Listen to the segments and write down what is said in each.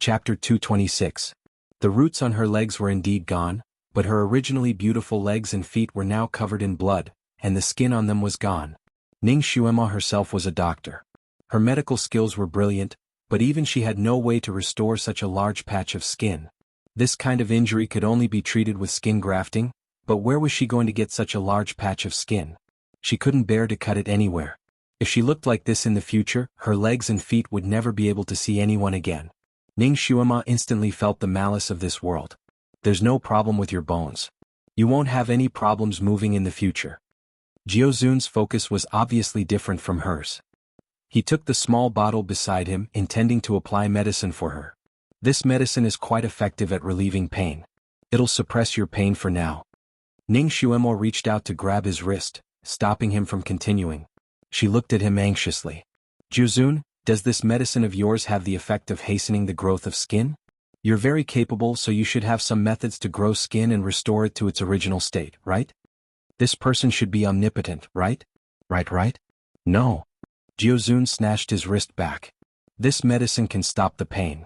Chapter 226. The roots on her legs were indeed gone, but her originally beautiful legs and feet were now covered in blood, and the skin on them was gone. Ning Xuema herself was a doctor. Her medical skills were brilliant, but even she had no way to restore such a large patch of skin. This kind of injury could only be treated with skin grafting, but where was she going to get such a large patch of skin? She couldn't bear to cut it anywhere. If she looked like this in the future, her legs and feet would never be able to see anyone again. Ning Xuema instantly felt the malice of this world. There's no problem with your bones. You won't have any problems moving in the future. Jiuzun's focus was obviously different from hers. He took the small bottle beside him, intending to apply medicine for her. This medicine is quite effective at relieving pain. It'll suppress your pain for now. Ning Xuema reached out to grab his wrist, stopping him from continuing. She looked at him anxiously. Jiuzun, does this medicine of yours have the effect of hastening the growth of skin? You're very capable, so you should have some methods to grow skin and restore it to its original state, right? This person should be omnipotent, right? Right? No. Jiuzun snatched his wrist back. This medicine can stop the pain.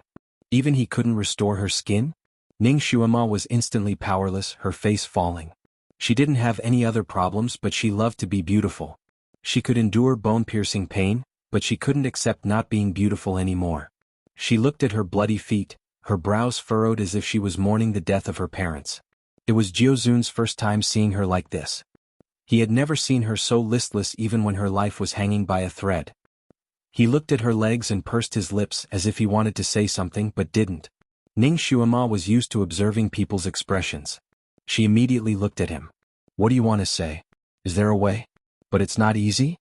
Even he couldn't restore her skin? Ning Xuema was instantly powerless, her face falling. She didn't have any other problems, but she loved to be beautiful. She could endure bone-piercing pain, but she couldn't accept not being beautiful anymore. She looked at her bloody feet, her brows furrowed as if she was mourning the death of her parents. It was Jiuzun's first time seeing her like this. He had never seen her so listless even when her life was hanging by a thread. He looked at her legs and pursed his lips as if he wanted to say something but didn't. Ning Xuema was used to observing people's expressions. She immediately looked at him. What do you want to say? Is there a way? But it's not easy?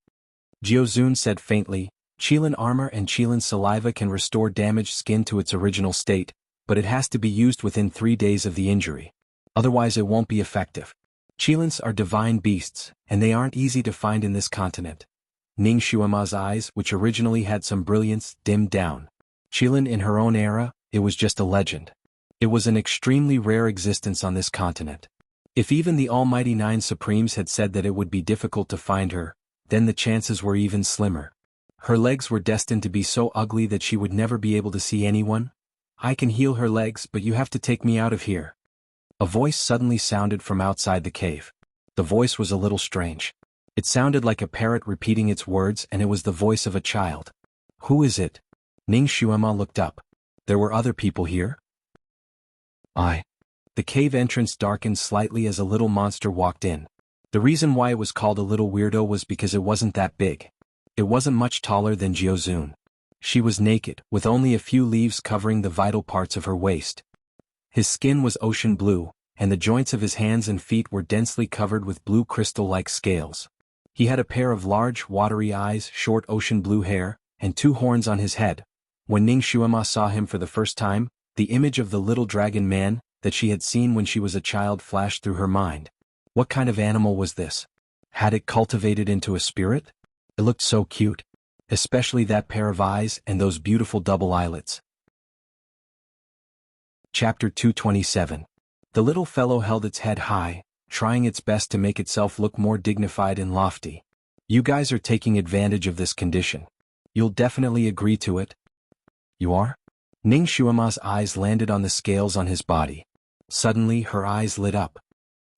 Jiuzun said faintly, Qilin armor and Qilin saliva can restore damaged skin to its original state, but it has to be used within 3 days of the injury. Otherwise it won't be effective. Qilins are divine beasts, and they aren't easy to find in this continent. Ning Xuema's eyes, which originally had some brilliance, dimmed down. Qilin in her own era, it was just a legend. It was an extremely rare existence on this continent. If even the Almighty Nine Supremes had said that it would be difficult to find her, then the chances were even slimmer. Her legs were destined to be so ugly that she would never be able to see anyone. I can heal her legs, but you have to take me out of here. A voice suddenly sounded from outside the cave. The voice was a little strange. It sounded like a parrot repeating its words, and it was the voice of a child. Who is it? Ning Xuema looked up. There were other people here? The cave entrance darkened slightly as a little monster walked in. The reason why it was called a little weirdo was because it wasn't that big. It wasn't much taller than Jiuzun. She was naked, with only a few leaves covering the vital parts of her waist. His skin was ocean blue, and the joints of his hands and feet were densely covered with blue crystal-like scales. He had a pair of large, watery eyes, short ocean blue hair, and 2 horns on his head. When Ning Xuema saw him for the first time, the image of the little dragon man that she had seen when she was a child flashed through her mind. What kind of animal was this? Had it cultivated into a spirit? It looked so cute. Especially that pair of eyes and those beautiful double eyelids. Chapter 227. The little fellow held its head high, trying its best to make itself look more dignified and lofty. You guys are taking advantage of this condition. You'll definitely agree to it. You are? Ning Xuema's eyes landed on the scales on his body. Suddenly her eyes lit up.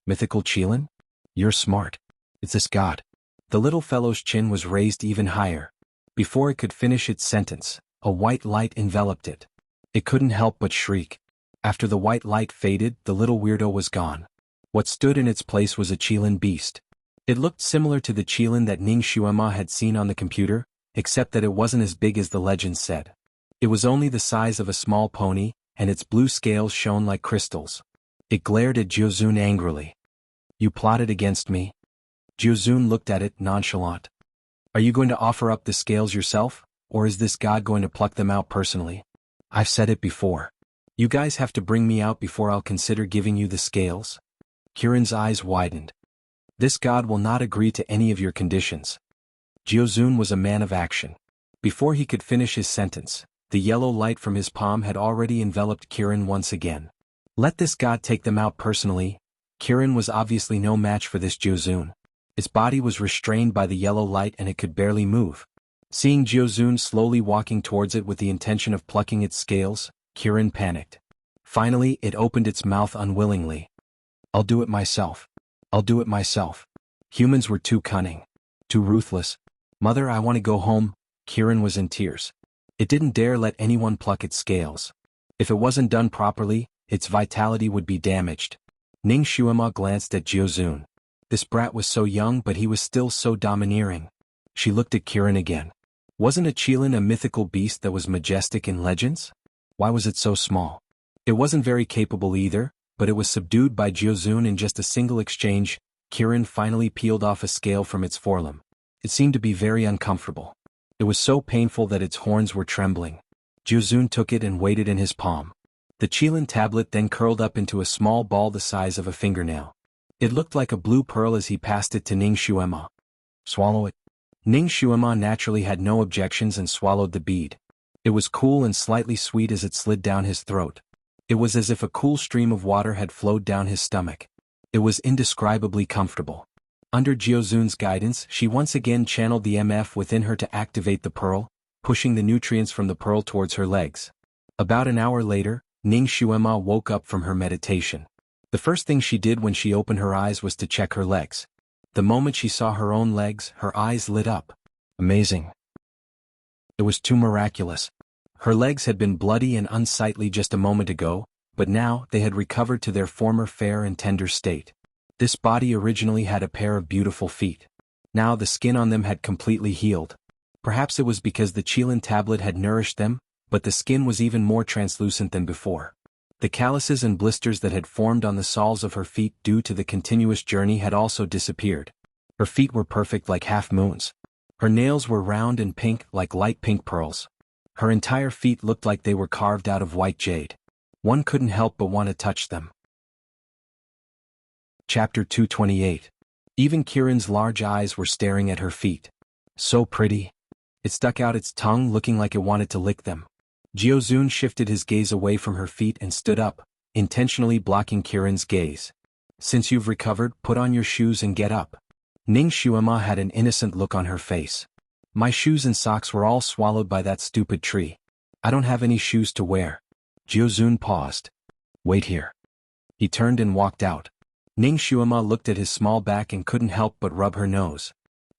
Mythical Qilin? You're smart. It's this god. The little fellow's chin was raised even higher. Before it could finish its sentence, a white light enveloped it. It couldn't help but shriek. After the white light faded, the little weirdo was gone. What stood in its place was a Qilin beast. It looked similar to the Qilin that Ning Xuema had seen on the computer, except that it wasn't as big as the legend said. It was only the size of a small pony, and its blue scales shone like crystals. It glared at Jiuzun angrily. You plotted against me? Jiuzun looked at it nonchalant. Are you going to offer up the scales yourself, or is this god going to pluck them out personally? I've said it before. You guys have to bring me out before I'll consider giving you the scales. Kirin's eyes widened. This god will not agree to any of your conditions. Jiuzun was a man of action. Before he could finish his sentence, the yellow light from his palm had already enveloped Kirin once again. Let this god take them out personally. Kirin was obviously no match for this Jiuzun. Its body was restrained by the yellow light and it could barely move. Seeing Jiuzun slowly walking towards it with the intention of plucking its scales, Kirin panicked. Finally, it opened its mouth unwillingly. I'll do it myself. I'll do it myself. Humans were too cunning. Too ruthless. Mother, I want to go home. Kirin was in tears. It didn't dare let anyone pluck its scales. If it wasn't done properly, its vitality would be damaged. Ning Xuema glanced at Jiuzun. This brat was so young, but he was still so domineering. She looked at Kirin again. Wasn't a Qilin a mythical beast that was majestic in legends? Why was it so small? It wasn't very capable either, but it was subdued by Jiuzun in just a single exchange. Kirin finally peeled off a scale from its forelimb. It seemed to be very uncomfortable. It was so painful that its horns were trembling. Jiuzun took it and weighed it in his palm. The Qilin tablet then curled up into a small ball the size of a fingernail. It looked like a blue pearl as he passed it to Ning Xuema. Swallow it. Ning Xuema naturally had no objections and swallowed the bead. It was cool and slightly sweet as it slid down his throat. It was as if a cool stream of water had flowed down his stomach. It was indescribably comfortable. Under Jiuzun's guidance, she once again channeled the MF within her to activate the pearl, pushing the nutrients from the pearl towards her legs. About an hour later, Ning Xuema woke up from her meditation. The first thing she did when she opened her eyes was to check her legs. The moment she saw her own legs, her eyes lit up. Amazing. It was too miraculous. Her legs had been bloody and unsightly just a moment ago, but now they had recovered to their former fair and tender state. This body originally had a pair of beautiful feet. Now the skin on them had completely healed. Perhaps it was because the Qilin tablet had nourished them, but the skin was even more translucent than before. The calluses and blisters that had formed on the soles of her feet due to the continuous journey had also disappeared. Her feet were perfect like half moons. Her nails were round and pink like light pink pearls. Her entire feet looked like they were carved out of white jade. One couldn't help but want to touch them. Chapter 228. Even Kirin's large eyes were staring at her feet. So pretty. It stuck out its tongue looking like it wanted to lick them. Jiuzun shifted his gaze away from her feet and stood up, intentionally blocking Kirin's gaze. Since you've recovered, put on your shoes and get up. Ning Xuema had an innocent look on her face. My shoes and socks were all swallowed by that stupid tree. I don't have any shoes to wear. Jiuzun paused. Wait here. He turned and walked out. Ning Xuema looked at his small back and couldn't help but rub her nose.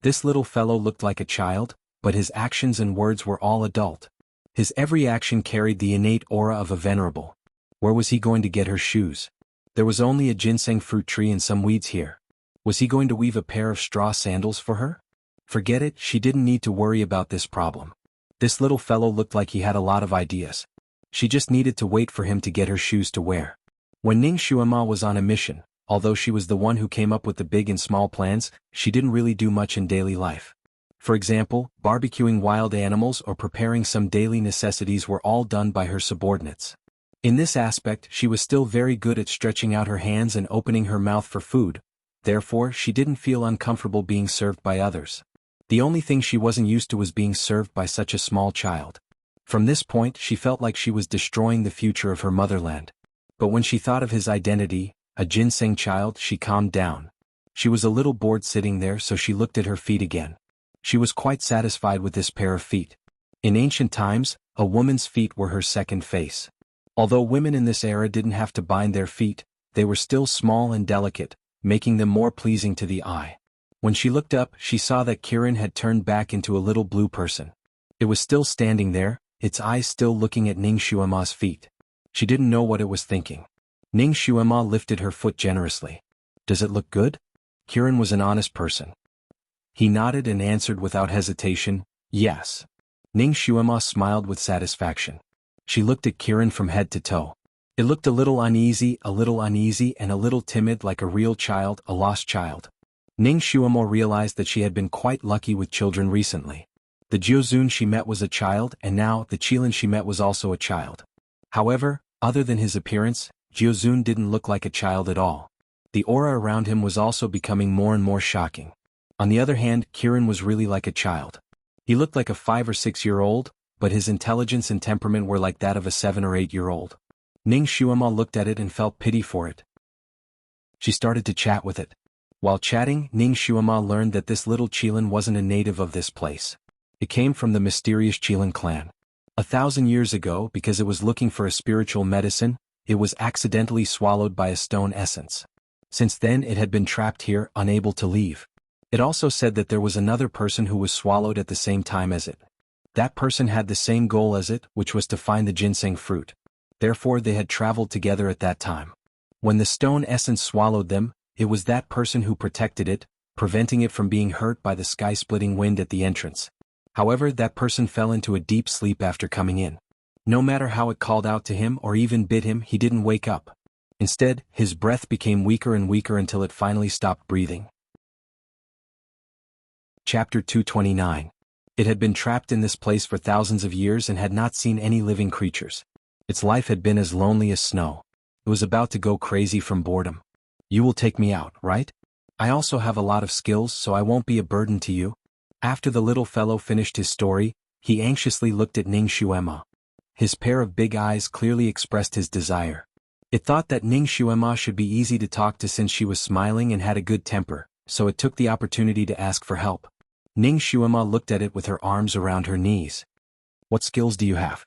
This little fellow looked like a child, but his actions and words were all adult. His every action carried the innate aura of a venerable. Where was he going to get her shoes? There was only a ginseng fruit tree and some weeds here. Was he going to weave a pair of straw sandals for her? Forget it, she didn't need to worry about this problem. This little fellow looked like he had a lot of ideas. She just needed to wait for him to get her shoes to wear. When Ning Xuema was on a mission, although she was the one who came up with the big and small plans, she didn't really do much in daily life. For example, barbecuing wild animals or preparing some daily necessities were all done by her subordinates. In this aspect, she was still very good at stretching out her hands and opening her mouth for food, therefore she didn't feel uncomfortable being served by others. The only thing she wasn't used to was being served by such a small child. From this point, she felt like she was destroying the future of her motherland. But when she thought of his identity, a ginseng child, she calmed down. She was a little bored sitting there, so she looked at her feet again. She was quite satisfied with this pair of feet. In ancient times, a woman's feet were her second face. Although women in this era didn't have to bind their feet, they were still small and delicate, making them more pleasing to the eye. When she looked up, she saw that Kirin had turned back into a little blue person. It was still standing there, its eyes still looking at Ning Xuema's feet. She didn't know what it was thinking. Ning Xuema lifted her foot generously. Does it look good? Kirin was an honest person. He nodded and answered without hesitation, yes. Ning Xuema smiled with satisfaction. She looked at Kirin from head to toe. It looked a little uneasy and a little timid, like a real child, a lost child. Ning Xuema realized that she had been quite lucky with children recently. The Jiuzun she met was a child, and now the Qilin she met was also a child. However, other than his appearance, Jiuzun didn't look like a child at all. The aura around him was also becoming more and more shocking. On the other hand, Kirin was really like a child. He looked like a 5 or 6-year-old, but his intelligence and temperament were like that of a 7 or 8-year-old. Ning Xuema looked at it and felt pity for it. She started to chat with it. While chatting, Ning Xuema learned that this little Qilin wasn't a native of this place. It came from the mysterious Qilin clan. 1,000 years ago, because it was looking for a spiritual medicine, it was accidentally swallowed by a stone essence. Since then it had been trapped here, unable to leave. It also said that there was another person who was swallowed at the same time as it. That person had the same goal as it, which was to find the ginseng fruit. Therefore they had traveled together at that time. When the stone essence swallowed them, it was that person who protected it, preventing it from being hurt by the sky-splitting wind at the entrance. However, that person fell into a deep sleep after coming in. No matter how it called out to him or even bit him, he didn't wake up. Instead, his breath became weaker and weaker until it finally stopped breathing. Chapter 229. It had been trapped in this place for thousands of years and had not seen any living creatures. Its life had been as lonely as snow. It was about to go crazy from boredom. You will take me out, right? I also have a lot of skills, so I won't be a burden to you. After the little fellow finished his story, he anxiously looked at Ning Xuema. His pair of big eyes clearly expressed his desire. It thought that Ning Xuema should be easy to talk to since she was smiling and had a good temper, so it took the opportunity to ask for help. Ning Xuema looked at it with her arms around her knees. What skills do you have?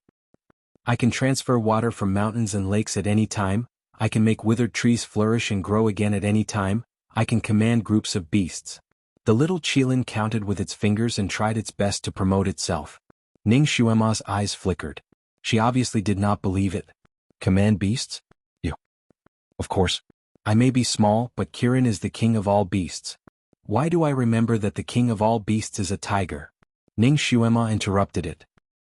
I can transfer water from mountains and lakes at any time, I can make withered trees flourish and grow again at any time, I can command groups of beasts. The little Qilin counted with its fingers and tried its best to promote itself. Ning Xuema's eyes flickered. She obviously did not believe it. Command beasts? You. Of course. I may be small, but Kirin is the king of all beasts. Why do I remember that the king of all beasts is a tiger? Ning Xuema interrupted it.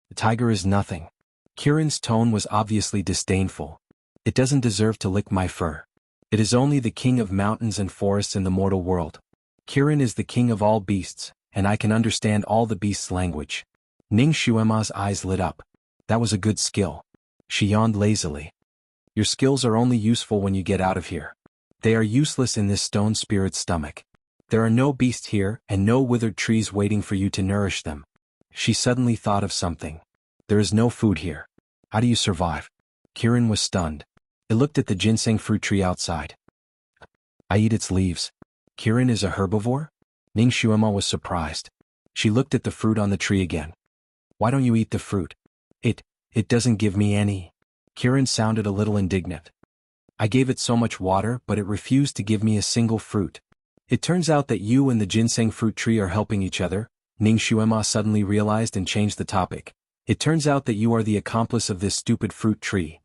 The tiger is nothing. Kirin's tone was obviously disdainful. It doesn't deserve to lick my fur. It is only the king of mountains and forests in the mortal world. Kirin is the king of all beasts, and I can understand all the beasts' language. Ning Xuema's eyes lit up. That was a good skill. She yawned lazily. Your skills are only useful when you get out of here. They are useless in this stone spirit's stomach. There are no beasts here, and no withered trees waiting for you to nourish them. She suddenly thought of something. There is no food here. How do you survive? Kirin was stunned. It looked at the ginseng fruit tree outside. I eat its leaves. Kirin is a herbivore? Ning Xuema was surprised. She looked at the fruit on the tree again. Why don't you eat the fruit? It doesn't give me any. Kirin sounded a little indignant. I gave it so much water, but it refused to give me a single fruit. It turns out that you and the ginseng fruit tree are helping each other, Ning Xuema suddenly realized and changed the topic. It turns out that you are the accomplice of this stupid fruit tree.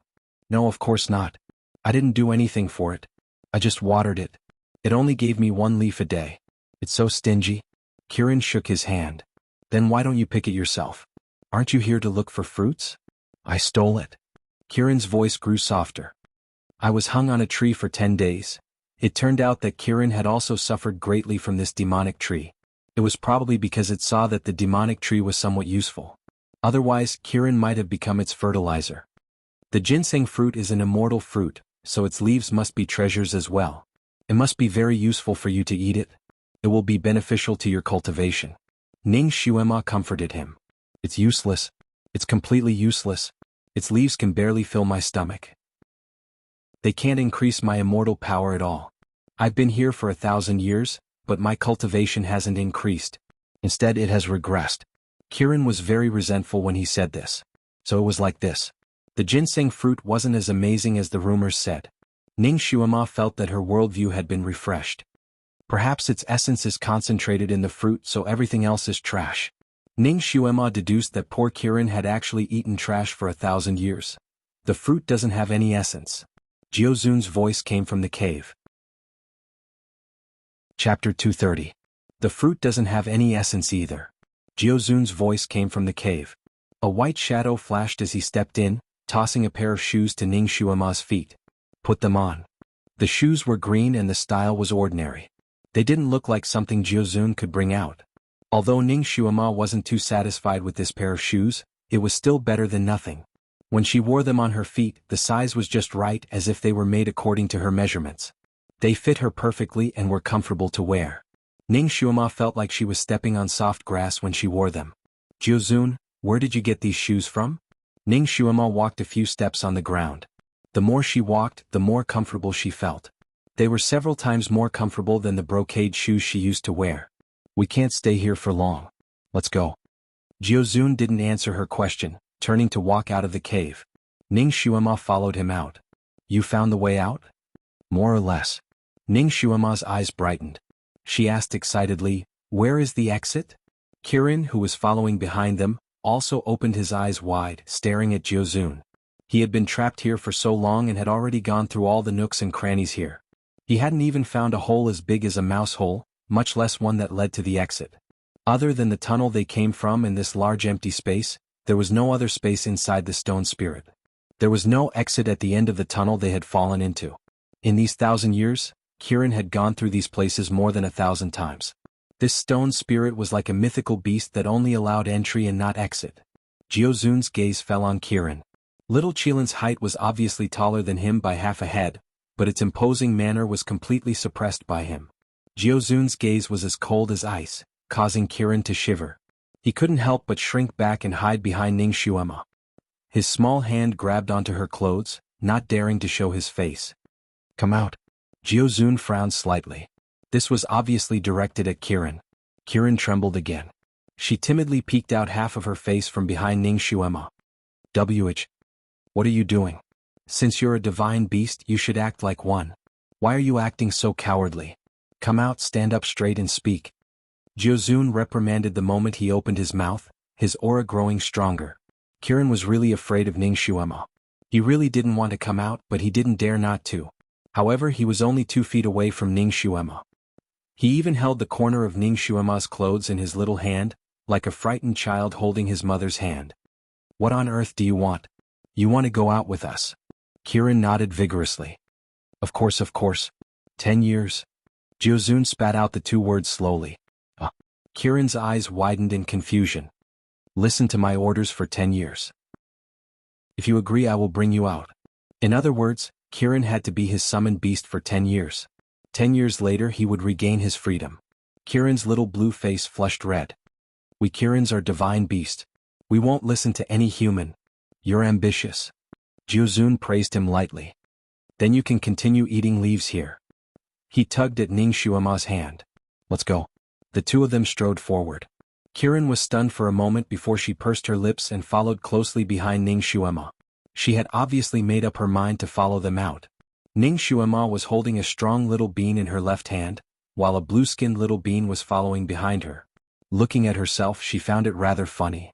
No, of course not. I didn't do anything for it. I just watered it. It only gave me 1 leaf a day. It's so stingy. Kirin shook his hand. Then why don't you pick it yourself? Aren't you here to look for fruits? I stole it. Kirin's voice grew softer. I was hung on a tree for 10 days. It turned out that Kirin had also suffered greatly from this demonic tree. It was probably because it saw that the demonic tree was somewhat useful. Otherwise, Kirin might have become its fertilizer. The ginseng fruit is an immortal fruit, so its leaves must be treasures as well. It must be very useful for you to eat it. It will be beneficial to your cultivation. Ning Xuema comforted him. It's useless. It's completely useless. Its leaves can barely fill my stomach. They can't increase my immortal power at all. I've been here for 1,000 years, but my cultivation hasn't increased. Instead, it has regressed. Kirin was very resentful when he said this. So it was like this. The ginseng fruit wasn't as amazing as the rumors said. Ning Xuema felt that her worldview had been refreshed. Perhaps its essence is concentrated in the fruit, so everything else is trash. Ning Xuema deduced that poor Kirin had actually eaten trash for 1,000 years. The fruit doesn't have any essence. Jiozun's voice came from the cave. Chapter 230. The fruit doesn't have any essence either. Jiozun's voice came from the cave. A white shadow flashed as he stepped in, tossing a pair of shoes to Ning Xuema's feet. Put them on. The shoes were green and the style was ordinary. They didn't look like something Jiozun could bring out. Although Ning Xuema wasn't too satisfied with this pair of shoes, it was still better than nothing. When she wore them on her feet, the size was just right, as if they were made according to her measurements. They fit her perfectly and were comfortable to wear. Ning Xuema felt like she was stepping on soft grass when she wore them. Jiozun, where did you get these shoes from? Ning Xuema walked a few steps on the ground. The more she walked, the more comfortable she felt. They were several times more comfortable than the brocade shoes she used to wear. We can't stay here for long. Let's go. Jiozun didn't answer her question, turning to walk out of the cave. Ning Xuema followed him out. You found the way out? More or less. Ning Xuema's eyes brightened. She asked excitedly, where is the exit? Kirin, who was following behind them, also opened his eyes wide, staring at Jiuzun. He had been trapped here for so long and had already gone through all the nooks and crannies here. He hadn't even found a hole as big as a mouse hole, much less one that led to the exit. Other than the tunnel they came from and this large empty space, there was no other space inside the stone spirit. There was no exit at the end of the tunnel they had fallen into. In these 1,000 years, Kirin had gone through these places more than 1,000 times. This stone spirit was like a mythical beast that only allowed entry and not exit. Jiuzun's gaze fell on Kirin. Little Qilin's height was obviously taller than him by half a head, but its imposing manner was completely suppressed by him. Jiuzun's gaze was as cold as ice, causing Kirin to shiver. He couldn't help but shrink back and hide behind Ning Xuema. His small hand grabbed onto her clothes, not daring to show his face. Come out. Jiuzun frowned slightly. This was obviously directed at Kirin. Kirin trembled again. She timidly peeked out half of her face from behind Ning Xuema. What are you doing? Since you're a divine beast, you should act like one. Why are you acting so cowardly? Come out, stand up straight and speak. Jiuzun reprimanded the moment he opened his mouth, his aura growing stronger. Kirin was really afraid of Ning Xuema. He really didn't want to come out, but he didn't dare not to. However, he was only 2 feet away from Ning Xuema. He even held the corner of Ning Xuema's clothes in his little hand, like a frightened child holding his mother's hand. What on earth do you want? You want to go out with us? Kirin nodded vigorously. Of course. 10 years. Jiuzun spat out the 2 words slowly. Kirin's eyes widened in confusion. Listen to my orders for 10 years. If you agree, I will bring you out. In other words, Kirin had to be his summoned beast for 10 years. 10 years later he would regain his freedom. Kirin's little blue face flushed red. We Kirins are divine beast. We won't listen to any human. You're ambitious. Jiuzun praised him lightly. Then you can continue eating leaves here. He tugged at Ning Xuema's hand. Let's go. The 2 of them strode forward. Kirin was stunned for a moment before she pursed her lips and followed closely behind Ning Xuema. She had obviously made up her mind to follow them out. Ning Xuema was holding a strong little bean in her left hand, while a blue-skinned little bean was following behind her. Looking at herself, she found it rather funny.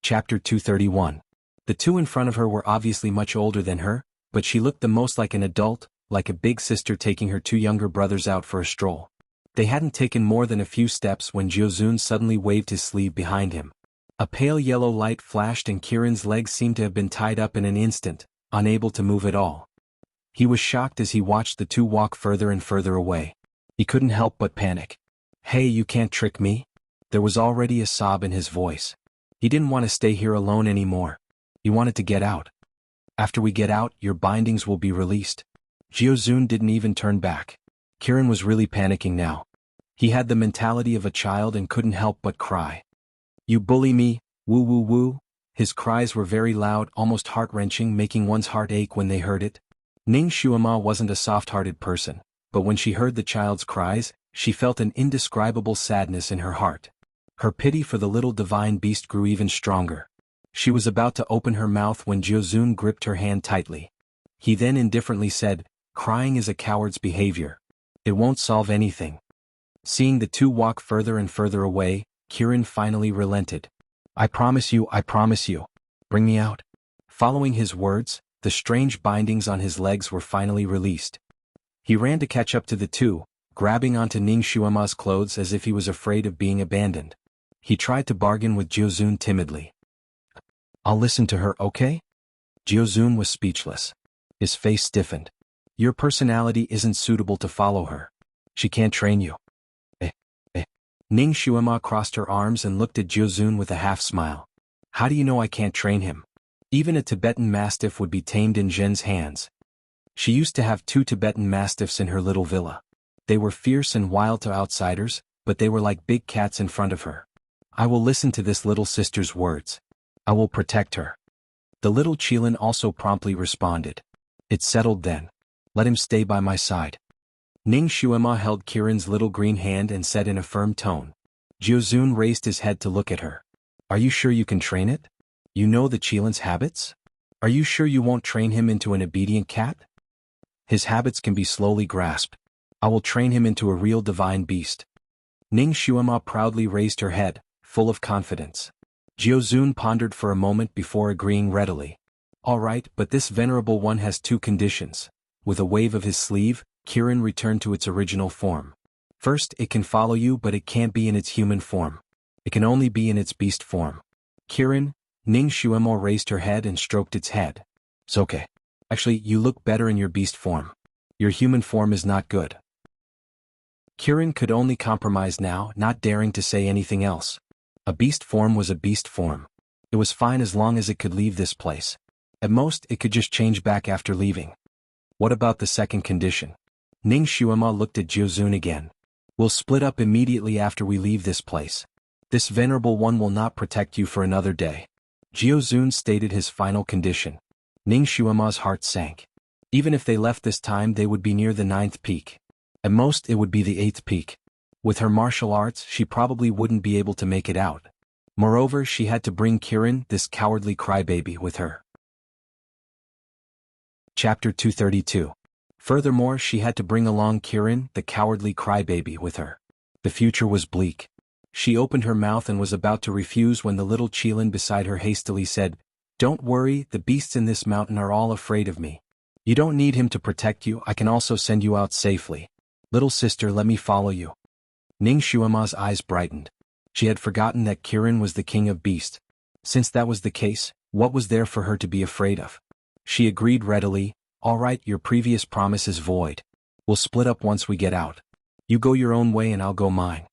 Chapter 231. The 2 in front of her were obviously much older than her, but she looked the most like an adult, like a big sister taking her 2 younger brothers out for a stroll. They hadn't taken more than a few steps when Jiuzun suddenly waved his sleeve behind him. A pale yellow light flashed and Kirin's legs seemed to have been tied up in an instant, unable to move at all. He was shocked as he watched the 2 walk further and further away. He couldn't help but panic. Hey, you can't trick me? There was already a sob in his voice. He didn't want to stay here alone anymore. He wanted to get out. After we get out, your bindings will be released. Jiuzun didn't even turn back. Kirin was really panicking now. He had the mentality of a child and couldn't help but cry. You bully me, woo woo woo. His cries were very loud, almost heart-wrenching, making one's heart ache when they heard it. Ning Xuema wasn't a soft-hearted person, but when she heard the child's cries, she felt an indescribable sadness in her heart. Her pity for the little divine beast grew even stronger. She was about to open her mouth when Jiuzun gripped her hand tightly. He then indifferently said, crying is a coward's behavior. It won't solve anything. Seeing the 2 walk further and further away, Kirin finally relented. I promise you. Bring me out. Following his words, the strange bindings on his legs were finally released. He ran to catch up to the 2, grabbing onto Ning Xuema's clothes as if he was afraid of being abandoned. He tried to bargain with Jiuzun timidly. I'll listen to her, okay? Jiuzun was speechless. His face stiffened. Your personality isn't suitable to follow her. She can't train you. Ning Xuema crossed her arms and looked at Jiuzun with a half-smile. How do you know I can't train him? Even a Tibetan Mastiff would be tamed in Zhen's hands. She used to have 2 Tibetan Mastiffs in her little villa. They were fierce and wild to outsiders, but they were like big cats in front of her. I will listen to this little sister's words. I will protect her. The little Qilin also promptly responded. It's settled then. Let him stay by my side. Ning Xuema held Kirin's little green hand and said in a firm tone. Jiuzun raised his head to look at her. Are you sure you can train it? You know the Qilin's habits? Are you sure you won't train him into an obedient cat? His habits can be slowly grasped. I will train him into a real divine beast. Ning Xuema proudly raised her head, full of confidence. Jiuzun pondered for a moment before agreeing readily. All right, but this venerable one has two conditions. With a wave of his sleeve, Kirin returned to its original form. First, it can follow you, but it can't be in its human form. It can only be in its beast form. Kirin, Ning Xuemo raised her head and stroked its head. It's okay. Actually, you look better in your beast form. Your human form is not good. Kirin could only compromise now, not daring to say anything else. A beast form was a beast form. It was fine as long as it could leave this place. At most, it could just change back after leaving. What about the second condition? Ning Xuema looked at Jiuzun again. We'll split up immediately after we leave this place. This venerable one will not protect you for another day. Jiuzun stated his final condition. Ning Xuema's heart sank. Even if they left this time, they would be near the 9th peak. At most, it would be the 8th peak. With her martial arts, she probably wouldn't be able to make it out. Moreover, she had to bring Kirin, this cowardly crybaby, with her. Chapter 232. Furthermore, she had to bring along Kirin, the cowardly crybaby, with her. The future was bleak. She opened her mouth and was about to refuse when the little Qilin beside her hastily said, "Don't worry, the beasts in this mountain are all afraid of me. You don't need him to protect you, I can also send you out safely. Little sister, let me follow you." Ning Xuema's eyes brightened. She had forgotten that Kirin was the king of beasts. Since that was the case, what was there for her to be afraid of? She agreed readily. All right, your previous promise is void. We'll split up once we get out. You go your own way and I'll go mine.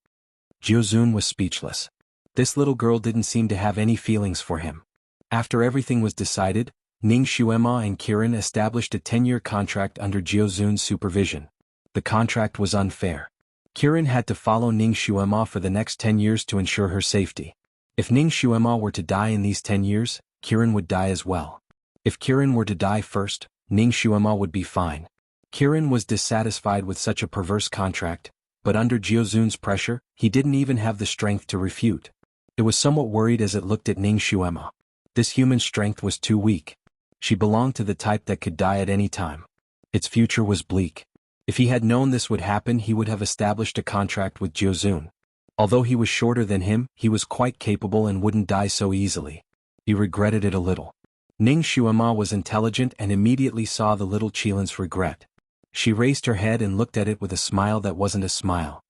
Jiuzun was speechless. This little girl didn't seem to have any feelings for him. After everything was decided, Ning Xuema and Kirin established a 10-year contract under Jiuzun's supervision. The contract was unfair. Kirin had to follow Ning Xuema for the next 10 years to ensure her safety. If Ning Xuema were to die in these 10 years, Kirin would die as well. If Kirin were to die first, Ning Xuema would be fine. Kirin was dissatisfied with such a perverse contract, but under Jiuzun's pressure, he didn't even have the strength to refute. It was somewhat worried as it looked at Ning Xuema. This human strength was too weak. She belonged to the type that could die at any time. Its future was bleak. If he had known this would happen, he would have established a contract with Jiuzun. Although he was shorter than him, he was quite capable and wouldn't die so easily. He regretted it a little. Ning Xuema was intelligent and immediately saw the little Qilin's regret. She raised her head and looked at it with a smile that wasn't a smile.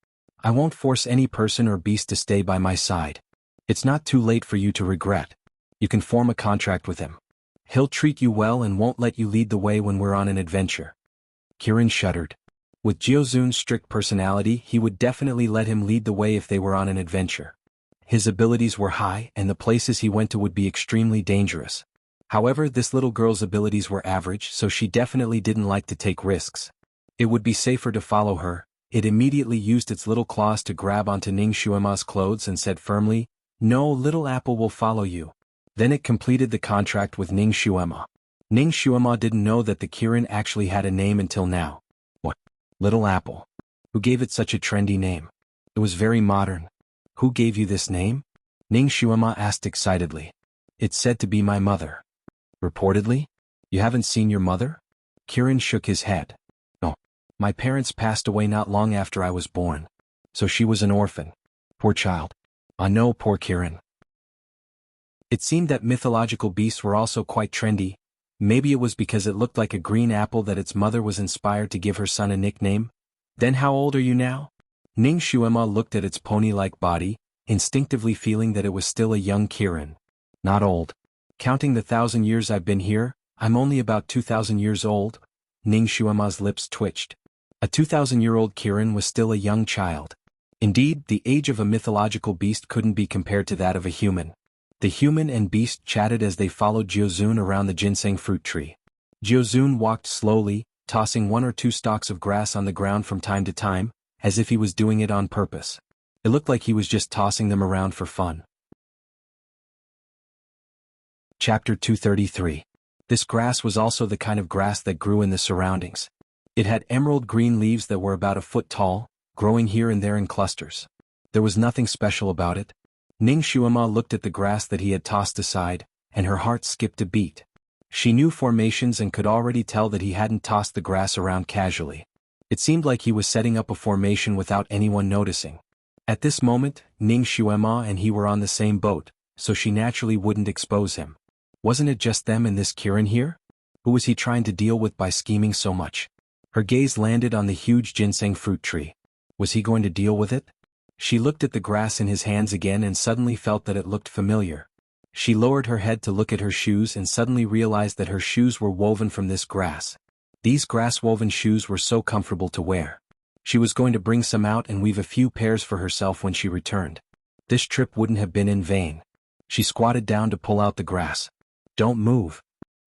I won't force any person or beast to stay by my side. It's not too late for you to regret. You can form a contract with him. He'll treat you well and won't let you lead the way when we're on an adventure. Kirin shuddered. With Jiuzun's strict personality, he would definitely let him lead the way if they were on an adventure. His abilities were high and the places he went to would be extremely dangerous. However, this little girl's abilities were average, so she definitely didn't like to take risks. It would be safer to follow her. It immediately used its little claws to grab onto Ning Xuema's clothes and said firmly, "No, little apple will follow you." Then it completed the contract with Ning Xuema. Ning Xuema didn't know that the Kirin actually had a name until now. What? Little apple. Who gave it such a trendy name? It was very modern. Who gave you this name? Ning Xuema asked excitedly. It's said to be my mother. Reportedly? You haven't seen your mother? Kirin shook his head. No. My parents passed away not long after I was born. So she was an orphan. Poor child. Ah no, poor Kirin. It seemed that mythological beasts were also quite trendy. Maybe it was because it looked like a green apple that its mother was inspired to give her son a nickname. Then how old are you now? Ning Xuema looked at its pony-like body, instinctively feeling that it was still a young Kirin. Not old. Counting the 1,000 years I've been here, I'm only about 2,000 years old. Ning Xuema's lips twitched. A 2,000-year-old Kirin was still a young child. Indeed, the age of a mythological beast couldn't be compared to that of a human. The human and beast chatted as they followed Jiuzun around the ginseng fruit tree. Jiuzun walked slowly, tossing 1 or 2 stalks of grass on the ground from time to time, as if he was doing it on purpose. It looked like he was just tossing them around for fun. Chapter 233. This grass was also the kind of grass that grew in the surroundings. It had emerald green leaves that were about a foot tall, growing here and there in clusters. There was nothing special about it. Ning Shuima looked at the grass that he had tossed aside, and her heart skipped a beat. She knew formations and could already tell that he hadn't tossed the grass around casually. It seemed like he was setting up a formation without anyone noticing. At this moment, Ning Shuima and he were on the same boat, so she naturally wouldn't expose him. Wasn't it just them and this Kirin here? Who was he trying to deal with by scheming so much? Her gaze landed on the huge ginseng fruit tree. Was he going to deal with it? She looked at the grass in his hands again and suddenly felt that it looked familiar. She lowered her head to look at her shoes and suddenly realized that her shoes were woven from this grass. These grass-woven shoes were so comfortable to wear. She was going to bring some out and weave a few pairs for herself when she returned. This trip wouldn't have been in vain. She squatted down to pull out the grass. "Don't move!"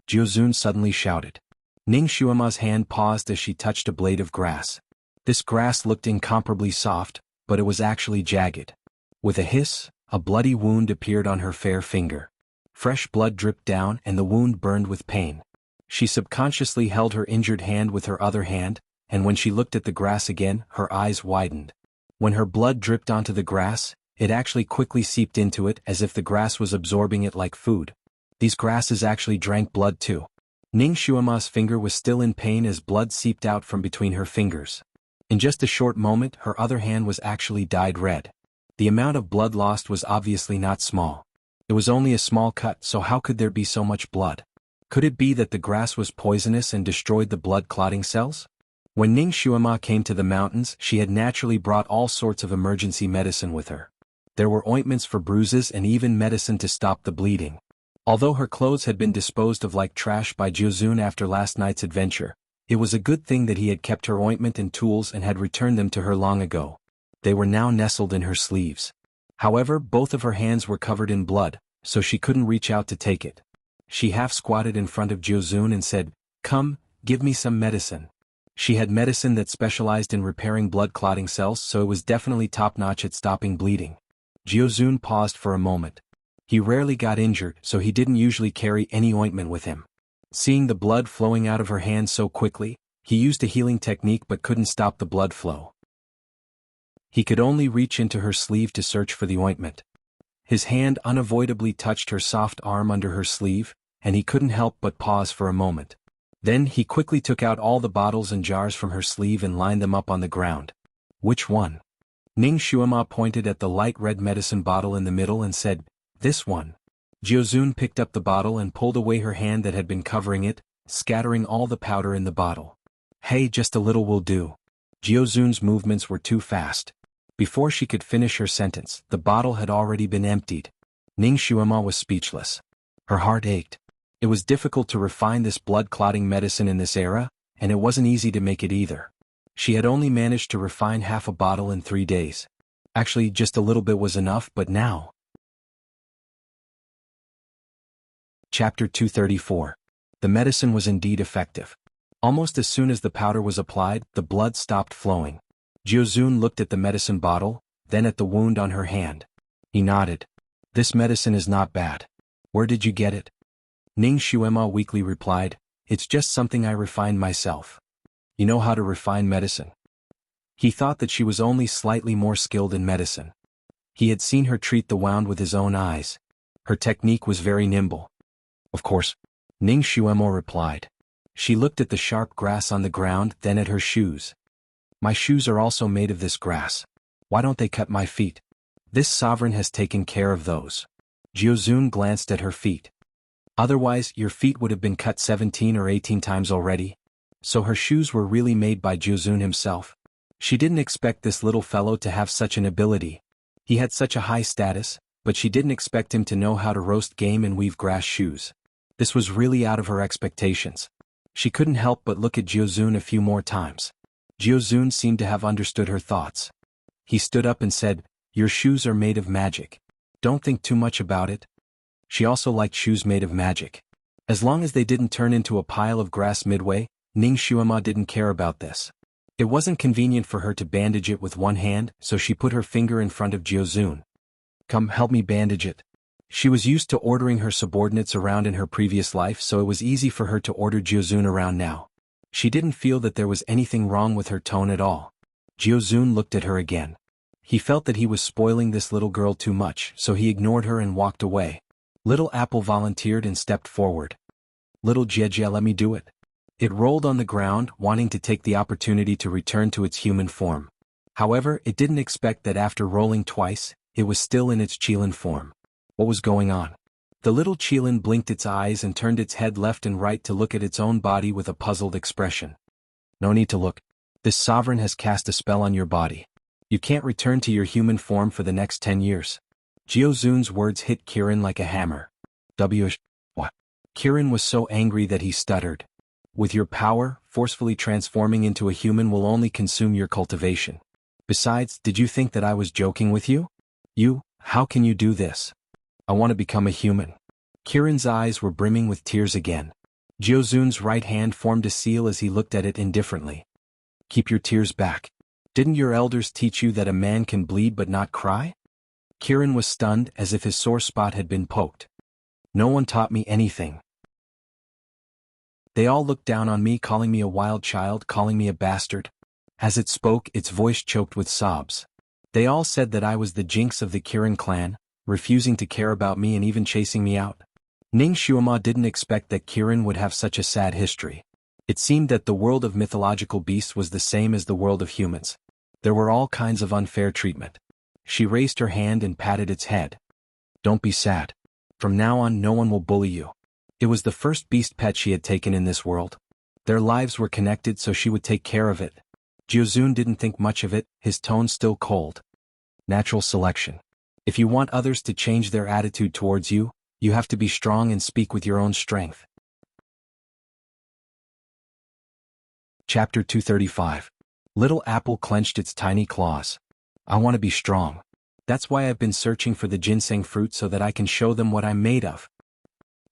Jiuzun suddenly shouted. Ning Shuima's hand paused as she touched a blade of grass. This grass looked incomparably soft, but it was actually jagged. With a hiss, a bloody wound appeared on her fair finger. Fresh blood dripped down and the wound burned with pain. She subconsciously held her injured hand with her other hand, and when she looked at the grass again, her eyes widened. When her blood dripped onto the grass, it actually quickly seeped into it as if the grass was absorbing it like food. These grasses actually drank blood too. Ning Shuima's finger was still in pain as blood seeped out from between her fingers. In just a short moment, her other hand was actually dyed red. The amount of blood lost was obviously not small. It was only a small cut, so how could there be so much blood? Could it be that the grass was poisonous and destroyed the blood clotting cells? When Ning Shuima came to the mountains, she had naturally brought all sorts of emergency medicine with her. There were ointments for bruises and even medicine to stop the bleeding. Although her clothes had been disposed of like trash by Jiuzun after last night's adventure, it was a good thing that he had kept her ointment and tools and had returned them to her long ago. They were now nestled in her sleeves. However, both of her hands were covered in blood, so she couldn't reach out to take it. She half squatted in front of Jiuzun and said, "Come, give me some medicine." She had medicine that specialized in repairing blood clotting cells, so it was definitely top-notch at stopping bleeding. Jiuzun paused for a moment. He rarely got injured, so he didn't usually carry any ointment with him. Seeing the blood flowing out of her hand so quickly, he used a healing technique but couldn't stop the blood flow. He could only reach into her sleeve to search for the ointment. His hand unavoidably touched her soft arm under her sleeve, and he couldn't help but pause for a moment. Then he quickly took out all the bottles and jars from her sleeve and lined them up on the ground. "Which one?" Ning Shuima pointed at the light red medicine bottle in the middle and said, "This one." Jiuzun picked up the bottle and pulled away her hand that had been covering it, scattering all the powder in the bottle. "Hey, just a little will do." Jiuzun's movements were too fast. Before she could finish her sentence, the bottle had already been emptied. Ning Shuima was speechless. Her heart ached. It was difficult to refine this blood-clotting medicine in this era, and it wasn't easy to make it either. She had only managed to refine half a bottle in 3 days. Actually, just a little bit was enough, but now... Chapter 234. The medicine was indeed effective. Almost as soon as the powder was applied, the blood stopped flowing. Jiuzun looked at the medicine bottle, then at the wound on her hand. He nodded. "This medicine is not bad. Where did you get it?" Ning Shuima weakly replied, "It's just something I refined myself." "You know how to refine medicine?" He thought that she was only slightly more skilled in medicine. He had seen her treat the wound with his own eyes. Her technique was very nimble. "Of course," Ning Shuima replied. She looked at the sharp grass on the ground, then at her shoes. "My shoes are also made of this grass. Why don't they cut my feet? This sovereign has taken care of those." Jiuzun glanced at her feet. "Otherwise, your feet would have been cut 17 or 18 times already." So her shoes were really made by Jiuzun himself. She didn't expect this little fellow to have such an ability. He had such a high status, but she didn't expect him to know how to roast game and weave grass shoes. This was really out of her expectations. She couldn't help but look at Jiuzun a few more times. Jiuzun seemed to have understood her thoughts. He stood up and said, "Your shoes are made of magic. Don't think too much about it." She also liked shoes made of magic. As long as they didn't turn into a pile of grass midway, Ning Shuima didn't care about this. It wasn't convenient for her to bandage it with one hand, so she put her finger in front of Jiuzun. "Come, help me bandage it." She was used to ordering her subordinates around in her previous life, so it was easy for her to order Jiuzun around now. She didn't feel that there was anything wrong with her tone at all. Jiuzun looked at her again. He felt that he was spoiling this little girl too much, so he ignored her and walked away. Little Apple volunteered and stepped forward. Little Jia, let me do it. It rolled on the ground, wanting to take the opportunity to return to its human form. However, it didn't expect that after rolling twice, it was still in its Qilin form. What was going on? The little Qilin blinked its eyes and turned its head left and right to look at its own body with a puzzled expression. No need to look. This sovereign has cast a spell on your body. You can't return to your human form for the next 10 years. Jiozun's words hit Kirin like a hammer. What? Kirin was so angry that he stuttered. With your power, forcefully transforming into a human will only consume your cultivation. Besides, did you think that I was joking with you? How can you do this? I want to become a human. Kirin's eyes were brimming with tears again. Jiozun's right hand formed a seal as he looked at it indifferently. Keep your tears back. Didn't your elders teach you that a man can bleed but not cry? Kirin was stunned as if his sore spot had been poked. No one taught me anything. They all looked down on me, calling me a wild child, calling me a bastard. As it spoke, its voice choked with sobs. They all said that I was the jinx of the Kirin clan, refusing to care about me and even chasing me out. Ning Xuema didn't expect that Kirin would have such a sad history. It seemed that the world of mythological beasts was the same as the world of humans. There were all kinds of unfair treatment. She raised her hand and patted its head. Don't be sad. From now on, no one will bully you. It was the first beast pet she had taken in this world. Their lives were connected, so she would take care of it. Jiozun didn't think much of it, his tone still cold. Natural selection. If you want others to change their attitude towards you, you have to be strong and speak with your own strength. Chapter 235. Little Apple clenched its tiny claws. I want to be strong. That's why I've been searching for the ginseng fruit so that I can show them what I'm made of.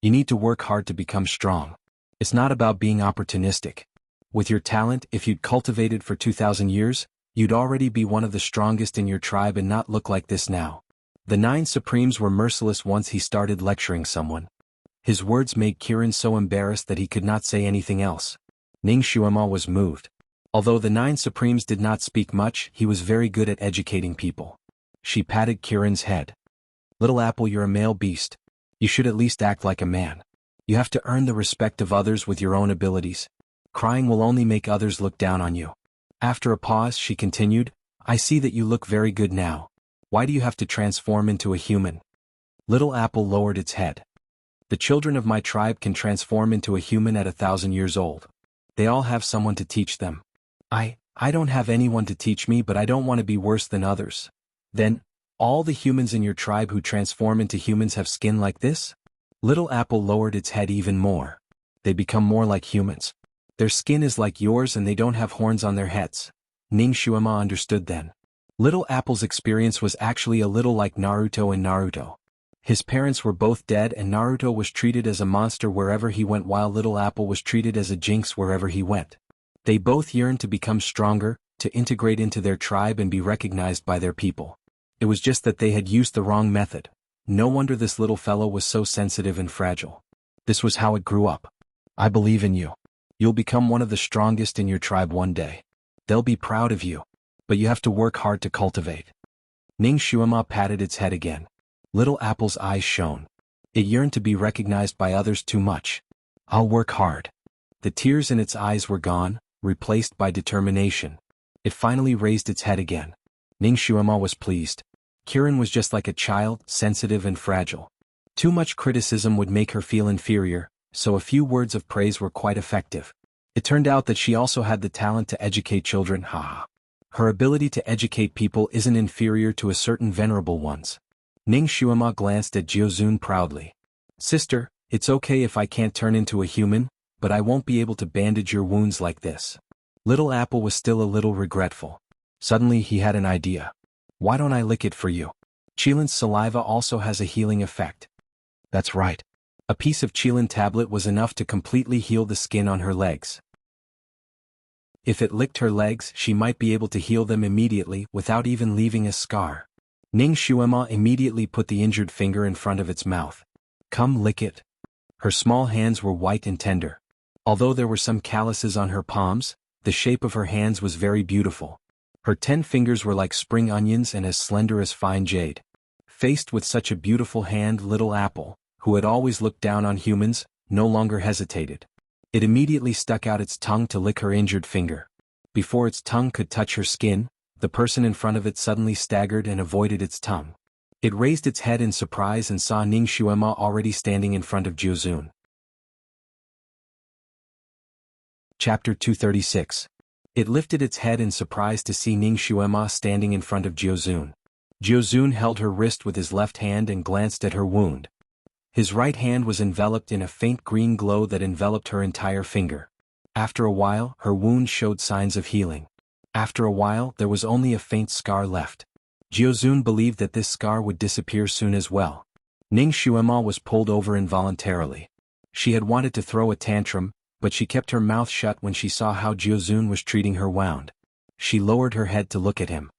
You need to work hard to become strong. It's not about being opportunistic. With your talent, if you'd cultivated for 2,000 years, you'd already be one of the strongest in your tribe and not look like this now. The 9 Supremes were merciless once he started lecturing someone. His words made Kirin so embarrassed that he could not say anything else. Ning Xuema was moved. Although the 9 Supremes did not speak much, he was very good at educating people. She patted Kirin's head. Little Apple, you're a male beast. You should at least act like a man. You have to earn the respect of others with your own abilities. Crying will only make others look down on you. After a pause, she continued, I see that you look very good now. Why do you have to transform into a human? Little Apple lowered its head. The children of my tribe can transform into a human at 1,000 years old. They all have someone to teach them. I don't have anyone to teach me, but I don't want to be worse than others. Then, all the humans in your tribe who transform into humans have skin like this? Little Apple lowered its head even more. They become more like humans. Their skin is like yours and they don't have horns on their heads. Ning Xuema understood then. Little Apple's experience was actually a little like Naruto and Naruto. His parents were both dead and Naruto was treated as a monster wherever he went while Little Apple was treated as a jinx wherever he went. They both yearned to become stronger, to integrate into their tribe and be recognized by their people. It was just that they had used the wrong method. No wonder this little fellow was so sensitive and fragile. This was how it grew up. I believe in you. You'll become one of the strongest in your tribe one day. They'll be proud of you. But you have to work hard to cultivate. Ning Xuema patted its head again. Little Apple's eyes shone. It yearned to be recognized by others too much. I'll work hard. The tears in its eyes were gone, replaced by determination. It finally raised its head again. Ning Xuema was pleased. Kirin was just like a child, sensitive and fragile. Too much criticism would make her feel inferior, so a few words of praise were quite effective. It turned out that she also had the talent to educate children. Her ability to educate people isn't inferior to a certain venerable ones. Ning Xuema glanced at Jiozun proudly. Sister, it's okay if I can't turn into a human, but I won't be able to bandage your wounds like this. Little Apple was still a little regretful. Suddenly he had an idea. Why don't I lick it for you? Qilin's saliva also has a healing effect. That's right. A piece of Qilin tablet was enough to completely heal the skin on her legs. If it licked her legs, she might be able to heal them immediately without even leaving a scar. Ning Xuema immediately put the injured finger in front of its mouth. Come lick it. Her small hands were white and tender. Although there were some calluses on her palms, the shape of her hands was very beautiful. Her 10 fingers were like spring onions and as slender as fine jade. Faced with such a beautiful hand, little apple, who had always looked down on humans, no longer hesitated. It immediately stuck out its tongue to lick her injured finger. Before its tongue could touch her skin, the person in front of it suddenly staggered and avoided its tongue. It raised its head in surprise and saw Ning Xuema already standing in front of Jiuzun. Chapter 236. It lifted its head in surprise to see Ning Xuema standing in front of Jiuzun. Jiuzun held her wrist with his left hand and glanced at her wound. His right hand was enveloped in a faint green glow that enveloped her entire finger. After a while, her wound showed signs of healing. After a while, there was only a faint scar left. Jiuzun believed that this scar would disappear soon as well. Ning Xuema was pulled over involuntarily. She had wanted to throw a tantrum, but she kept her mouth shut when she saw how Jiuzun was treating her wound. She lowered her head to look at him.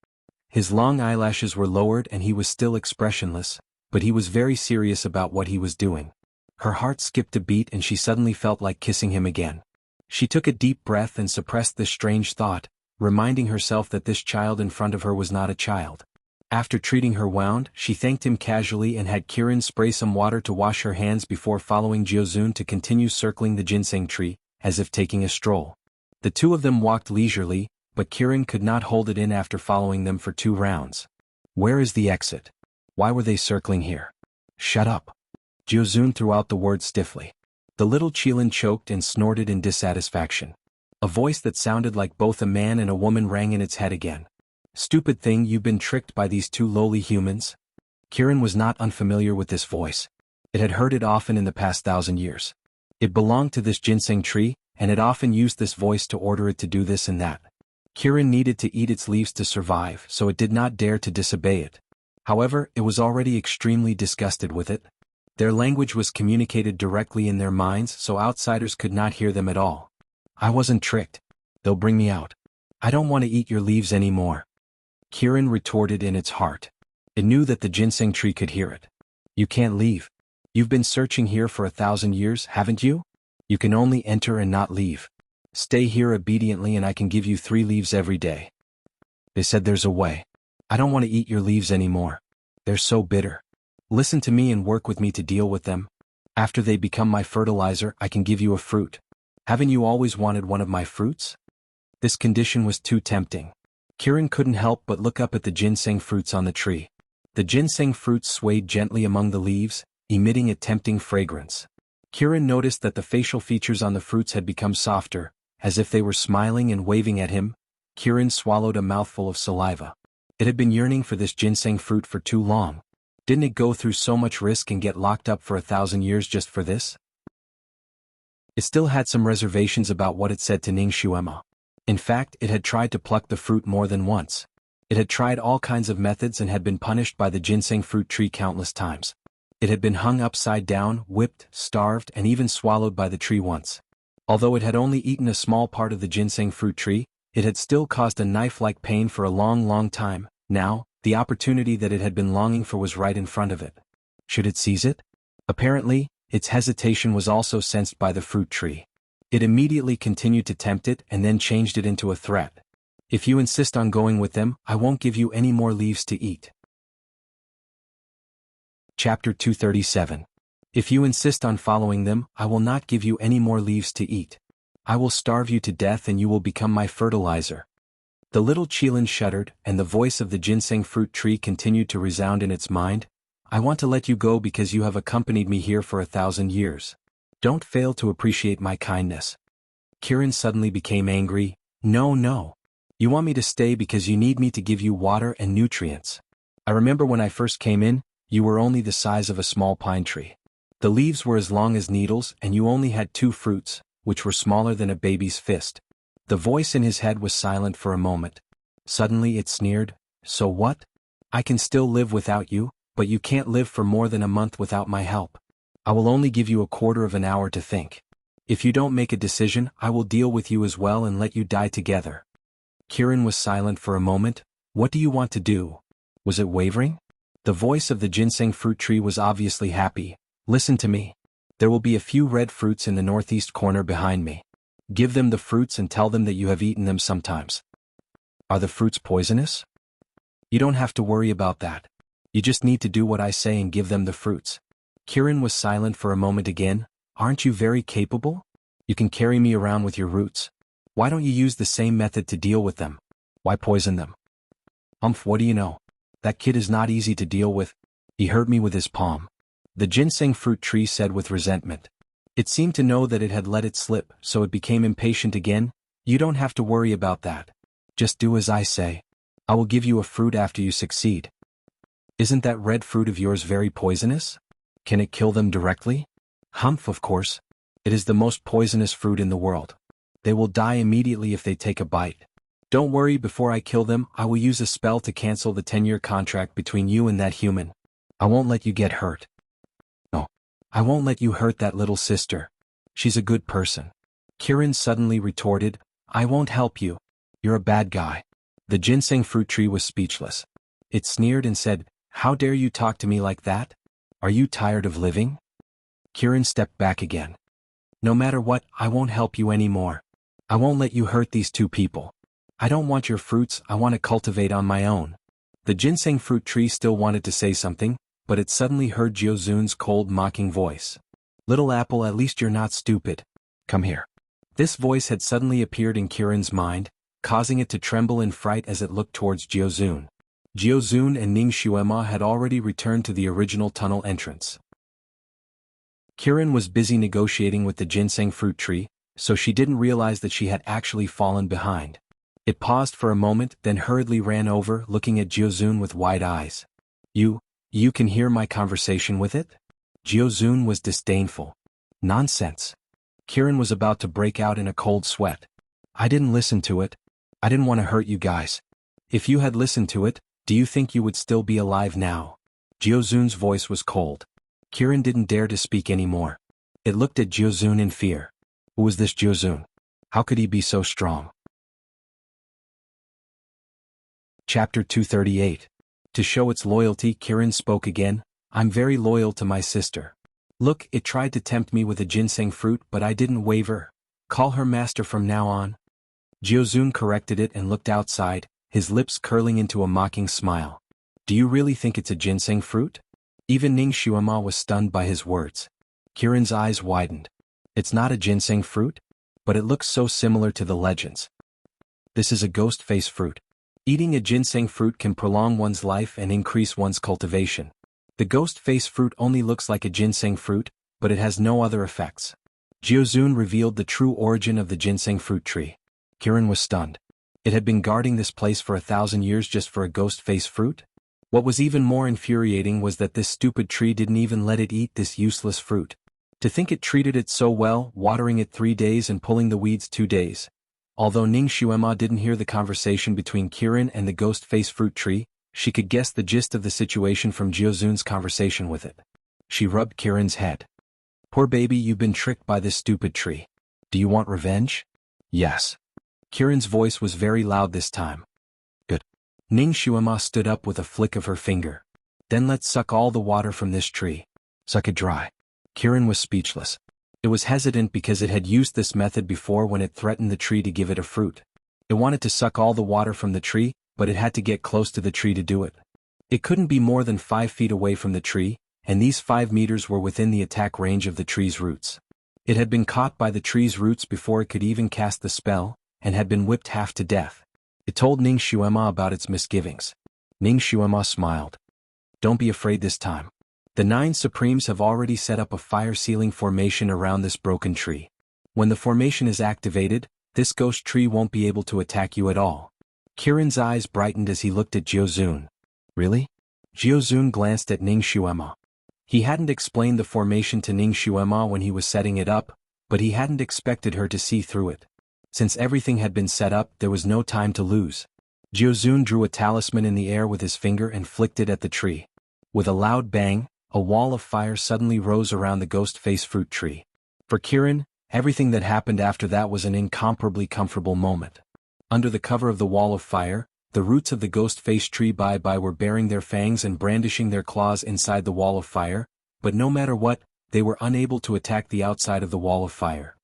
His long eyelashes were lowered and he was still expressionless, but he was very serious about what he was doing. Her heart skipped a beat and she suddenly felt like kissing him again. She took a deep breath and suppressed this strange thought, reminding herself that this child in front of her was not a child. After treating her wound, she thanked him casually and had Kirin spray some water to wash her hands before following Jiuzun to continue circling the ginseng tree, as if taking a stroll. The two of them walked leisurely, but Kirin could not hold it in after following them for 2 rounds. Where is the exit? Why were they circling here? Shut up. Jiuzun threw out the word stiffly. The little Qilin choked and snorted in dissatisfaction. A voice that sounded like both a man and a woman rang in its head again. Stupid thing, you've been tricked by these 2 lowly humans? Kirin was not unfamiliar with this voice. It had heard it often in the past 1,000 years. It belonged to this ginseng tree, and it often used this voice to order it to do this and that. Kirin needed to eat its leaves to survive, so it did not dare to disobey it. However, it was already extremely disgusted with it. Their language was communicated directly in their minds, so outsiders could not hear them at all. I wasn't tricked. They'll bring me out. I don't want to eat your leaves anymore. Kirin retorted in its heart. It knew that the ginseng tree could hear it. You can't leave. You've been searching here for 1,000 years, haven't you? You can only enter and not leave. Stay here obediently and I can give you 3 leaves every day. They said there's a way. I don't want to eat your leaves anymore. They're so bitter. Listen to me and work with me to deal with them. After they become my fertilizer, I can give you a fruit. Haven't you always wanted one of my fruits? This condition was too tempting. Kirin couldn't help but look up at the ginseng fruits on the tree. The ginseng fruits swayed gently among the leaves, emitting a tempting fragrance. Kirin noticed that the facial features on the fruits had become softer, as if they were smiling and waving at him. Kirin swallowed a mouthful of saliva. It had been yearning for this ginseng fruit for too long. Didn't it go through so much risk and get locked up for 1,000 years just for this? It still had some reservations about what it said to Ning Xuema. In fact, it had tried to pluck the fruit more than once. It had tried all kinds of methods and had been punished by the ginseng fruit tree countless times. It had been hung upside down, whipped, starved, and even swallowed by the tree once. Although it had only eaten a small part of the ginseng fruit tree, it had still caused a knife-like pain for a long, long time. Now, the opportunity that it had been longing for was right in front of it. Should it seize it? Apparently, its hesitation was also sensed by the fruit tree. It immediately continued to tempt it and then changed it into a threat. If you insist on going with them, I won't give you any more leaves to eat. Chapter 237. If you insist on following them, I will not give you any more leaves to eat. I will starve you to death and you will become my fertilizer. The little Qilin shuddered, and the voice of the ginseng fruit tree continued to resound in its mind. I want to let you go because you have accompanied me here for 1,000 years. Don't fail to appreciate my kindness. Kirin suddenly became angry. No, no. You want me to stay because you need me to give you water and nutrients. I remember when I first came in, you were only the size of a small pine tree. The leaves were as long as needles and you only had 2 fruits, which were smaller than a baby's fist. The voice in his head was silent for a moment. Suddenly it sneered, so what? I can still live without you, but you can't live for more than a month without my help. I will only give you a quarter of an hour to think. If you don't make a decision, I will deal with you as well and let you die together. Kirin was silent for a moment. What do you want to do? Was it wavering? The voice of the ginseng fruit tree was obviously happy. Listen to me. There will be a few red fruits in the northeast corner behind me. Give them the fruits and tell them that you have eaten them sometimes. Are the fruits poisonous? You don't have to worry about that. You just need to do what I say and give them the fruits. Kirin was silent for a moment again. Aren't you very capable? You can carry me around with your roots. Why don't you use the same method to deal with them? Why poison them? What do you know? That kid is not easy to deal with. He hurt me with his palm. The ginseng fruit tree said with resentment. It seemed to know that it had let it slip, so it became impatient again. You don't have to worry about that. Just do as I say. I will give you a fruit after you succeed. Isn't that red fruit of yours very poisonous? Can it kill them directly? Of course. It is the most poisonous fruit in the world. They will die immediately if they take a bite. Don't worry, before I kill them, I will use a spell to cancel the 10-year contract between you and that human. I won't let you get hurt. No. I won't let you hurt that little sister. She's a good person. Kirin suddenly retorted, I won't help you. You're a bad guy. The ginseng fruit tree was speechless. It sneered and said, How dare you talk to me like that? Are you tired of living? Kirin stepped back again. No matter what, I won't help you anymore. I won't let you hurt these two people. I don't want your fruits, I want to cultivate on my own. The ginseng fruit tree still wanted to say something, but it suddenly heard Jiuzun's cold mocking voice. Little apple, at least you're not stupid. Come here. This voice had suddenly appeared in Kirin's mind, causing it to tremble in fright as it looked towards Jiuzun. Jiuzun and Ning Xuema had already returned to the original tunnel entrance. Kirin was busy negotiating with the ginseng fruit tree, so she didn't realize that she had actually fallen behind. It paused for a moment, then hurriedly ran over, looking at Jiuzun with wide eyes. You can hear my conversation with it? Jiuzun was disdainful. Nonsense. Kirin was about to break out in a cold sweat. I didn't listen to it. I didn't want to hurt you guys. If you had listened to it, do you think you would still be alive now? Jiuzun's voice was cold. Kirin didn't dare to speak anymore. It looked at Jiuzun in fear. Who was this Jiuzun? How could he be so strong? Chapter 238. To show its loyalty, Kirin spoke again. I'm very loyal to my sister. Look, it tried to tempt me with a ginseng fruit, but I didn't waver. Call her master from now on. Jiuzun corrected it and looked outside, his lips curling into a mocking smile. Do you really think it's a ginseng fruit? Even Ning Xuema was stunned by his words. Kirin's eyes widened. It's not a ginseng fruit? But it looks so similar to the legends. This is a ghost face fruit. Eating a ginseng fruit can prolong one's life and increase one's cultivation. The ghost face fruit only looks like a ginseng fruit, but it has no other effects. Jiuzun revealed the true origin of the ginseng fruit tree. Kirin was stunned. It had been guarding this place for 1,000 years just for a ghost face fruit? What was even more infuriating was that this stupid tree didn't even let it eat this useless fruit. To think it treated it so well, watering it 3 days and pulling the weeds 2 days. Although Ning Xuema didn't hear the conversation between Kirin and the ghost face fruit tree, she could guess the gist of the situation from Jiuzun's conversation with it. She rubbed Kirin's head. Poor baby, you've been tricked by this stupid tree. Do you want revenge? Yes. Kirin's voice was very loud this time. Good. Ning Xuema stood up with a flick of her finger. Then let's suck all the water from this tree. Suck it dry. Kirin was speechless. It was hesitant because it had used this method before when it threatened the tree to give it a fruit. It wanted to suck all the water from the tree, but it had to get close to the tree to do it. It couldn't be more than 5 feet away from the tree, and these 5 meters were within the attack range of the tree's roots. It had been caught by the tree's roots before it could even cast the spell, and had been whipped half to death. It told Ning Xuema about its misgivings. Ning Xuema smiled. Don't be afraid this time. The 9 Supremes have already set up a fire-sealing formation around this broken tree. When the formation is activated, this ghost tree won't be able to attack you at all. Kirin's eyes brightened as he looked at Jiuzun. Really? Jiuzun glanced at Ning Xuema. He hadn't explained the formation to Ning Xuema when he was setting it up, but he hadn't expected her to see through it. Since everything had been set up, there was no time to lose. Jiuzun drew a talisman in the air with his finger and flicked it at the tree. With a loud bang, a wall of fire suddenly rose around the ghost face fruit tree. For Kirin, everything that happened after that was an incomparably comfortable moment. Under the cover of the wall of fire, the roots of the ghost face tree were baring their fangs and brandishing their claws inside the wall of fire, but no matter what, they were unable to attack the outside of the wall of fire.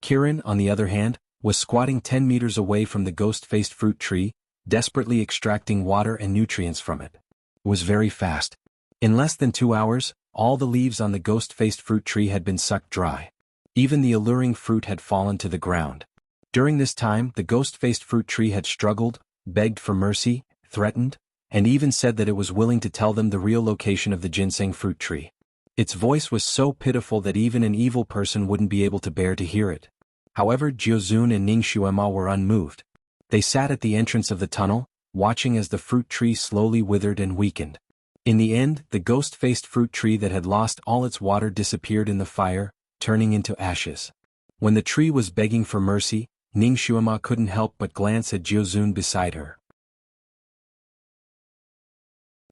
Kirin, on the other hand, was squatting 10 meters away from the ghost-faced fruit tree, desperately extracting water and nutrients from it. It was very fast. In less than 2 hours, all the leaves on the ghost-faced fruit tree had been sucked dry. Even the alluring fruit had fallen to the ground. During this time, the ghost-faced fruit tree had struggled, begged for mercy, threatened, and even said that it was willing to tell them the real location of the ginseng fruit tree. Its voice was so pitiful that even an evil person wouldn't be able to bear to hear it. However, Jiuzun and Ning Xuema were unmoved. They sat at the entrance of the tunnel, watching as the fruit tree slowly withered and weakened. In the end, the ghost-faced fruit tree that had lost all its water disappeared in the fire, turning into ashes. When the tree was begging for mercy, Ning Xuema couldn't help but glance at Jiuzun beside her.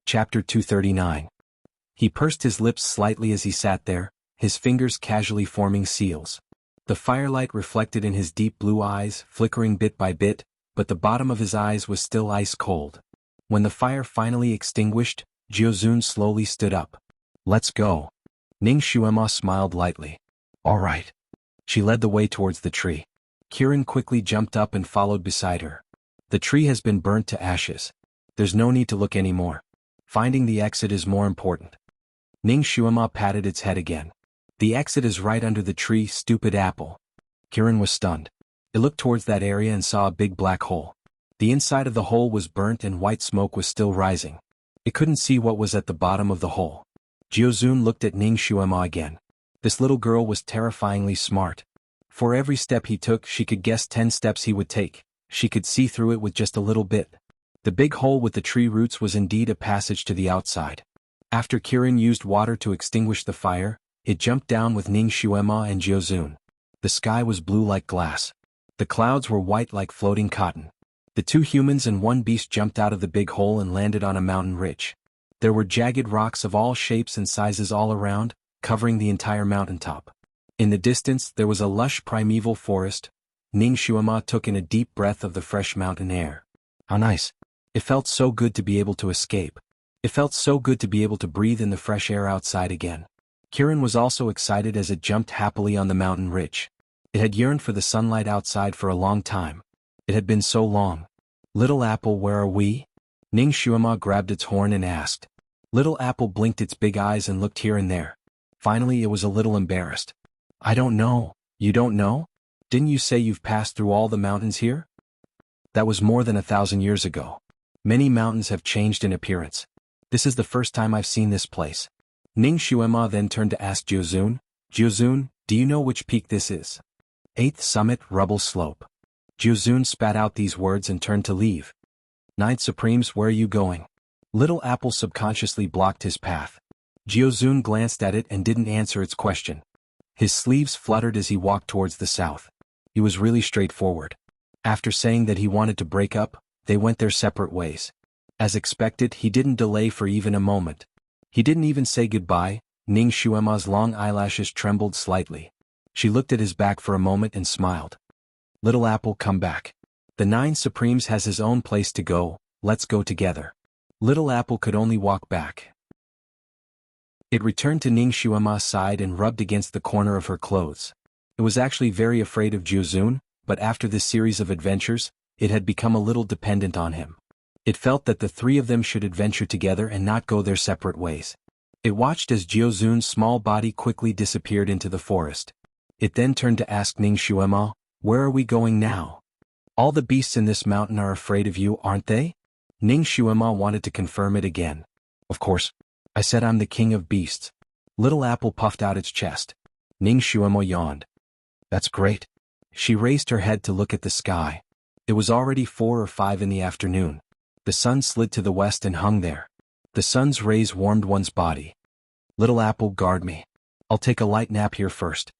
Chapter 239. He pursed his lips slightly as he sat there, his fingers casually forming seals. The firelight reflected in his deep blue eyes, flickering bit by bit, but the bottom of his eyes was still ice cold. When the fire finally extinguished, Jiuzun slowly stood up. "Let's go." Ning Xuema smiled lightly. "All right." She led the way towards the tree. Kirin quickly jumped up and followed beside her. "The tree has been burnt to ashes. There's no need to look anymore. Finding the exit is more important." Ning Xuema patted its head again. "The exit is right under the tree, stupid apple." Kirin was stunned. It looked towards that area and saw a big black hole. The inside of the hole was burnt and white smoke was still rising. It couldn't see what was at the bottom of the hole. Jiuzun looked at Ning Xuema again. This little girl was terrifyingly smart. For every step he took, she could guess 10 steps he would take. She could see through it with just a little bit. The big hole with the tree roots was indeed a passage to the outside. After Kirin used water to extinguish the fire, it jumped down with Ning Xuema and Jiuzun. The sky was blue like glass. The clouds were white like floating cotton. The 2 humans and 1 beast jumped out of the big hole and landed on a mountain ridge. There were jagged rocks of all shapes and sizes all around, covering the entire mountaintop. In the distance, there was a lush primeval forest. Ning Xuema took in a deep breath of the fresh mountain air. How nice. It felt so good to be able to escape. It felt so good to be able to breathe in the fresh air outside again. Kirin was also excited as it jumped happily on the mountain ridge. It had yearned for the sunlight outside for a long time. It had been so long. "Little Apple, where are we?" Ning Xuema grabbed its horn and asked. Little Apple blinked its big eyes and looked here and there. Finally it was a little embarrassed. "I don't know." "You don't know? Didn't you say you've passed through all the mountains here?" "That was more than 1,000 years ago. Many mountains have changed in appearance. This is the first time I've seen this place." Ning Xuema then turned to ask Jiuzun. "Jiuzun, do you know which peak this is?" "8th summit, Rubble Slope." Jiuzun spat out these words and turned to leave. "Ninth Supremes, where are you going?" Little Apple subconsciously blocked his path. Jiuzun glanced at it and didn't answer its question. His sleeves fluttered as he walked towards the south. He was really straightforward. After saying that he wanted to break up, they went their separate ways. As expected, he didn't delay for even a moment. He didn't even say goodbye. Ning Xuema's long eyelashes trembled slightly. She looked at his back for a moment and smiled. "Little Apple, come back. The 9 Supremes has his own place to go, let's go together." Little Apple could only walk back. It returned to Ning Xuema's side and rubbed against the corner of her clothes. It was actually very afraid of Jiuzun, but after this series of adventures, it had become a little dependent on him. It felt that the 3 of them should adventure together and not go their separate ways. It watched as Jiuzun's small body quickly disappeared into the forest. It then turned to ask Ning Xuema, "Where are we going now? All the beasts in this mountain are afraid of you, aren't they?" Ning Xuema wanted to confirm it again. "Of course. I said I'm the king of beasts." Little Apple puffed out its chest. Ning Xuema yawned. "That's great." She raised her head to look at the sky. It was already 4 or 5 in the afternoon. The sun slid to the west and hung there. The sun's rays warmed one's body. "Little Apple, guard me. I'll take a light nap here first."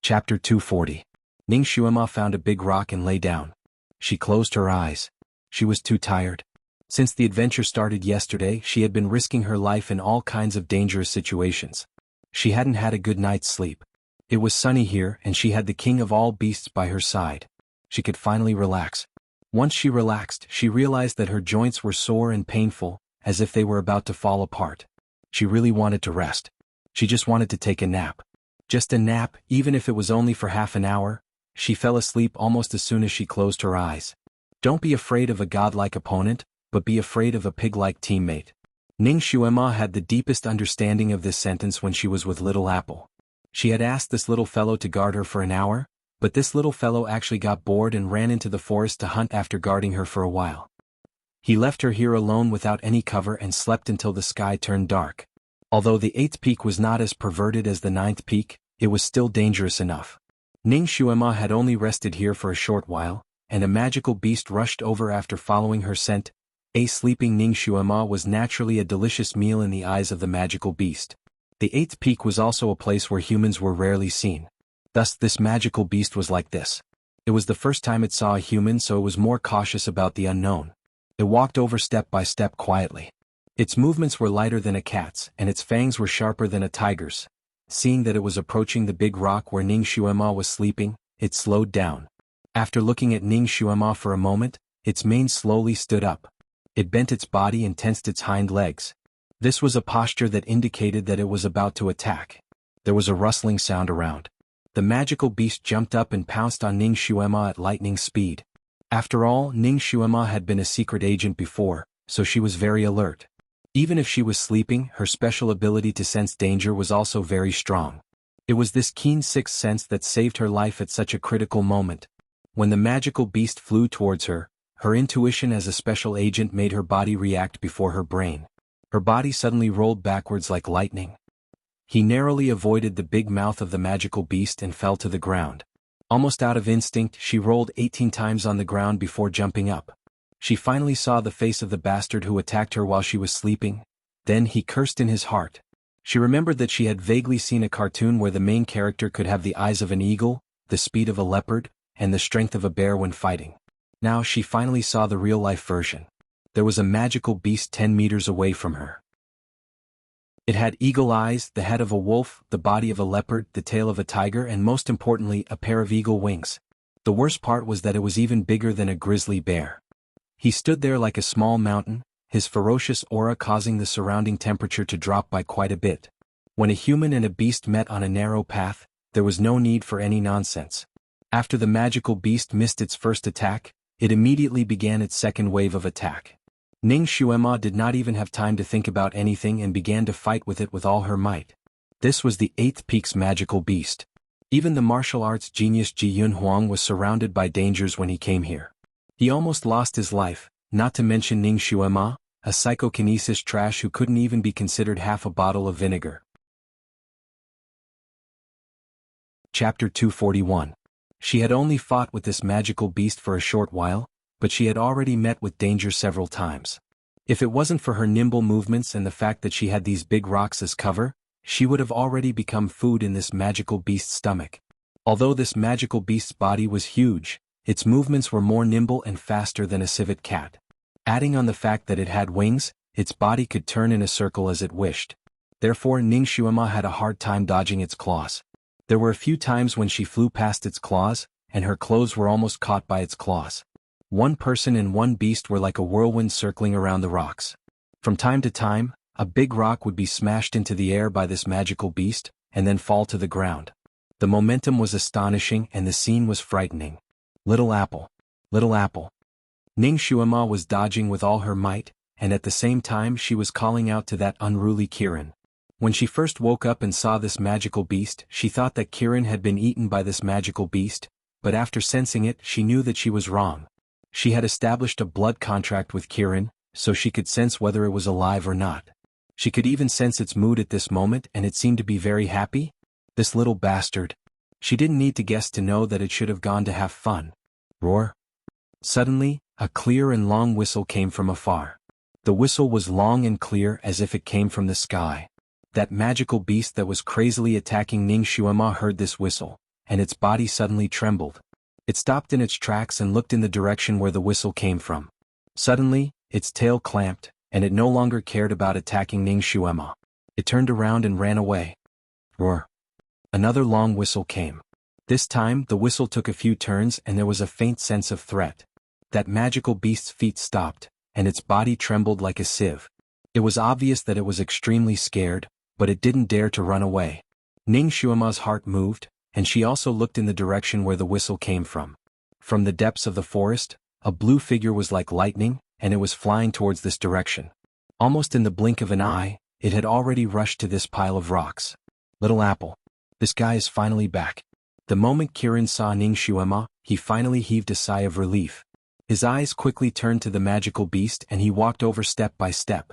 Chapter 240. Ning Xuema found a big rock and lay down. She closed her eyes. She was too tired. Since the adventure started yesterday, she had been risking her life in all kinds of dangerous situations. She hadn't had a good night's sleep. It was sunny here and she had the king of all beasts by her side. She could finally relax. Once she relaxed, she realized that her joints were sore and painful, as if they were about to fall apart. She really wanted to rest. She just wanted to take a nap. Just a nap, even if it was only for half an hour. She fell asleep almost as soon as she closed her eyes. Don't be afraid of a godlike opponent, but be afraid of a pig-like teammate. Ning Xuema had the deepest understanding of this sentence when she was with Little Apple. She had asked this little fellow to guard her for an hour, but this little fellow actually got bored and ran into the forest to hunt after guarding her for a while. He left her here alone without any cover and slept until the sky turned dark. Although the 8th peak was not as perverted as the 9th peak, it was still dangerous enough. Ning Xuema had only rested here for a short while, and a magical beast rushed over after following her scent. A sleeping Ning Xuema was naturally a delicious meal in the eyes of the magical beast. The 8th peak was also a place where humans were rarely seen. Thus this magical beast was like this. It was the first time it saw a human, so it was more cautious about the unknown. It walked over step by step quietly. Its movements were lighter than a cat's, and its fangs were sharper than a tiger's. Seeing that it was approaching the big rock where Ning Xuema was sleeping, it slowed down. After looking at Ning Xuema for a moment, its mane slowly stood up. It bent its body and tensed its hind legs. This was a posture that indicated that it was about to attack. There was a rustling sound around. The magical beast jumped up and pounced on Ning Xuema at lightning speed. After all, Ning Xuema had been a secret agent before, so she was very alert. Even if she was sleeping, her special ability to sense danger was also very strong. It was this keen sixth sense that saved her life at such a critical moment. When the magical beast flew towards her, her intuition as a special agent made her body react before her brain. Her body suddenly rolled backwards like lightning. He narrowly avoided the big mouth of the magical beast and fell to the ground. Almost out of instinct, she rolled 18 times on the ground before jumping up. She finally saw the face of the bastard who attacked her while she was sleeping. Then he cursed in his heart. She remembered that she had vaguely seen a cartoon where the main character could have the eyes of an eagle, the speed of a leopard, and the strength of a bear when fighting. Now she finally saw the real-life version. There was a magical beast 10 meters away from her. It had eagle eyes, the head of a wolf, the body of a leopard, the tail of a tiger, and most importantly, a pair of eagle wings. The worst part was that it was even bigger than a grizzly bear. He stood there like a small mountain, his ferocious aura causing the surrounding temperature to drop by quite a bit. When a human and a beast met on a narrow path, there was no need for any nonsense. After the magical beast missed its first attack, it immediately began its second wave of attack. Ning Xuema did not even have time to think about anything and began to fight with it with all her might. This was the 8th peak's magical beast. Even the martial arts genius Ji Yunhuang was surrounded by dangers when he came here. He almost lost his life, not to mention Ning Xuema, a psychokinesis trash who couldn't even be considered half a bottle of vinegar. Chapter 241. She had only fought with this magical beast for a short while, but she had already met with danger several times. If it wasn't for her nimble movements and the fact that she had these big rocks as cover, she would have already become food in this magical beast's stomach. Although this magical beast's body was huge, its movements were more nimble and faster than a civet cat. Adding on the fact that it had wings, its body could turn in a circle as it wished. Therefore Ning Xuema had a hard time dodging its claws. There were a few times when she flew past its claws, and her clothes were almost caught by its claws. One person and one beast were like a whirlwind circling around the rocks. From time to time, a big rock would be smashed into the air by this magical beast, and then fall to the ground. The momentum was astonishing and the scene was frightening. Little Apple. Little Apple. Ning Xuema was dodging with all her might, and at the same time she was calling out to that unruly Kirin. When she first woke up and saw this magical beast, she thought that Kirin had been eaten by this magical beast, but after sensing it, she knew that she was wrong. She had established a blood contract with Kirin, so she could sense whether it was alive or not. She could even sense its mood at this moment, and it seemed to be very happy. This little bastard. She didn't need to guess to know that it should have gone to have fun. Roar. Suddenly, a clear and long whistle came from afar. The whistle was long and clear as if it came from the sky. That magical beast that was crazily attacking Ning Xuema heard this whistle, and its body suddenly trembled. It stopped in its tracks and looked in the direction where the whistle came from. Suddenly, its tail clamped, and it no longer cared about attacking Ning Xuema. It turned around and ran away. Roar. Another long whistle came. This time, the whistle took a few turns and there was a faint sense of threat. That magical beast's feet stopped, and its body trembled like a sieve. It was obvious that it was extremely scared, but it didn't dare to run away. Ning Xuema's heart moved, and she also looked in the direction where the whistle came from. From the depths of the forest, a blue figure was like lightning, and it was flying towards this direction. Almost in the blink of an eye, it had already rushed to this pile of rocks. Little Apple. This guy is finally back. The moment Kirin saw Ning Xuema, he finally heaved a sigh of relief. His eyes quickly turned to the magical beast and he walked over step by step.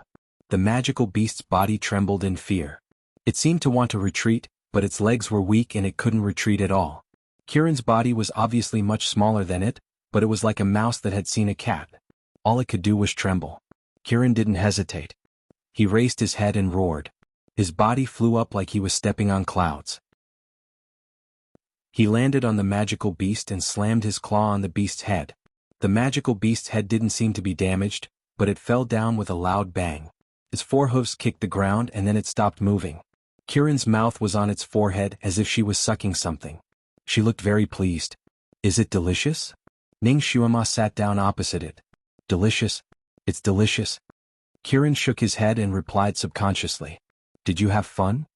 The magical beast's body trembled in fear. It seemed to want to retreat, but its legs were weak and it couldn't retreat at all. Kirin's body was obviously much smaller than it, but it was like a mouse that had seen a cat. All it could do was tremble. Kirin didn't hesitate. He raised his head and roared. His body flew up like he was stepping on clouds. He landed on the magical beast and slammed his claw on the beast's head. The magical beast's head didn't seem to be damaged, but it fell down with a loud bang. Its forehooves kicked the ground and then it stopped moving. Kirin's mouth was on its forehead as if she was sucking something. She looked very pleased. Is it delicious? Ning Xuema sat down opposite it. Delicious? It's delicious. Kirin shook his head and replied subconsciously. Did you have fun?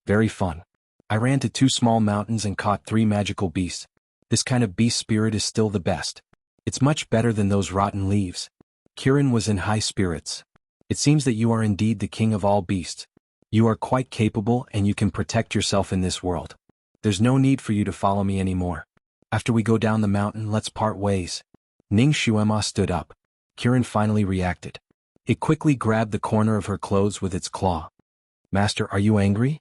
Very fun. I ran to 2 small mountains and caught 3 magical beasts. This kind of beast spirit is still the best. It's much better than those rotten leaves. Kirin was in high spirits. It seems that you are indeed the king of all beasts. You are quite capable and you can protect yourself in this world. There's no need for you to follow me anymore. After we go down the mountain, let's part ways. Ning Xuema stood up. Kirin finally reacted. It quickly grabbed the corner of her clothes with its claw. Master, are you angry?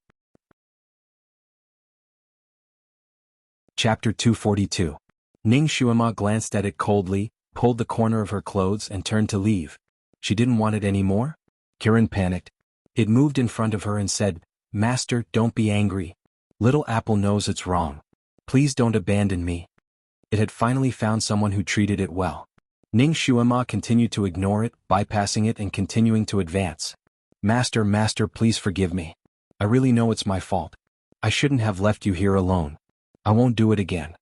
Chapter 242. Ning Xuema glanced at it coldly, pulled the corner of her clothes and turned to leave. She didn't want it anymore? Kirin panicked. It moved in front of her and said, Master, don't be angry. Little Apple knows it's wrong. Please don't abandon me. It had finally found someone who treated it well. Ning Xuema continued to ignore it, bypassing it and continuing to advance. Master, please forgive me. I really know it's my fault. I shouldn't have left you here alone. I won't do it again.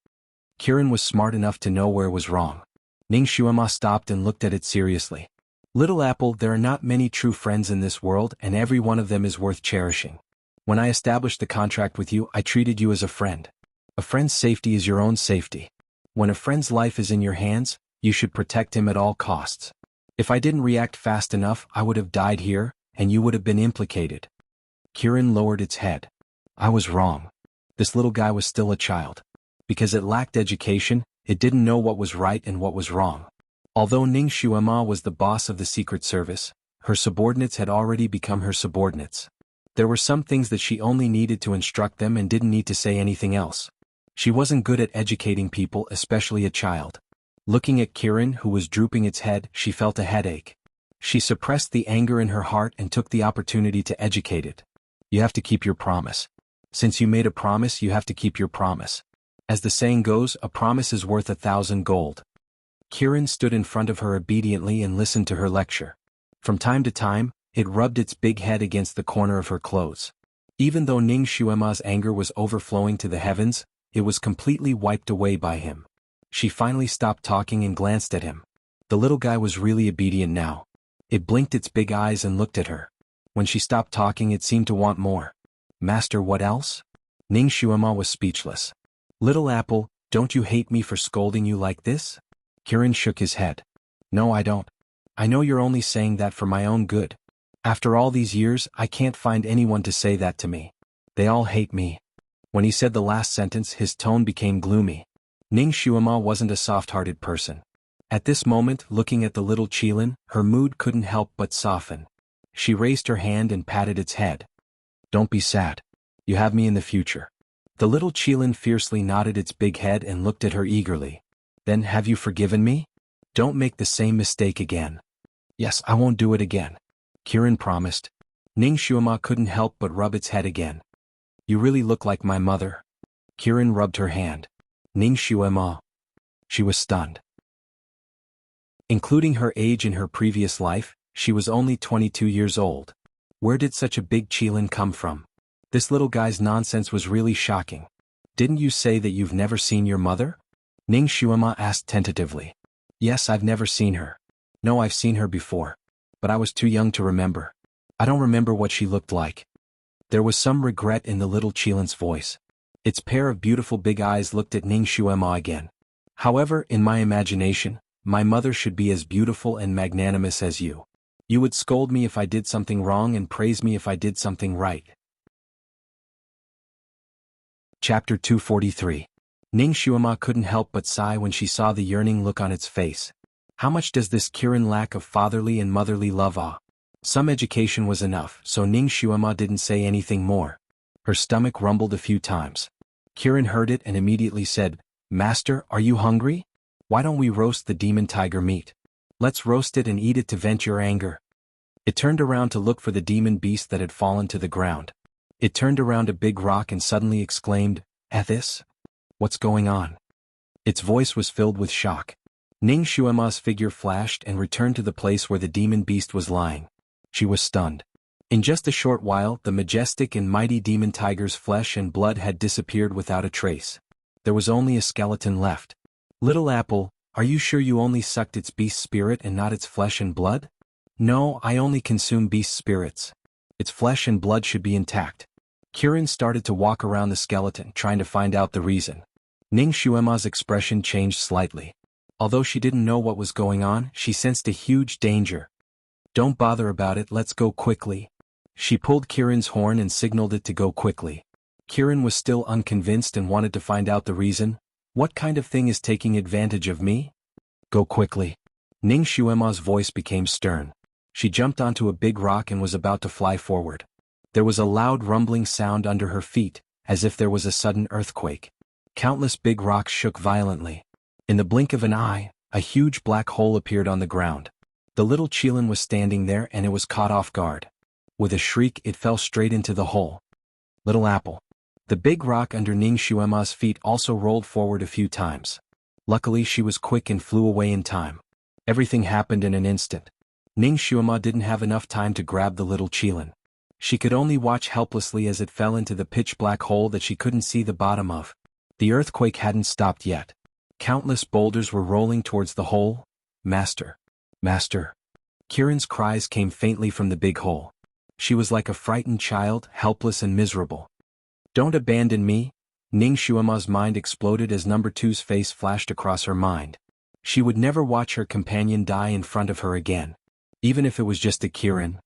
Kirin was smart enough to know where it was wrong. Ning Xuema stopped and looked at it seriously. Little Apple, there are not many true friends in this world and every one of them is worth cherishing. When I established the contract with you, I treated you as a friend. A friend's safety is your own safety. When a friend's life is in your hands, you should protect him at all costs. If I didn't react fast enough, I would have died here, and you would have been implicated. Kirin lowered its head. I was wrong. This little guy was still a child. Because it lacked education, it didn't know what was right and what was wrong. Although Ning Xuema was the boss of the Secret Service, her subordinates had already become her subordinates. There were some things that she only needed to instruct them and didn't need to say anything else. She wasn't good at educating people, especially a child. Looking at Kirin, who was drooping its head, she felt a headache. She suppressed the anger in her heart and took the opportunity to educate it. You have to keep your promise. Since you made a promise, you have to keep your promise. As the saying goes, a promise is worth 1,000 gold. Kirin stood in front of her obediently and listened to her lecture. From time to time, it rubbed its big head against the corner of her clothes. Even though Ning Xuema's anger was overflowing to the heavens, it was completely wiped away by him. She finally stopped talking and glanced at him. The little guy was really obedient now. It blinked its big eyes and looked at her. When she stopped talking, it seemed to want more. Master, what else? Ning Xuema was speechless. Little Apple, don't you hate me for scolding you like this? Kirin shook his head. No, I don't. I know you're only saying that for my own good. After all these years, I can't find anyone to say that to me. They all hate me. When he said the last sentence, his tone became gloomy. Ning Xuema wasn't a soft-hearted person. At this moment, looking at the little Qilin, her mood couldn't help but soften. She raised her hand and patted its head. Don't be sad. You have me in the future. The little Qilin fiercely nodded its big head and looked at her eagerly. Then, have you forgiven me? Don't make the same mistake again. Yes, I won't do it again. Kirin promised. Ning Xuema couldn't help but rub its head again. You really look like my mother. Kirin rubbed her hand. Ning Xuema. She was stunned. Including her age in her previous life, she was only 22 years old. Where did such a big Qilin come from? This little guy's nonsense was really shocking. Didn't you say that you've never seen your mother? Ning Xuema asked tentatively. Yes, I've never seen her. No, I've seen her before. But I was too young to remember. I don't remember what she looked like. There was some regret in the little Qilin's voice. Its pair of beautiful big eyes looked at Ning Xuema again. However, in my imagination, my mother should be as beautiful and magnanimous as you. You would scold me if I did something wrong and praise me if I did something right. Chapter 243. Ning Xuema couldn't help but sigh when she saw the yearning look on its face. How much does this Qirin lack of fatherly and motherly love? Some education was enough, so Ning Xuema didn't say anything more. Her stomach rumbled a few times. Qirin heard it and immediately said, "Master, are you hungry? Why don't we roast the demon tiger meat? Let's roast it and eat it to vent your anger." It turned around to look for the demon beast that had fallen to the ground. It turned around a big rock and suddenly exclaimed, "Ethis? What's going on?" Its voice was filled with shock. Ning Xuema's figure flashed and returned to the place where the demon beast was lying. She was stunned. In just a short while, the majestic and mighty demon tiger's flesh and blood had disappeared without a trace. There was only a skeleton left. "Little apple, are you sure you only sucked its beast spirit and not its flesh and blood?" "No, I only consume beast spirits. Its flesh and blood should be intact." Qirin started to walk around the skeleton, trying to find out the reason. Ning Xuema's expression changed slightly. Although she didn't know what was going on, she sensed a huge danger. "Don't bother about it, let's go quickly." She pulled Qirin's horn and signaled it to go quickly. Qirin was still unconvinced and wanted to find out the reason. "What kind of thing is taking advantage of me?" "Go quickly." Ning Xuema's voice became stern. She jumped onto a big rock and was about to fly forward. There was a loud rumbling sound under her feet, as if there was a sudden earthquake. Countless big rocks shook violently. In the blink of an eye, a huge black hole appeared on the ground. The little Qilin was standing there and it was caught off guard. With a shriek, it fell straight into the hole. "Little apple." The big rock under Ning Xuema's feet also rolled forward a few times. Luckily, she was quick and flew away in time. Everything happened in an instant. Ning Xuema didn't have enough time to grab the little Qilin. She could only watch helplessly as it fell into the pitch-black hole that she couldn't see the bottom of. The earthquake hadn't stopped yet. Countless boulders were rolling towards the hole. "Master! Master!" Qirin's cries came faintly from the big hole. She was like a frightened child, helpless and miserable. "Don't abandon me." Ning Xuema's mind exploded as number 2's face flashed across her mind. She would never watch her companion die in front of her again. Even if it was just a Qirin.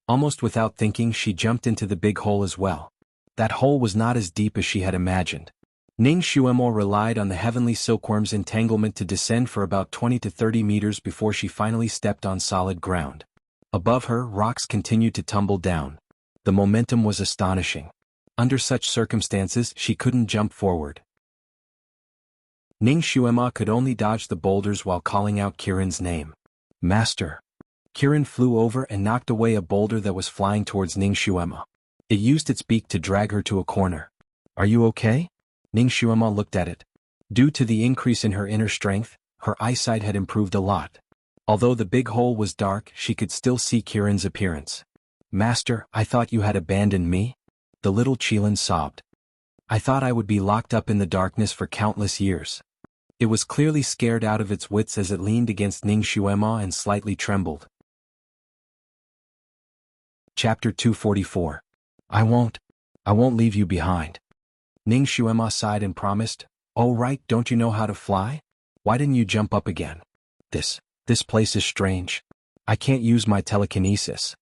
Almost without thinking, she jumped into the big hole as well. That hole was not as deep as she had imagined. Ning Xuema relied on the heavenly silkworm's entanglement to descend for about 20 to 30 meters before she finally stepped on solid ground. Above her, rocks continued to tumble down. The momentum was astonishing. Under such circumstances, she couldn't jump forward. Ning Xuema could only dodge the boulders while calling out Qirin's name. "Master!" Qirin flew over and knocked away a boulder that was flying towards Ning Xuema. It used its beak to drag her to a corner. "Are you okay?" Ning Xuema looked at it. Due to the increase in her inner strength, her eyesight had improved a lot. Although the big hole was dark, she could still see Qirin's appearance. "Master, I thought you had abandoned me?" The little Qilin sobbed. "I thought I would be locked up in the darkness for countless years." It was clearly scared out of its wits as it leaned against Ning Xuema and slightly trembled. Chapter 244. I won't leave you behind." Ning Xuema sighed and promised, "Oh right, don't you know how to fly? Why didn't you jump up again? This place is strange. I can't use my telekinesis."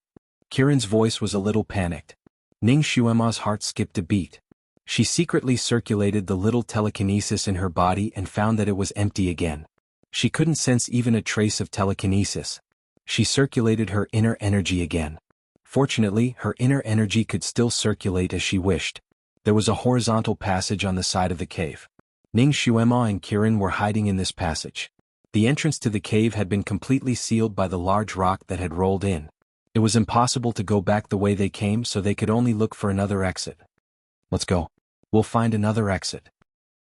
Qirin's voice was a little panicked. Ning Xuema's heart skipped a beat. She secretly circulated the little telekinesis in her body and found that it was empty again. She couldn't sense even a trace of telekinesis. She circulated her inner energy again. Fortunately, her inner energy could still circulate as she wished. There was a horizontal passage on the side of the cave. Ning Xuema and Qirin were hiding in this passage. The entrance to the cave had been completely sealed by the large rock that had rolled in. It was impossible to go back the way they came, so they could only look for another exit. "Let's go. We'll find another exit."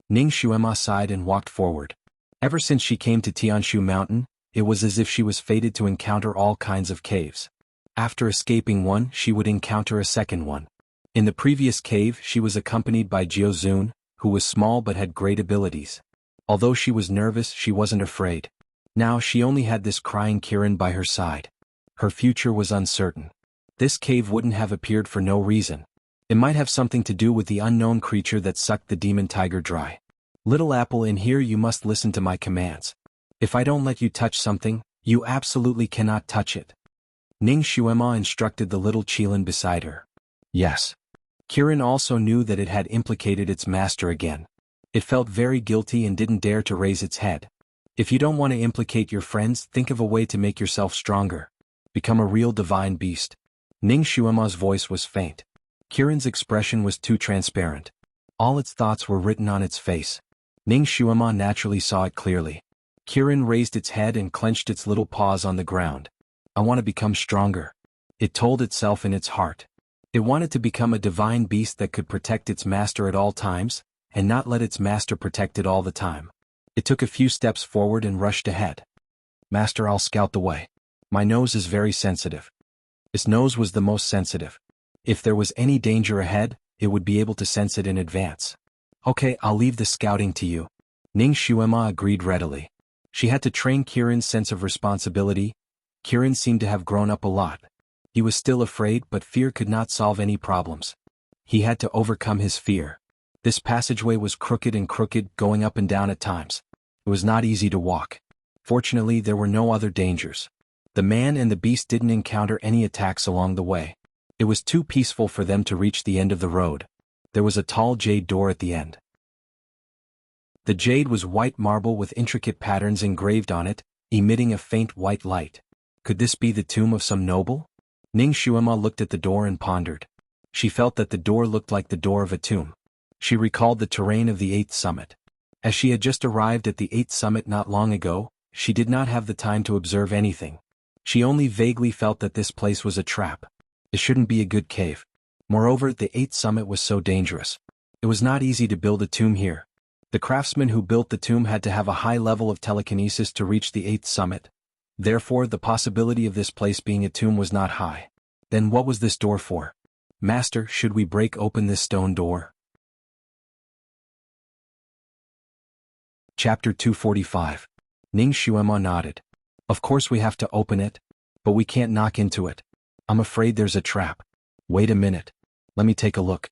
Ning Xuema sighed and walked forward. Ever since she came to Tianshu Mountain, it was as if she was fated to encounter all kinds of caves. After escaping one, she would encounter a second one. In the previous cave, she was accompanied by Jiozun, who was small but had great abilities. Although she was nervous, she wasn't afraid. Now she only had this crying Qirin by her side. Her future was uncertain. This cave wouldn't have appeared for no reason. It might have something to do with the unknown creature that sucked the demon tiger dry. Little apple in here, you must listen to my commands. If I don't let you touch something, you absolutely cannot touch it. Ning Xuema instructed the little Qilin beside her. Yes. Kirin also knew that it had implicated its master again. It felt very guilty and didn't dare to raise its head. If you don't want to implicate your friends, think of a way to make yourself stronger. Become a real divine beast. Ning Xuema's voice was faint. Kirin's expression was too transparent. All its thoughts were written on its face. Ning Xuema naturally saw it clearly. Kirin raised its head and clenched its little paws on the ground. I want to become stronger. It told itself in its heart. It wanted to become a divine beast that could protect its master at all times, and not let its master protect it all the time. It took a few steps forward and rushed ahead. Master, I'll scout the way. My nose is very sensitive. Its nose was the most sensitive. If there was any danger ahead, it would be able to sense it in advance. Okay, I'll leave the scouting to you. Ning Xuema agreed readily. She had to train Kirin's sense of responsibility. Kirin seemed to have grown up a lot. He was still afraid, but fear could not solve any problems. He had to overcome his fear. This passageway was crooked and crooked, going up and down at times. It was not easy to walk. Fortunately, there were no other dangers. The man and the beast didn't encounter any attacks along the way. It was too peaceful for them to reach the end of the road. There was a tall jade door at the end. The jade was white marble with intricate patterns engraved on it, emitting a faint white light. Could this be the tomb of some noble? Ning Xuema looked at the door and pondered. She felt that the door looked like the door of a tomb. She recalled the terrain of the 8th summit. As she had just arrived at the 8th summit not long ago, she did not have the time to observe anything. She only vaguely felt that this place was a trap. It shouldn't be a good cave. Moreover, the 8th summit was so dangerous. It was not easy to build a tomb here. The craftsman who built the tomb had to have a high level of telekinesis to reach the 8th summit. Therefore, the possibility of this place being a tomb was not high. Then what was this door for? Master, should we break open this stone door? Chapter 245. Ning Xuema nodded. Of course we have to open it, but we can't knock into it. I'm afraid there's a trap. Wait a minute. Let me take a look.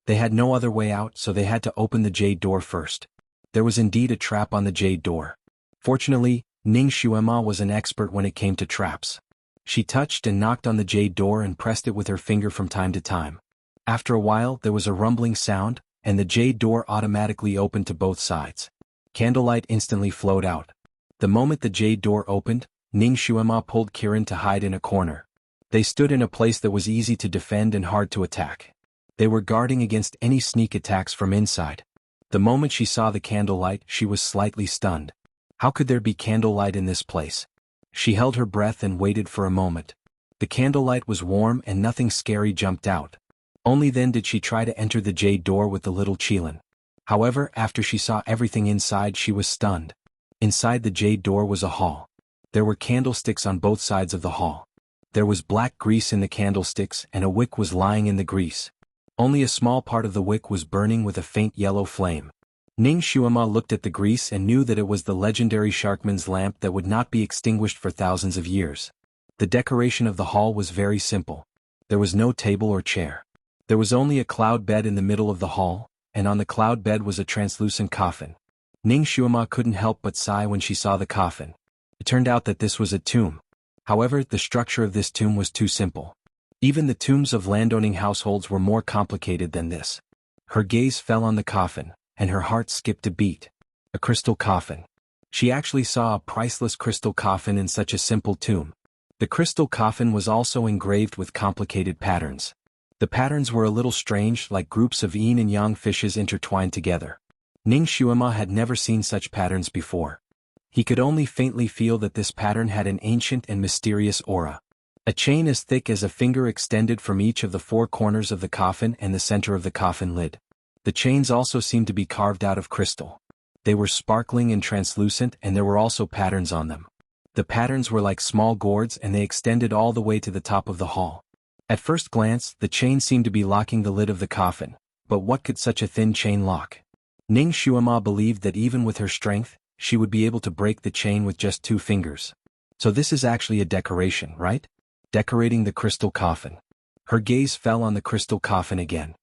They had no other way out, so they had to open the jade door first. There was indeed a trap on the jade door. Fortunately, Ning Xuema was an expert when it came to traps. She touched and knocked on the jade door and pressed it with her finger from time to time. After a while, there was a rumbling sound, and the jade door automatically opened to both sides. Candlelight instantly flowed out. The moment the jade door opened, Ning Xuema pulled Kirin to hide in a corner. They stood in a place that was easy to defend and hard to attack. They were guarding against any sneak attacks from inside. The moment she saw the candlelight, she was slightly stunned. How could there be candlelight in this place? She held her breath and waited for a moment. The candlelight was warm and nothing scary jumped out. Only then did she try to enter the jade door with the little Qilin. However, after she saw everything inside, she was stunned. Inside the jade door was a hall. There were candlesticks on both sides of the hall. There was black grease in the candlesticks and a wick was lying in the grease. Only a small part of the wick was burning with a faint yellow flame. Ning Xuema looked at the grease and knew that it was the legendary Sharkman's lamp that would not be extinguished for thousands of years. The decoration of the hall was very simple. There was no table or chair. There was only a cloud bed in the middle of the hall, and on the cloud bed was a translucent coffin. Ning Xuema couldn't help but sigh when she saw the coffin. It turned out that this was a tomb. However, the structure of this tomb was too simple. Even the tombs of landowning households were more complicated than this. Her gaze fell on the coffin, and her heart skipped a beat. A crystal coffin. She actually saw a priceless crystal coffin in such a simple tomb. The crystal coffin was also engraved with complicated patterns. The patterns were a little strange, like groups of yin and yang fishes intertwined together. Ning Xuema had never seen such patterns before. He could only faintly feel that this pattern had an ancient and mysterious aura. A chain as thick as a finger extended from each of the 4 corners of the coffin and the center of the coffin lid. The chains also seemed to be carved out of crystal. They were sparkling and translucent, and there were also patterns on them. The patterns were like small gourds and they extended all the way to the top of the hall. At first glance, the chain seemed to be locking the lid of the coffin, but what could such a thin chain lock? Ning Xuema believed that even with her strength, she would be able to break the chain with just 2 fingers. So this is actually a decoration, right? Decorating the crystal coffin. Her gaze fell on the crystal coffin again.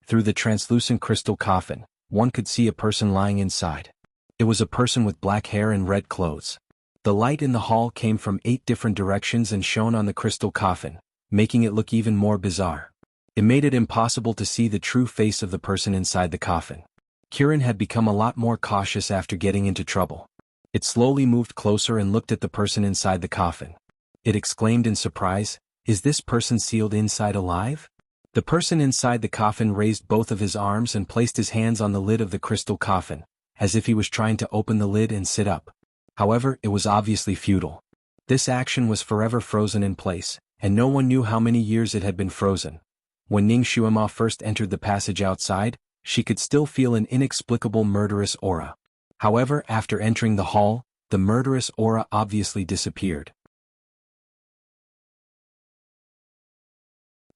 Through the translucent crystal coffin, one could see a person lying inside. It was a person with black hair and red clothes. The light in the hall came from 8 different directions and shone on the crystal coffin, making it look even more bizarre. It made it impossible to see the true face of the person inside the coffin. Kirin had become a lot more cautious after getting into trouble. It slowly moved closer and looked at the person inside the coffin. It exclaimed in surprise, "Is this person sealed inside alive?" The person inside the coffin raised both of his arms and placed his hands on the lid of the crystal coffin, as if he was trying to open the lid and sit up. However, it was obviously futile. This action was forever frozen in place, and no one knew how many years it had been frozen. When Ning Xuema first entered the passage outside, she could still feel an inexplicable murderous aura. However, after entering the hall, the murderous aura obviously disappeared.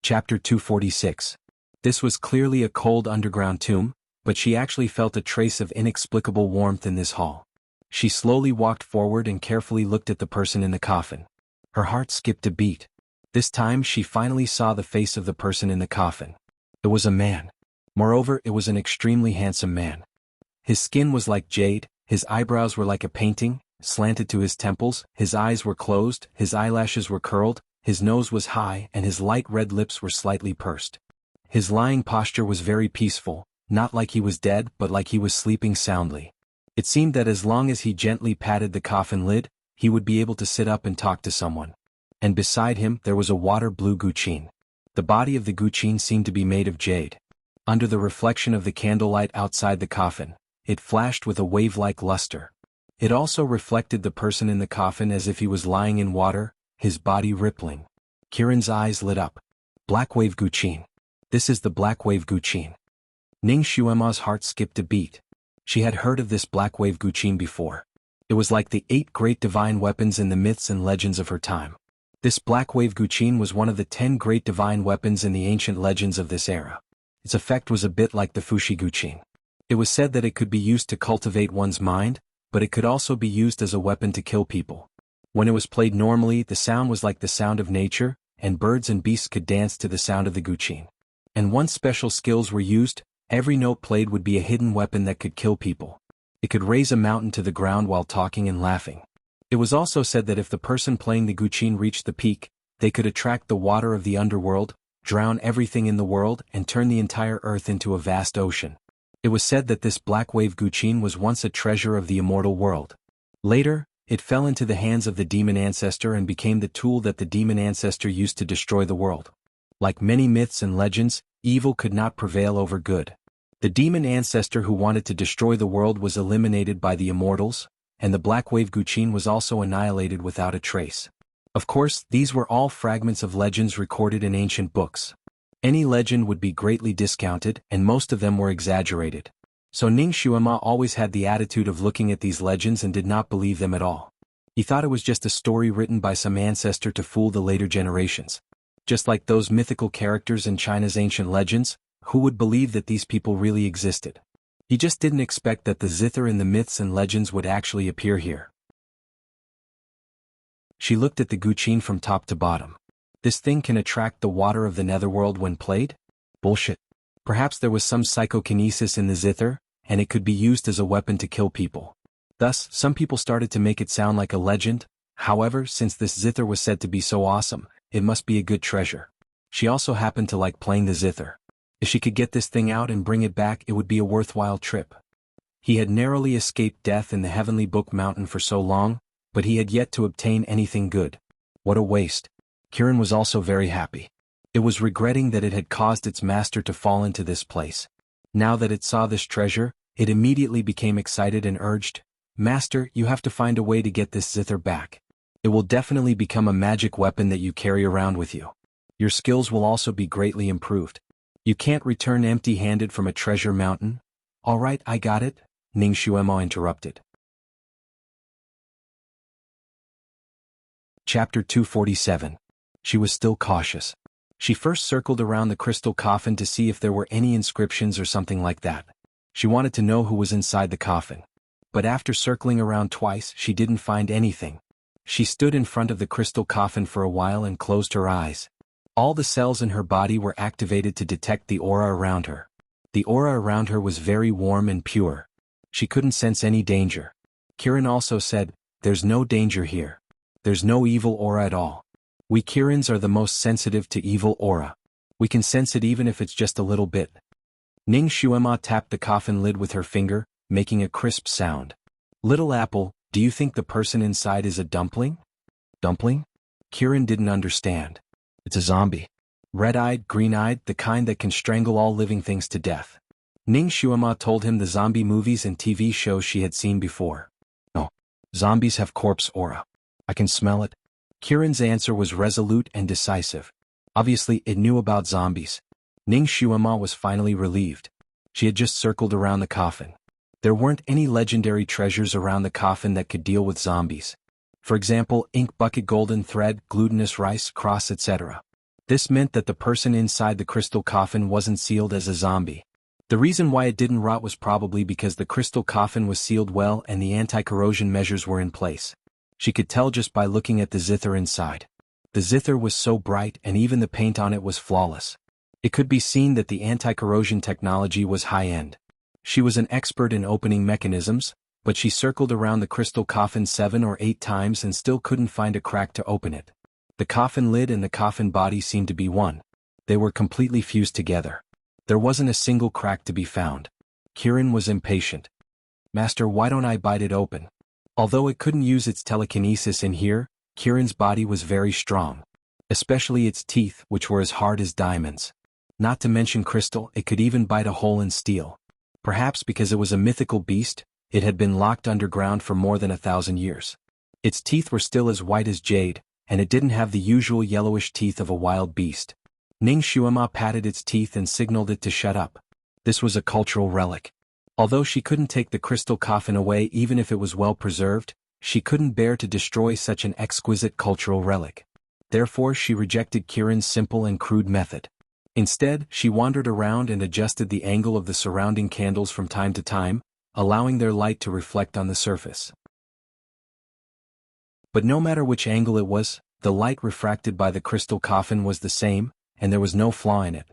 Chapter 246. This was clearly a cold underground tomb, but she actually felt a trace of inexplicable warmth in this hall. She slowly walked forward and carefully looked at the person in the coffin. Her heart skipped a beat. This time she finally saw the face of the person in the coffin. It was a man. Moreover, it was an extremely handsome man. His skin was like jade, his eyebrows were like a painting, slanted to his temples, his eyes were closed, his eyelashes were curled, his nose was high and his light red lips were slightly pursed. His lying posture was very peaceful, not like he was dead but like he was sleeping soundly. It seemed that as long as he gently patted the coffin lid, he would be able to sit up and talk to someone. And beside him there was a water blue guqin. The body of the guqin seemed to be made of jade. Under the reflection of the candlelight outside the coffin, it flashed with a wave-like luster. It also reflected the person in the coffin as if he was lying in water, his body rippling. Kirin's eyes lit up. Black Wave Guqin. This is the Black Wave Guqin. Ning Xuema's heart skipped a beat. She had heard of this Black Wave Guqin before. It was like the 8 great divine weapons in the myths and legends of her time. This Black Wave Guqin was one of the 10 great divine weapons in the ancient legends of this era. Its effect was a bit like the Fushi Guqin. It was said that it could be used to cultivate one's mind, but it could also be used as a weapon to kill people. When it was played normally, the sound was like the sound of nature, and birds and beasts could dance to the sound of the guqin. And once special skills were used, every note played would be a hidden weapon that could kill people. It could raise a mountain to the ground while talking and laughing. It was also said that if the person playing the guqin reached the peak, they could attract the water of the underworld, drown everything in the world and turn the entire earth into a vast ocean. It was said that this Black Wave Guqin was once a treasure of the immortal world. Later, it fell into the hands of the demon ancestor and became the tool that the demon ancestor used to destroy the world. Like many myths and legends, evil could not prevail over good. The demon ancestor who wanted to destroy the world was eliminated by the immortals, and the Black Wave Guqin was also annihilated without a trace. Of course, these were all fragments of legends recorded in ancient books. Any legend would be greatly discounted, and most of them were exaggerated. So Ning Xuema always had the attitude of looking at these legends and did not believe them at all. He thought it was just a story written by some ancestor to fool the later generations. Just like those mythical characters in China's ancient legends, who would believe that these people really existed? He just didn't expect that the zither in the myths and legends would actually appear here. She looked at the guqin from top to bottom. This thing can attract the water of the netherworld when played? Bullshit. Perhaps there was some psychokinesis in the zither, and it could be used as a weapon to kill people. Thus, some people started to make it sound like a legend. However, since this zither was said to be so awesome, it must be a good treasure. She also happened to like playing the zither. If she could get this thing out and bring it back, it would be a worthwhile trip. He had narrowly escaped death in the Heavenly Book Mountain for so long, but he had yet to obtain anything good. What a waste. Kirin was also very happy. It was regretting that it had caused its master to fall into this place. Now that it saw this treasure, it immediately became excited and urged, "Master, you have to find a way to get this zither back. It will definitely become a magic weapon that you carry around with you. Your skills will also be greatly improved. You can't return empty-handed from a treasure mountain." "All right, I got it," Ning Xuema interrupted. Chapter 247. She was still cautious. She first circled around the crystal coffin to see if there were any inscriptions or something like that. She wanted to know who was inside the coffin. But after circling around twice, she didn't find anything. She stood in front of the crystal coffin for a while and closed her eyes. All the cells in her body were activated to detect the aura around her. The aura around her was very warm and pure. She couldn't sense any danger. Kirin also said, "There's no danger here. There's no evil aura at all. We Kirins are the most sensitive to evil aura. We can sense it even if it's just a little bit." Ning Xuema tapped the coffin lid with her finger, making a crisp sound. "Little Apple, do you think the person inside is a dumpling?" "Dumpling?" Kirin didn't understand. "It's a zombie. Red-eyed, green-eyed, the kind that can strangle all living things to death." Ning Xuema told him the zombie movies and TV shows she had seen before. "No. Zombies have corpse aura. I can smell it." Kirin's answer was resolute and decisive. Obviously, it knew about zombies. Ning Xuema was finally relieved. She had just circled around the coffin. There weren't any legendary treasures around the coffin that could deal with zombies. For example, ink bucket, golden thread, glutinous rice, cross, etc. This meant that the person inside the crystal coffin wasn't sealed as a zombie. The reason why it didn't rot was probably because the crystal coffin was sealed well and the anti-corrosion measures were in place. She could tell just by looking at the zither inside. The zither was so bright and even the paint on it was flawless. It could be seen that the anti-corrosion technology was high-end. She was an expert in opening mechanisms, but she circled around the crystal coffin 7 or 8 times and still couldn't find a crack to open it. The coffin lid and the coffin body seemed to be one. They were completely fused together. There wasn't a single crack to be found. Kirin was impatient. "Master, why don't I bite it open?" Although it couldn't use its telekinesis in here, Kirin's body was very strong. Especially its teeth, which were as hard as diamonds. Not to mention crystal, it could even bite a hole in steel. Perhaps because it was a mythical beast, it had been locked underground for more than 1,000 years. Its teeth were still as white as jade, and it didn't have the usual yellowish teeth of a wild beast. Ning Xuema patted its teeth and signaled it to shut up. This was a cultural relic. Although she couldn't take the crystal coffin away even if it was well preserved, she couldn't bear to destroy such an exquisite cultural relic. Therefore she rejected Kirin's simple and crude method. Instead, she wandered around and adjusted the angle of the surrounding candles from time to time, allowing their light to reflect on the surface. But no matter which angle it was, the light refracted by the crystal coffin was the same, and there was no flaw in it.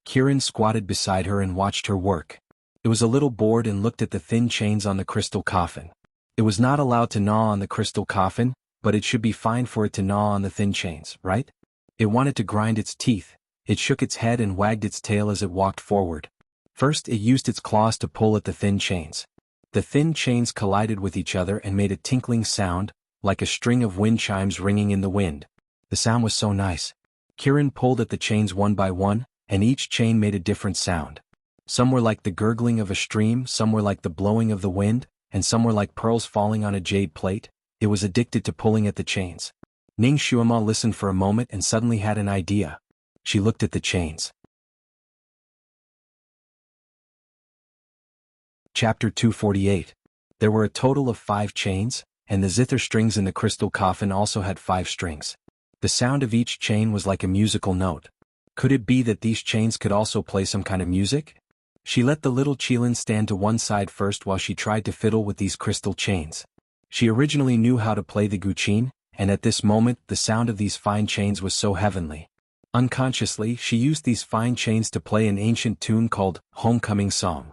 Kirin squatted beside her and watched her work. It was a little bored and looked at the thin chains on the crystal coffin. It was not allowed to gnaw on the crystal coffin, but it should be fine for it to gnaw on the thin chains, right? It wanted to grind its teeth. It shook its head and wagged its tail as it walked forward. First it used its claws to pull at the thin chains. The thin chains collided with each other and made a tinkling sound, like a string of wind chimes ringing in the wind. The sound was so nice. Kirin pulled at the chains one by one, and each chain made a different sound. Some were like the gurgling of a stream, some were like the blowing of the wind, and some were like pearls falling on a jade plate. It was addicted to pulling at the chains. Ning Xuema listened for a moment and suddenly had an idea. She looked at the chains. Chapter 248. There were a total of 5 chains, and the zither strings in the crystal coffin also had 5 strings. The sound of each chain was like a musical note. Could it be that these chains could also play some kind of music? She let the little Qilin stand to one side first while she tried to fiddle with these crystal chains. She originally knew how to play the guqin, and at this moment the sound of these fine chains was so heavenly. Unconsciously, she used these fine chains to play an ancient tune called Homecoming Song.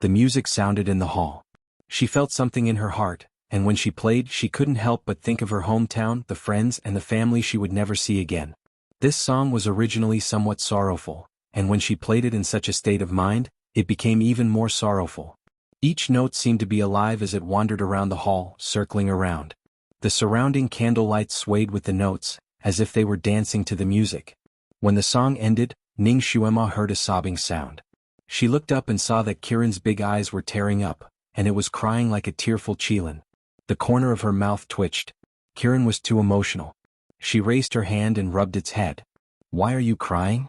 The music sounded in the hall. She felt something in her heart, and when she played she couldn't help but think of her hometown, the friends and the family she would never see again. This song was originally somewhat sorrowful, and when she played it in such a state of mind, it became even more sorrowful. Each note seemed to be alive as it wandered around the hall, circling around. The surrounding candlelight swayed with the notes, as if they were dancing to the music. When the song ended, Ning Xuema heard a sobbing sound. She looked up and saw that Kirin's big eyes were tearing up, and it was crying like a tearful Qilin. The corner of her mouth twitched. Kirin was too emotional. She raised her hand and rubbed its head. "Why are you crying?"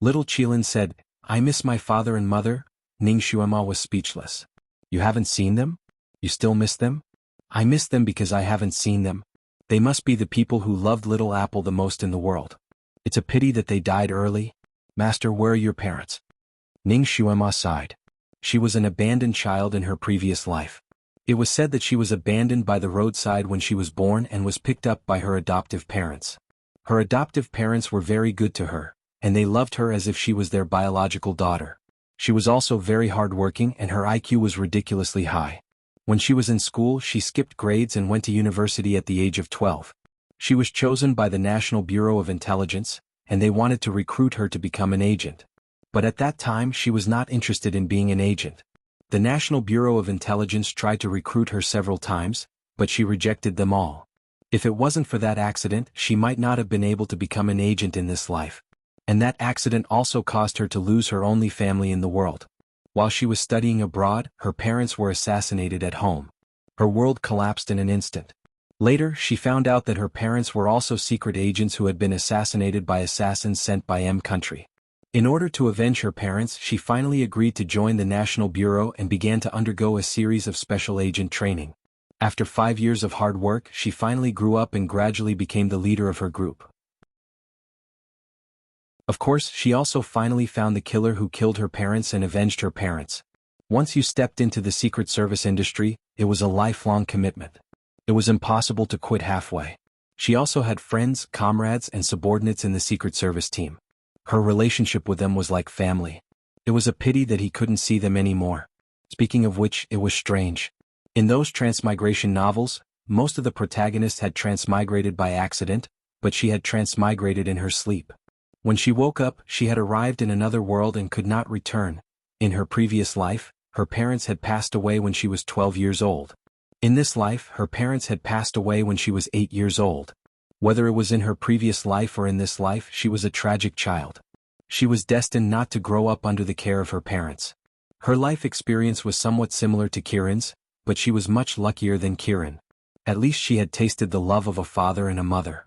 Little Qilin said, "I miss my father and mother." Ning Xuema was speechless. "You haven't seen them? You still miss them?" "I miss them because I haven't seen them. They must be the people who loved Little Apple the most in the world. It's a pity that they died early. Master, where are your parents?" Ning Xuema sighed. She was an abandoned child in her previous life. It was said that she was abandoned by the roadside when she was born and was picked up by her adoptive parents. Her adoptive parents were very good to her, and they loved her as if she was their biological daughter. She was also very hardworking and her IQ was ridiculously high. When she was in school, she skipped grades and went to university at the age of 12. She was chosen by the National Bureau of Intelligence, and they wanted to recruit her to become an agent. But at that time she was not interested in being an agent. The National Bureau of Intelligence tried to recruit her several times, but she rejected them all. If it wasn't for that accident, she might not have been able to become an agent in this life. And that accident also caused her to lose her only family in the world. While she was studying abroad, her parents were assassinated at home. Her world collapsed in an instant. Later, she found out that her parents were also secret agents who had been assassinated by assassins sent by M country. In order to avenge her parents, she finally agreed to join the National Bureau and began to undergo a series of special agent training. After 5 years of hard work, she finally grew up and gradually became the leader of her group. Of course, she also finally found the killer who killed her parents and avenged her parents. Once you stepped into the Secret Service industry, it was a lifelong commitment. It was impossible to quit halfway. She also had friends, comrades, and subordinates in the Secret Service team. Her relationship with them was like family. It was a pity that he couldn't see them anymore. Speaking of which, it was strange. In those transmigration novels, most of the protagonists had transmigrated by accident, but she had transmigrated in her sleep. When she woke up, she had arrived in another world and could not return. In her previous life, her parents had passed away when she was 12 years old. In this life, her parents had passed away when she was 8 years old. Whether it was in her previous life or in this life, she was a tragic child. She was destined not to grow up under the care of her parents. Her life experience was somewhat similar to Kiran's, but she was much luckier than Kiran. At least she had tasted the love of a father and a mother.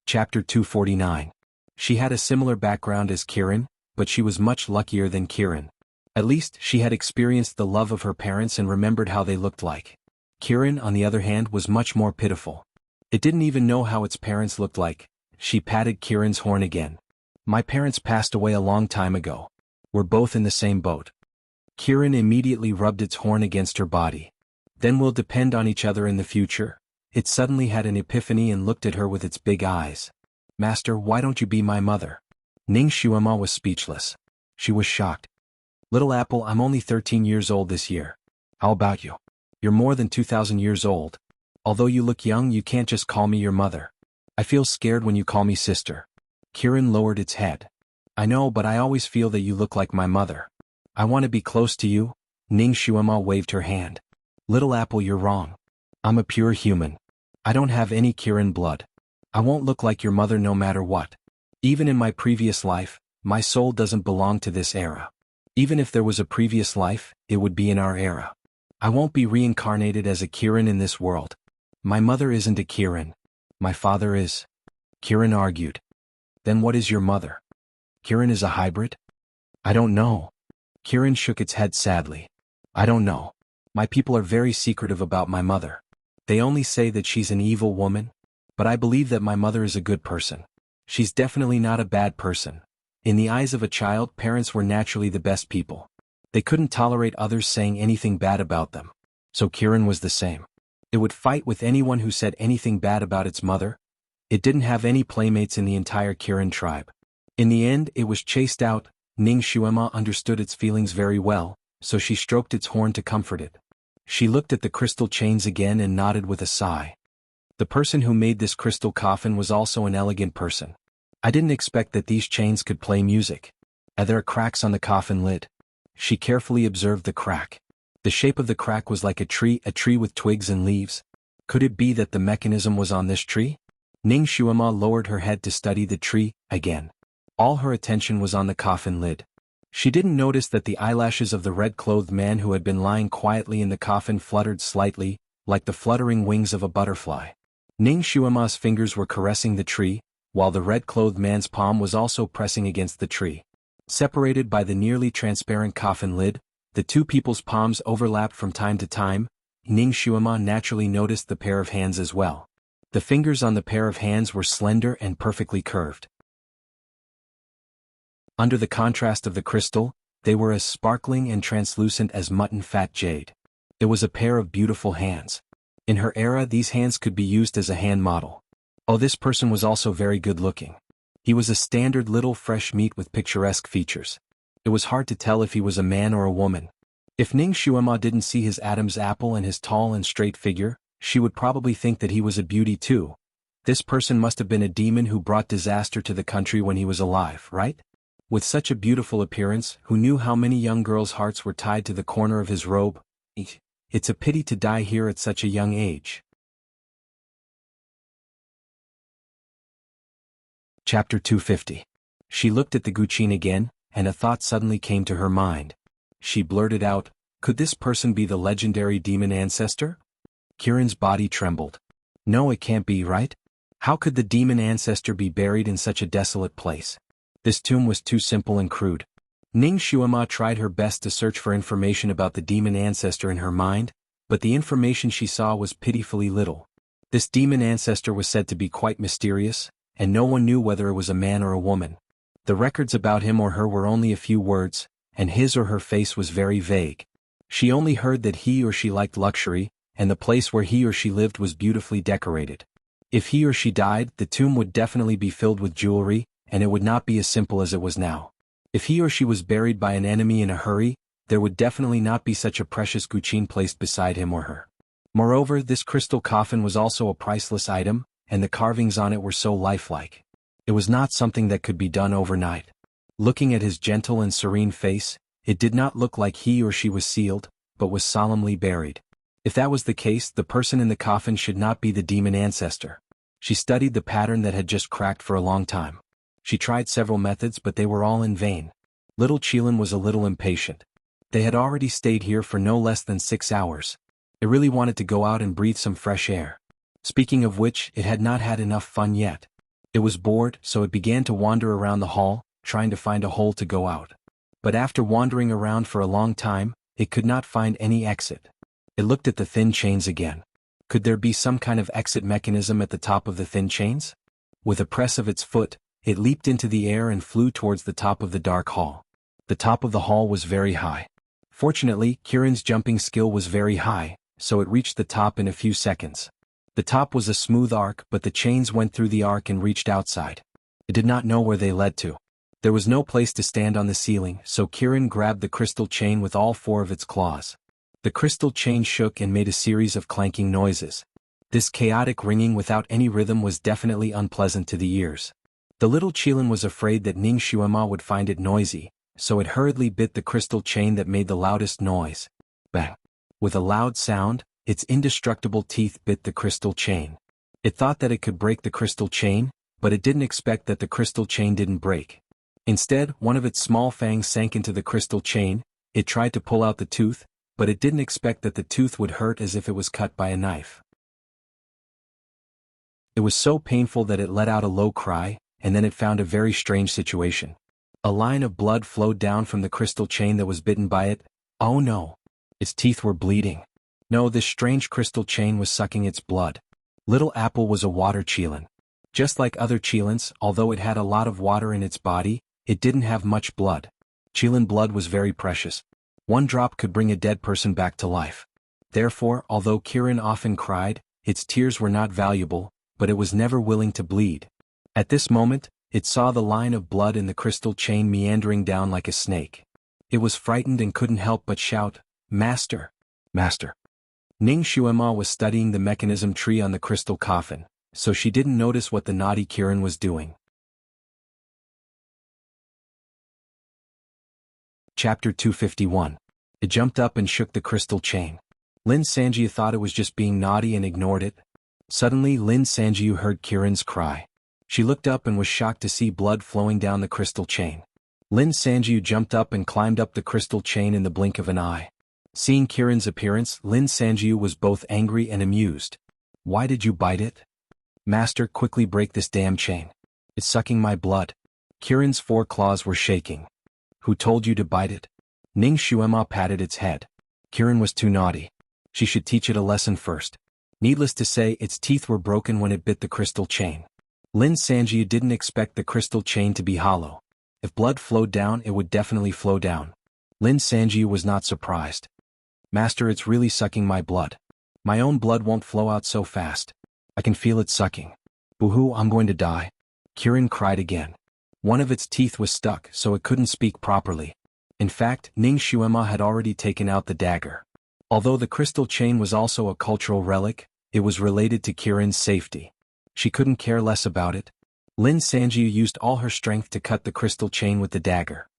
Chapter 249. She had a similar background as Kiran, but she was much luckier than Kiran. At least she had experienced the love of her parents and remembered how they looked like. Kiran, on the other hand, was much more pitiful. It didn't even know how its parents looked like. She patted Kiran's horn again. My parents passed away a long time ago. We're both in the same boat. Kiran immediately rubbed its horn against her body. Then we'll depend on each other in the future. It suddenly had an epiphany and looked at her with its big eyes. Master, why don't you be my mother? Ning Xuema was speechless. She was shocked. Little Apple, I'm only 13 years old this year. How about you? You're more than 2,000 years old. Although you look young, you can't just call me your mother. I feel scared when you call me sister. Kiran lowered its head. I know, but I always feel that you look like my mother. I want to be close to you. Ning Xuema waved her hand. Little Apple, you're wrong. I'm a pure human. I don't have any Kiran blood. I won't look like your mother no matter what. Even in my previous life, my soul doesn't belong to this era. Even if there was a previous life, it would be in our era. I won't be reincarnated as a Kiran in this world. My mother isn't a Kiran. My father is. Kiran argued. Then what is your mother? Kiran is a hybrid? I don't know. Kiran shook its head sadly. I don't know. My people are very secretive about my mother. They only say that she's an evil woman, but I believe that my mother is a good person. She's definitely not a bad person. In the eyes of a child, parents were naturally the best people. They couldn't tolerate others saying anything bad about them. So Kiran was the same. It would fight with anyone who said anything bad about its mother. It didn't have any playmates in the entire Kiran tribe. In the end, it was chased out. Ning Xuema understood its feelings very well, so she stroked its horn to comfort it. She looked at the crystal chains again and nodded with a sigh. The person who made this crystal coffin was also an elegant person. I didn't expect that these chains could play music. Are there cracks on the coffin lid? She carefully observed the crack. The shape of the crack was like a tree with twigs and leaves. Could it be that the mechanism was on this tree? Ning Xuema lowered her head to study the tree again. All her attention was on the coffin lid. She didn't notice that the eyelashes of the red-clothed man who had been lying quietly in the coffin fluttered slightly, like the fluttering wings of a butterfly. Ning Xuema's fingers were caressing the tree, while the red-clothed man's palm was also pressing against the tree. Separated by the nearly transparent coffin lid, the two people's palms overlapped from time to time. Ning Xuema naturally noticed the pair of hands as well. The fingers on the pair of hands were slender and perfectly curved. Under the contrast of the crystal, they were as sparkling and translucent as mutton fat jade. It was a pair of beautiful hands. In her era, these hands could be used as a hand model. Oh, this person was also very good looking. He was a standard little fresh meat with picturesque features. It was hard to tell if he was a man or a woman. If Ning Xuema didn't see his Adam's apple and his tall and straight figure, she would probably think that he was a beauty too. This person must have been a demon who brought disaster to the country when he was alive, right? With such a beautiful appearance, who knew how many young girls' hearts were tied to the corner of his robe? It's a pity to die here at such a young age. Chapter 250. She looked at the Guqin again, and a thought suddenly came to her mind. She blurted out, "Could this person be the legendary demon ancestor?" Kirin's body trembled. No, it can't be, right? How could the demon ancestor be buried in such a desolate place? This tomb was too simple and crude. Ning Xuema tried her best to search for information about the demon ancestor in her mind, but the information she saw was pitifully little. This demon ancestor was said to be quite mysterious, and no one knew whether it was a man or a woman. The records about him or her were only a few words, and his or her face was very vague. She only heard that he or she liked luxury, and the place where he or she lived was beautifully decorated. If he or she died, the tomb would definitely be filled with jewelry, and it would not be as simple as it was now. If he or she was buried by an enemy in a hurry, there would definitely not be such a precious Guqin placed beside him or her. Moreover, this crystal coffin was also a priceless item, and the carvings on it were so lifelike. It was not something that could be done overnight. Looking at his gentle and serene face, it did not look like he or she was sealed, but was solemnly buried. If that was the case, the person in the coffin should not be the demon ancestor. She studied the pattern that had just cracked for a long time. She tried several methods, but they were all in vain. Little Qilin was a little impatient. They had already stayed here for no less than 6 hours. It really wanted to go out and breathe some fresh air. Speaking of which, it had not had enough fun yet. It was bored, so it began to wander around the hall, trying to find a hole to go out. But after wandering around for a long time, it could not find any exit. It looked at the thin chains again. Could there be some kind of exit mechanism at the top of the thin chains? With a press of its foot, it leaped into the air and flew towards the top of the dark hall. The top of the hall was very high. Fortunately, Kirin's jumping skill was very high, so it reached the top in a few seconds. The top was a smooth arc, but the chains went through the arc and reached outside. It did not know where they led to. There was no place to stand on the ceiling, so Kirin grabbed the crystal chain with all 4 of its claws. The crystal chain shook and made a series of clanking noises. This chaotic ringing without any rhythm was definitely unpleasant to the ears. The little Qilin was afraid that Ning Xuema would find it noisy, so it hurriedly bit the crystal chain that made the loudest noise. Bang! With a loud sound, its indestructible teeth bit the crystal chain. It thought that it could break the crystal chain, but it didn't expect that the crystal chain didn't break. Instead, one of its small fangs sank into the crystal chain. It tried to pull out the tooth, but it didn't expect that the tooth would hurt as if it was cut by a knife. It was so painful that it let out a low cry, and then it found a very strange situation. A line of blood flowed down from the crystal chain that was bitten by it. Oh no! Its teeth were bleeding. No, this strange crystal chain was sucking its blood. Little Apple was a water Qilin. Just like other Qilins, although it had a lot of water in its body, it didn't have much blood. Qilin blood was very precious. 1 drop could bring a dead person back to life. Therefore, although Kirin often cried, its tears were not valuable, but it was never willing to bleed. At this moment, it saw the line of blood in the crystal chain meandering down like a snake. It was frightened and couldn't help but shout, "Master! Master!" Ning Xuema was studying the mechanism tree on the crystal coffin, so she didn't notice what the naughty Kirin was doing. Chapter 251. It jumped up and shook the crystal chain. Lin Sanjiu thought it was just being naughty and ignored it. Suddenly Lin Sanjiu heard Kirin's cry. She looked up and was shocked to see blood flowing down the crystal chain. Lin Sanjiu jumped up and climbed up the crystal chain in the blink of an eye. Seeing Kirin's appearance, Lin Sanjiu was both angry and amused. "Why did you bite it? Master, quickly break this damn chain. It's sucking my blood." Kirin's 4 claws were shaking. "Who told you to bite it?" Ning Xuema patted its head. Kirin was too naughty. She should teach it a lesson first. Needless to say, its teeth were broken when it bit the crystal chain. Lin Sanjiu didn't expect the crystal chain to be hollow. If blood flowed down, it would definitely flow down. Lin Sanjiu was not surprised. "Master, it's really sucking my blood." My own blood won't flow out so fast. I can feel it sucking. Boo-hoo, I'm going to die. Kirin cried again. One of its teeth was stuck, so it couldn't speak properly. In fact, Ning Xuema had already taken out the dagger. Although the crystal chain was also a cultural relic, it was related to Kirin's safety. She couldn't care less about it. Lin Sanjiu used all her strength to cut the crystal chain with the dagger.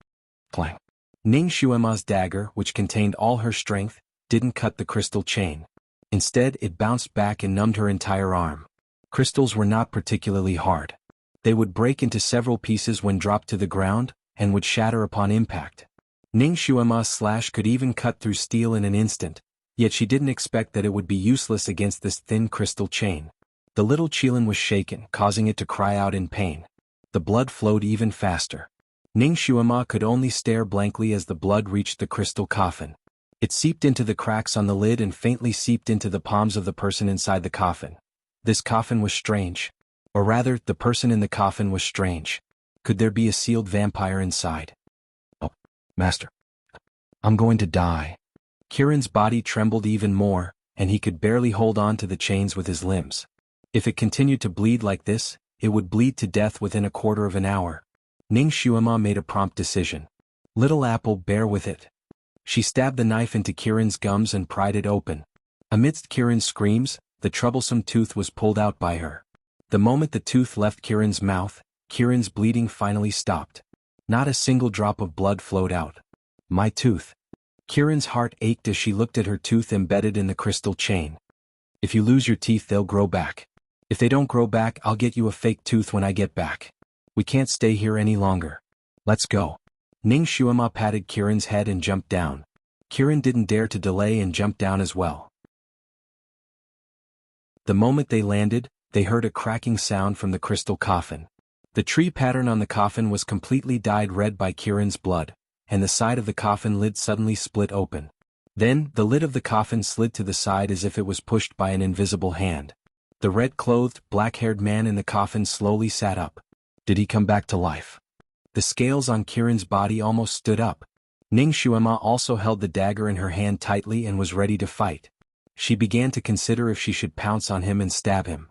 Clang. Ning Xuema's dagger, which contained all her strength, didn't cut the crystal chain. Instead, it bounced back and numbed her entire arm. Crystals were not particularly hard. They would break into several pieces when dropped to the ground, and would shatter upon impact. Ning Xuema's slash could even cut through steel in an instant, yet she didn't expect that it would be useless against this thin crystal chain. The little Qilin was shaken, causing it to cry out in pain. The blood flowed even faster. Ning Xuema could only stare blankly as the blood reached the crystal coffin. It seeped into the cracks on the lid and faintly seeped into the palms of the person inside the coffin. This coffin was strange. Or rather, the person in the coffin was strange. Could there be a sealed vampire inside? Oh, Master. I'm going to die. Kirin's body trembled even more, and he could barely hold on to the chains with his limbs. If it continued to bleed like this, it would bleed to death within a quarter of an hour. Ning Xuema made a prompt decision. Little apple, bear with it. She stabbed the knife into Kirin's gums and pried it open. Amidst Kirin's screams, the troublesome tooth was pulled out by her. The moment the tooth left Kirin's mouth, Kirin's bleeding finally stopped. Not a single drop of blood flowed out. My tooth. Kirin's heart ached as she looked at her tooth embedded in the crystal chain. If you lose your teeth, they'll grow back. If they don't grow back, I'll get you a fake tooth when I get back. We can't stay here any longer. Let's go. Ning Xuema patted Kirin's head and jumped down. Kirin didn't dare to delay and jumped down as well. The moment they landed, they heard a cracking sound from the crystal coffin. The tree pattern on the coffin was completely dyed red by Kirin's blood, and the side of the coffin lid suddenly split open. Then, the lid of the coffin slid to the side as if it was pushed by an invisible hand. The red-clothed, black-haired man in the coffin slowly sat up. Did he come back to life? The scales on Kirin's body almost stood up. Ning Xuema also held the dagger in her hand tightly and was ready to fight. She began to consider if she should pounce on him and stab him.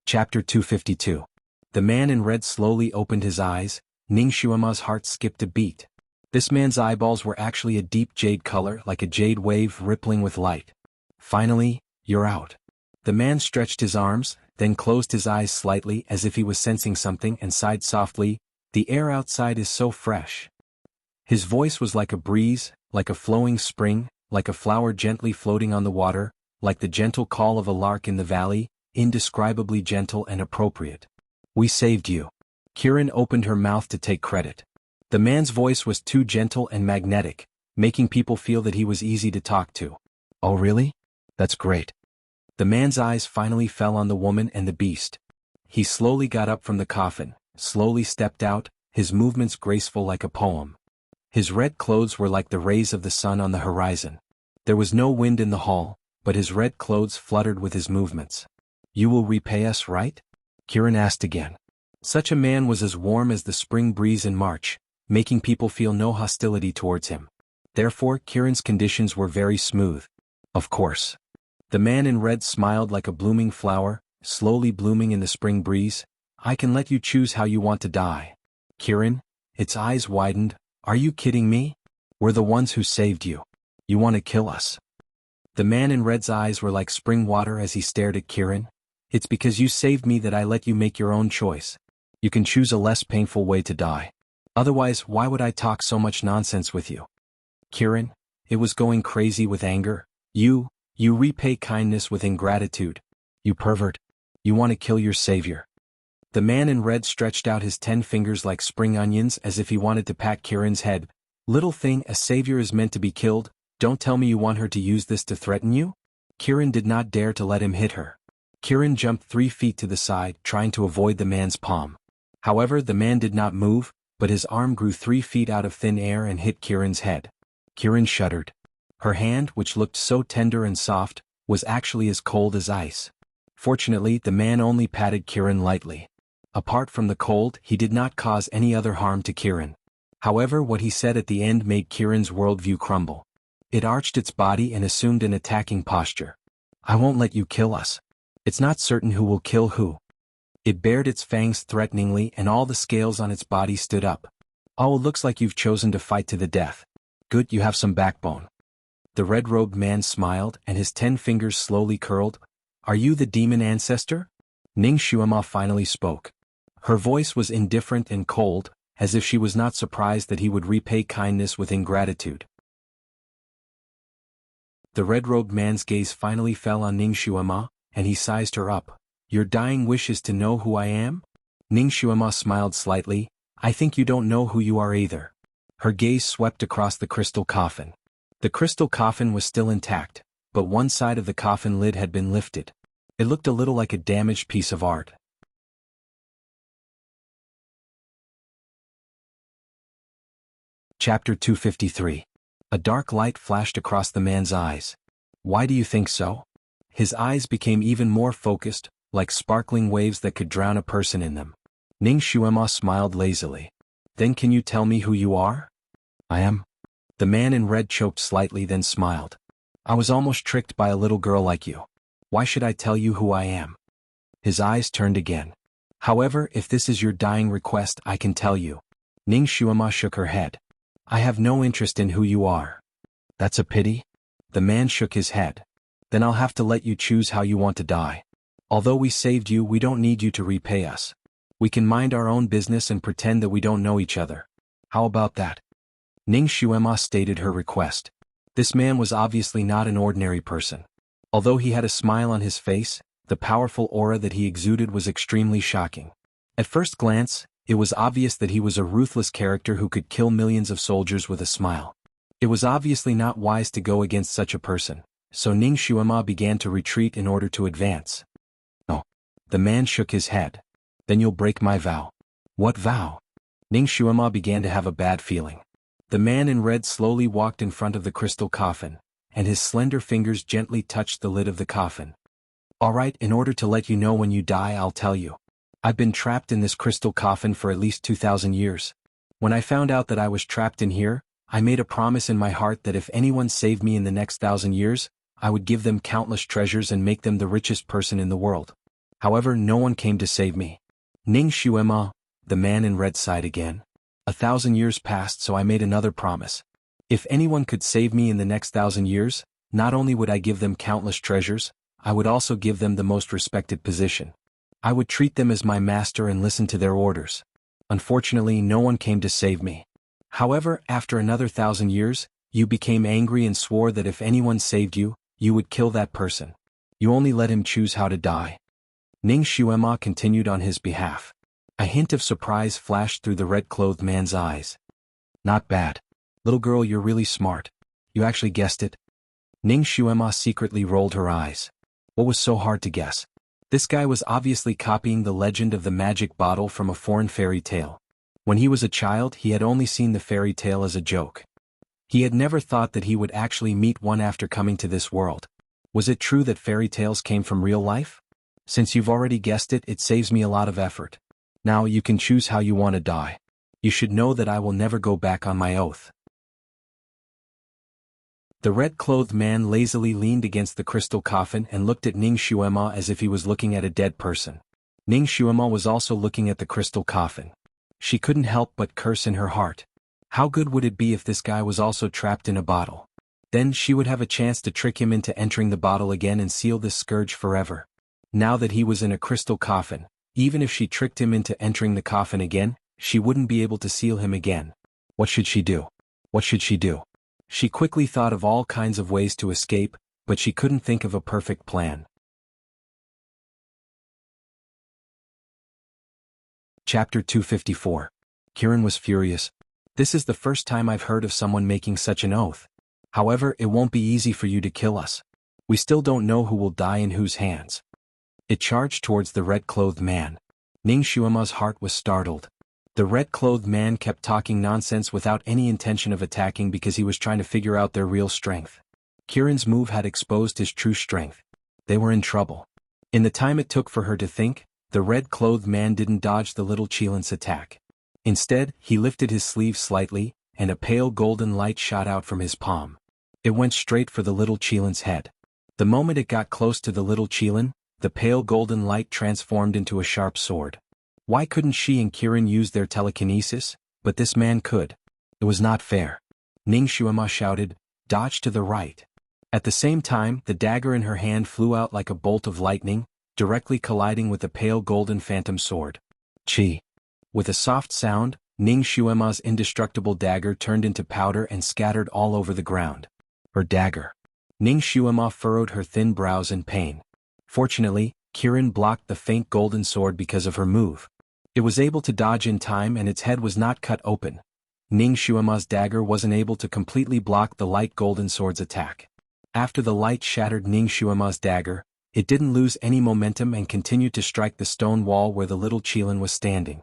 Chapter 252. The man in red slowly opened his eyes. Ning Xuema's heart skipped a beat. This man's eyeballs were actually a deep jade color, like a jade wave rippling with light. Finally, you're out. The man stretched his arms, then closed his eyes slightly as if he was sensing something and sighed softly. The air outside is so fresh. His voice was like a breeze, like a flowing spring, like a flower gently floating on the water, like the gentle call of a lark in the valley, indescribably gentle and appropriate. We saved you. Kirin opened her mouth to take credit. The man's voice was too gentle and magnetic, making people feel that he was easy to talk to. Oh really? That's great. The man's eyes finally fell on the woman and the beast. He slowly got up from the coffin, slowly stepped out, his movements graceful like a poem. His red clothes were like the rays of the sun on the horizon. There was no wind in the hall, but his red clothes fluttered with his movements. You will repay us, right? Kirin asked again. Such a man was as warm as the spring breeze in March, making people feel no hostility towards him. Therefore, Kirin's conditions were very smooth. Of course. The man in red smiled like a blooming flower, slowly blooming in the spring breeze. I can let you choose how you want to die. Kirin, its eyes widened. Are you kidding me? We're the ones who saved you. You want to kill us? The man in red's eyes were like spring water as he stared at Kirin. It's because you saved me that I let you make your own choice. You can choose a less painful way to die. Otherwise, why would I talk so much nonsense with you? Kirin, it was going crazy with anger. You repay kindness with ingratitude. You pervert. You want to kill your savior. The man in red stretched out his 10 fingers like spring onions as if he wanted to pat Kirin's head. Little thing, a savior is meant to be killed. Don't tell me you want her to use this to threaten you? Kirin did not dare to let him hit her. Kirin jumped 3 feet to the side, trying to avoid the man's palm. However, the man did not move, but his arm grew 3 feet out of thin air and hit Kirin's head. Kirin shuddered. Her hand, which looked so tender and soft, was actually as cold as ice. Fortunately, the man only patted Kirin lightly. Apart from the cold, he did not cause any other harm to Kirin. However, what he said at the end made Kiran's worldview crumble. It arched its body and assumed an attacking posture. I won't let you kill us. It's not certain who will kill who. It bared its fangs threateningly and all the scales on its body stood up. Oh, looks like you've chosen to fight to the death. Good, you have some backbone. The red-robed man smiled and his 10 fingers slowly curled. Are you the demon ancestor? Ning Xuema finally spoke. Her voice was indifferent and cold, as if she was not surprised that he would repay kindness with ingratitude. The red-robed man's gaze finally fell on Ning Xuema, and he sized her up. Your dying wish is to know who I am? Ning Xuema smiled slightly. I think you don't know who you are either. Her gaze swept across the crystal coffin. The crystal coffin was still intact, but one side of the coffin lid had been lifted. It looked a little like a damaged piece of art. Chapter 253. A dark light flashed across the man's eyes. Why do you think so? His eyes became even more focused, like sparkling waves that could drown a person in them. Ning Xuema smiled lazily. Then can you tell me who you are? I am. The man in red choked slightly then smiled. I was almost tricked by a little girl like you. Why should I tell you who I am? His eyes turned again. However, if this is your dying request, I can tell you. Ning Xuema shook her head. I have no interest in who you are. That's a pity? The man shook his head. Then I'll have to let you choose how you want to die. Although we saved you, we don't need you to repay us. We can mind our own business and pretend that we don't know each other. How about that? Ning Xuema stated her request. This man was obviously not an ordinary person. Although he had a smile on his face, the powerful aura that he exuded was extremely shocking. At first glance, it was obvious that he was a ruthless character who could kill millions of soldiers with a smile. It was obviously not wise to go against such a person, so Ning Xuema began to retreat in order to advance. No. The man shook his head. Then you'll break my vow. What vow? Ning Xuema began to have a bad feeling. The man in red slowly walked in front of the crystal coffin, and his slender fingers gently touched the lid of the coffin. All right, in order to let you know when you die, I'll tell you. I've been trapped in this crystal coffin for at least 2,000 years. When I found out that I was trapped in here, I made a promise in my heart that if anyone saved me in the next 1,000 years, I would give them countless treasures and make them the richest person in the world. However, no one came to save me. Ning Xuema, the man in red sighed again. 1,000 years passed, so I made another promise. If anyone could save me in the next 1,000 years, not only would I give them countless treasures, I would also give them the most respected position. I would treat them as my master and listen to their orders. Unfortunately, no one came to save me. However, after another 1,000 years, you became angry and swore that if anyone saved you, you would kill that person. You only let him choose how to die. Ning Xuema continued on his behalf. A hint of surprise flashed through the red-clothed man's eyes. Not bad. Little girl, you're really smart. You actually guessed it. Ning Xuema secretly rolled her eyes. What was so hard to guess? This guy was obviously copying the legend of the magic bottle from a foreign fairy tale. When he was a child, he had only seen the fairy tale as a joke. He had never thought that he would actually meet one after coming to this world. Was it true that fairy tales came from real life? Since you've already guessed it, it saves me a lot of effort. Now you can choose how you want to die. You should know that I will never go back on my oath. The red-clothed man lazily leaned against the crystal coffin and looked at Ning Xuema as if he was looking at a dead person. Ning Xuema was also looking at the crystal coffin. She couldn't help but curse in her heart. How good would it be if this guy was also trapped in a bottle? Then she would have a chance to trick him into entering the bottle again and seal this scourge forever. Now that he was in a crystal coffin, even if she tricked him into entering the coffin again, she wouldn't be able to seal him again. What should she do? What should she do? She quickly thought of all kinds of ways to escape, but she couldn't think of a perfect plan. Chapter 254. Kiran was furious. This is the first time I've heard of someone making such an oath. However, it won't be easy for you to kill us. We still don't know who will die in whose hands. It charged towards the red-clothed man. Ning Xuema's heart was startled. The red-clothed man kept talking nonsense without any intention of attacking because he was trying to figure out their real strength. Kiran's move had exposed his true strength. They were in trouble. In the time it took for her to think, the red-clothed man didn't dodge the little Chilin's attack. Instead, he lifted his sleeve slightly, and a pale golden light shot out from his palm. It went straight for the little Qilin's head. The moment it got close to the little Qilin, the pale golden light transformed into a sharp sword. Why couldn't she and Kirin use their telekinesis, but this man could? It was not fair. Ning Xuema shouted, "Dodge to the right." At the same time, the dagger in her hand flew out like a bolt of lightning, directly colliding with the pale golden phantom sword. Chi. With a soft sound, Ning Xuema's indestructible dagger turned into powder and scattered all over the ground. Her dagger. Ning Xuema furrowed her thin brows in pain. Fortunately, Kirin blocked the faint golden sword because of her move. It was able to dodge in time and its head was not cut open. Ning Xuema's dagger wasn't able to completely block the light golden sword's attack. After the light shattered Ning Xuema's dagger, it didn't lose any momentum and continued to strike the stone wall where the little Qilin was standing.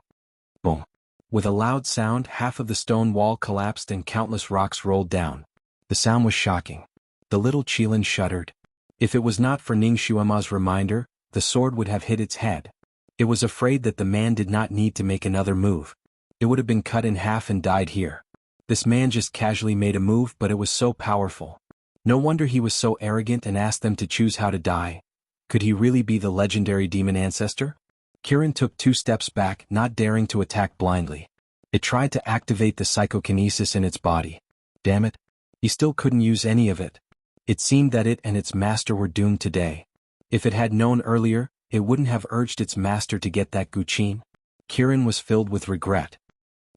Boom. With a loud sound, half of the stone wall collapsed and countless rocks rolled down. The sound was shocking. The little Qilin shuddered. If it was not for Ning Xuema's reminder, the sword would have hit its head. It was afraid that the man did not need to make another move. It would have been cut in half and died here. This man just casually made a move, but it was so powerful. No wonder he was so arrogant and asked them to choose how to die. Could he really be the legendary demon ancestor? Kirin took 2 steps back, not daring to attack blindly. It tried to activate the psychokinesis in its body. Damn it. He still couldn't use any of it. It seemed that it and its master were doomed today. If it had known earlier, it wouldn't have urged its master to get that Guqin. Kirin was filled with regret.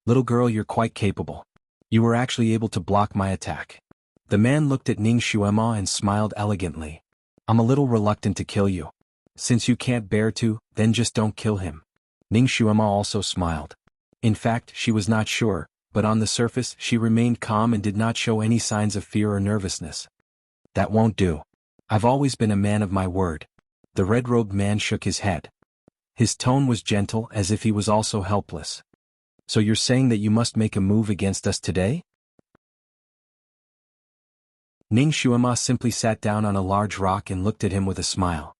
Little girl, you're quite capable. You were actually able to block my attack. The man looked at Ning Xuema and smiled elegantly. I'm a little reluctant to kill you. Since you can't bear to, then just don't kill him. Ning Xuema also smiled. In fact, she was not sure, but on the surface she remained calm and did not show any signs of fear or nervousness. That won't do. I've always been a man of my word. The red-robed man shook his head. His tone was gentle, as if he was also helpless. So you're saying that you must make a move against us today? Ning Xuema simply sat down on a large rock and looked at him with a smile.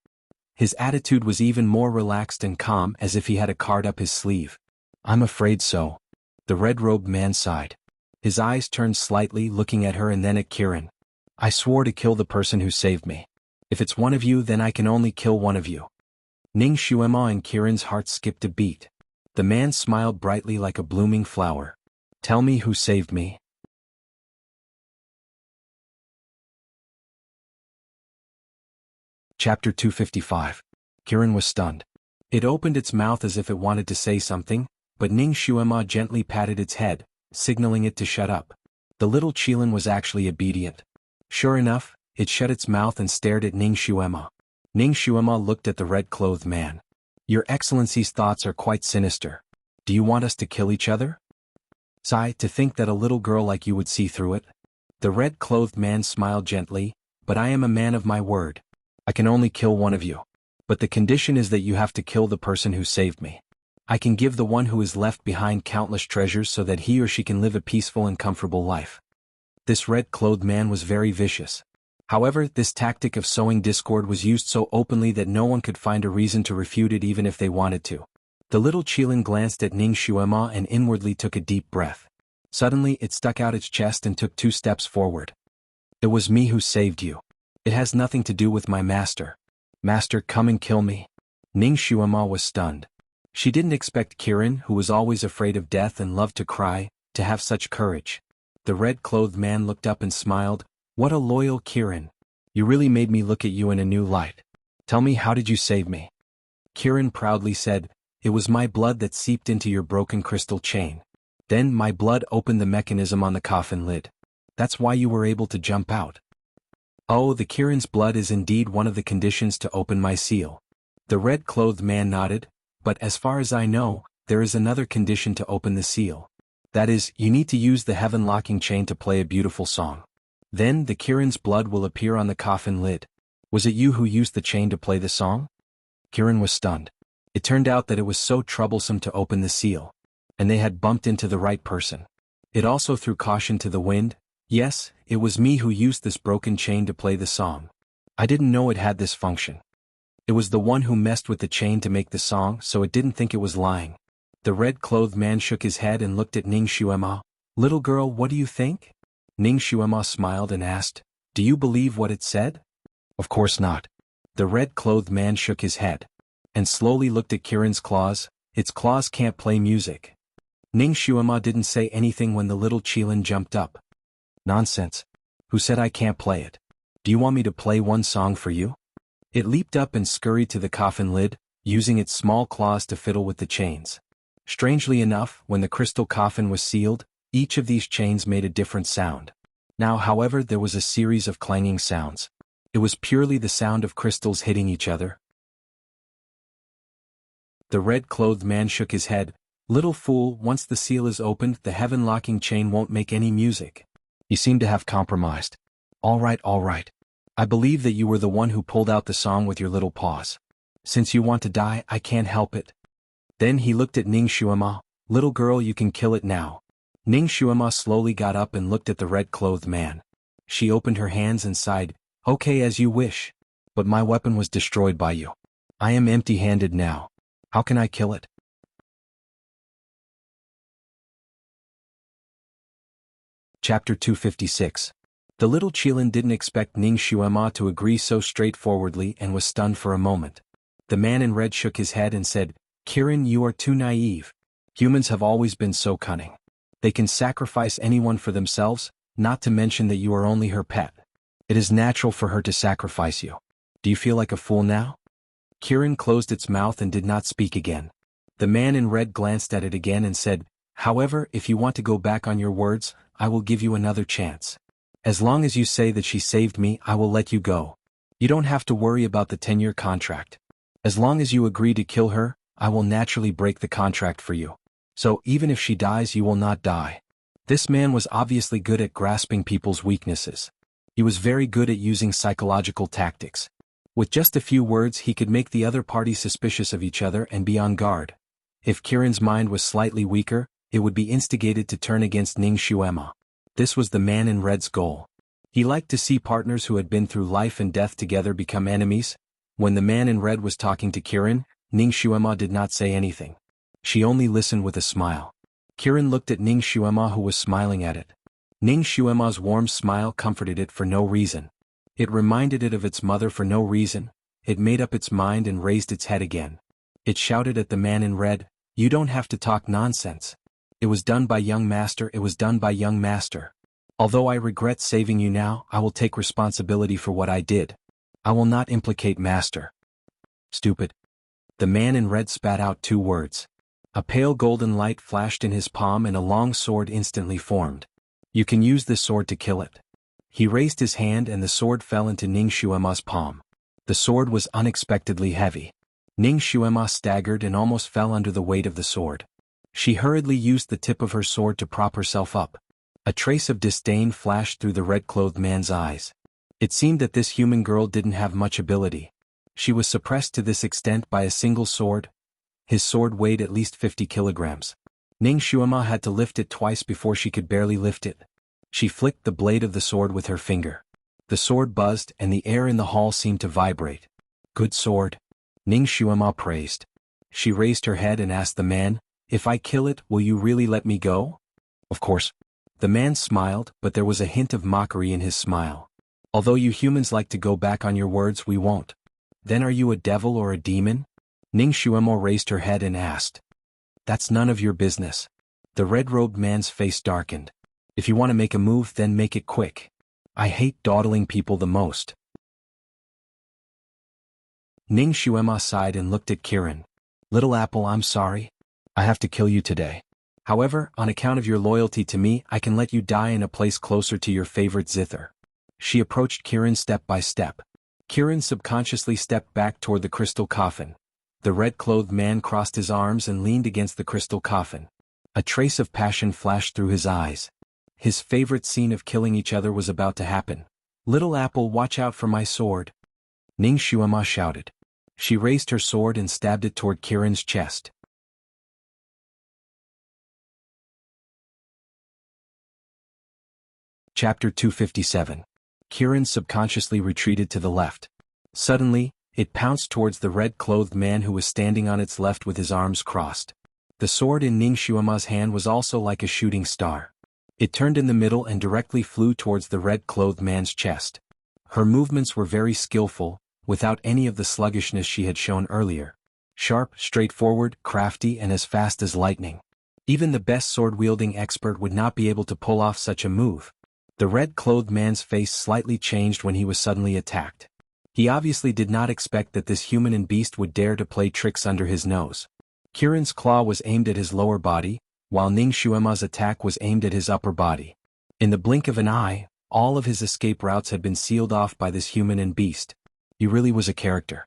His attitude was even more relaxed and calm, as if he had a card up his sleeve. I'm afraid so. The red-robed man sighed. His eyes turned slightly, looking at her and then at Kirin. I swore to kill the person who saved me. If it's one of you, then I can only kill one of you. Ning Xuema and Kirin's heart skipped a beat. The man smiled brightly like a blooming flower. Tell me who saved me. Chapter 255. Kirin was stunned. It opened its mouth as if it wanted to say something, but Ning Xuema gently patted its head, signaling it to shut up. The little Qilin was actually obedient. Sure enough, it shut its mouth and stared at Ning Xuema. Ning Xuema looked at the red-clothed man. Your Excellency's thoughts are quite sinister. Do you want us to kill each other? Sigh, to think that a little girl like you would see through it. The red-clothed man smiled gently, but I am a man of my word. I can only kill one of you. But the condition is that you have to kill the person who saved me. I can give the one who is left behind countless treasures so that he or she can live a peaceful and comfortable life. This red-clothed man was very vicious. However, this tactic of sowing discord was used so openly that no one could find a reason to refute it even if they wanted to. The little Qilin glanced at Ning Xuema and inwardly took a deep breath. Suddenly, it stuck out its chest and took 2 steps forward. It was me who saved you. It has nothing to do with my master. Master, come and kill me. Ning Xuema was stunned. She didn't expect Kirin, who was always afraid of death and loved to cry, to have such courage. The red-clothed man looked up and smiled. What a loyal Kirin. You really made me look at you in a new light. Tell me, how did you save me? Kirin proudly said, it was my blood that seeped into your broken crystal chain. Then my blood opened the mechanism on the coffin lid. That's why you were able to jump out. Oh, the Kirin's blood is indeed one of the conditions to open my seal. The red-clothed man nodded, but as far as I know, there is another condition to open the seal. That is, you need to use the heaven-locking chain to play a beautiful song. Then the Kirin's blood will appear on the coffin lid. Was it you who used the chain to play the song? Kirin was stunned. It turned out that it was so troublesome to open the seal. And they had bumped into the right person. It also threw caution to the wind. Yes, it was me who used this broken chain to play the song. I didn't know it had this function. It was the one who messed with the chain to make the song, so it didn't think it was lying. The red-clothed man shook his head and looked at Ning Xuema. Little girl, what do you think? Ning Xuema smiled and asked, do you believe what it said? Of course not. The red-clothed man shook his head and slowly looked at Kirin's claws. Its claws can't play music. Ning Xuema didn't say anything when the little Qilin jumped up. Nonsense. Who said I can't play it? Do you want me to play one song for you? It leaped up and scurried to the coffin lid, using its small claws to fiddle with the chains. Strangely enough, when the crystal coffin was sealed, each of these chains made a different sound. Now, however, there was a series of clanging sounds. It was purely the sound of crystals hitting each other. The red-clothed man shook his head. Little fool, once the seal is opened, the heaven-locking chain won't make any music. You seem to have compromised. All right. I believe that you were the one who pulled out the song with your little paws. Since you want to die, I can't help it. Then he looked at Ning Xuema. Little girl, you can kill it now. Ning Xuema slowly got up and looked at the red-clothed man. She opened her hands and sighed, okay, as you wish. But my weapon was destroyed by you. I am empty-handed now. How can I kill it? Chapter 256. The little Qilin didn't expect Ning Xuema to agree so straightforwardly and was stunned for a moment. The man in red shook his head and said, Kirin, you are too naive. Humans have always been so cunning. They can sacrifice anyone for themselves, not to mention that you are only her pet. It is natural for her to sacrifice you. Do you feel like a fool now? Kirin closed its mouth and did not speak again. The man in red glanced at it again and said, however, if you want to go back on your words, I will give you another chance. As long as you say that she saved me, I will let you go. You don't have to worry about the 10-year contract. As long as you agree to kill her, I will naturally break the contract for you. So even if she dies, you will not die. This man was obviously good at grasping people's weaknesses. He was very good at using psychological tactics. With just a few words, he could make the other party suspicious of each other and be on guard. If Kirin's mind was slightly weaker, it would be instigated to turn against Ning Xuema. This was the man in red's goal. He liked to see partners who had been through life and death together become enemies. When the man in red was talking to Kirin, Ning Xuema did not say anything. She only listened with a smile. Kirin looked at Ning Xuema, who was smiling at it. Ning Xuema's warm smile comforted it for no reason. It reminded it of its mother for no reason. It made up its mind and raised its head again. It shouted at the man in red, you don't have to talk nonsense. It was done by young master, it was done by young master. Although I regret saving you now, I will take responsibility for what I did. I will not implicate master. Stupid. The man in red spat out 2 words. A pale golden light flashed in his palm and a long sword instantly formed. You can use this sword to kill it. He raised his hand and the sword fell into Ning Xuema's palm. The sword was unexpectedly heavy. Ning Xuema staggered and almost fell under the weight of the sword. She hurriedly used the tip of her sword to prop herself up. A trace of disdain flashed through the red-clothed man's eyes. It seemed that this human girl didn't have much ability. She was suppressed to this extent by a single sword. His sword weighed at least 50 kilograms. Ning Xuema had to lift it twice before she could barely lift it. She flicked the blade of the sword with her finger. The sword buzzed and the air in the hall seemed to vibrate. Good sword. Ning Xuema praised. She raised her head and asked the man, if I kill it, will you really let me go? Of course. The man smiled, but there was a hint of mockery in his smile. Although you humans like to go back on your words, we won't. Then are you a devil or a demon? Ning Xuema raised her head and asked. That's none of your business. The red-robed man's face darkened. If you want to make a move, then make it quick. I hate dawdling people the most. Ning Xuema sighed and looked at Kirin. Little apple, I'm sorry. I have to kill you today. However, on account of your loyalty to me, I can let you die in a place closer to your favorite zither. She approached Kirin step by step. Kirin subconsciously stepped back toward the crystal coffin. The red-clothed man crossed his arms and leaned against the crystal coffin. A trace of passion flashed through his eyes. His favorite scene of killing each other was about to happen. Little apple, watch out for my sword. Ning Xuema shouted. She raised her sword and stabbed it toward Kirin's chest. Chapter 257. Kirin subconsciously retreated to the left. Suddenly, it pounced towards the red-clothed man who was standing on its left with his arms crossed. The sword in Ning Xuema's hand was also like a shooting star. It turned in the middle and directly flew towards the red-clothed man's chest. Her movements were very skillful, without any of the sluggishness she had shown earlier. Sharp, straightforward, crafty, and as fast as lightning. Even the best sword-wielding expert would not be able to pull off such a move. The red-clothed man's face slightly changed when he was suddenly attacked. He obviously did not expect that this human and beast would dare to play tricks under his nose. Kirin's claw was aimed at his lower body, while Ning Xuema's attack was aimed at his upper body. In the blink of an eye, all of his escape routes had been sealed off by this human and beast. He really was a character.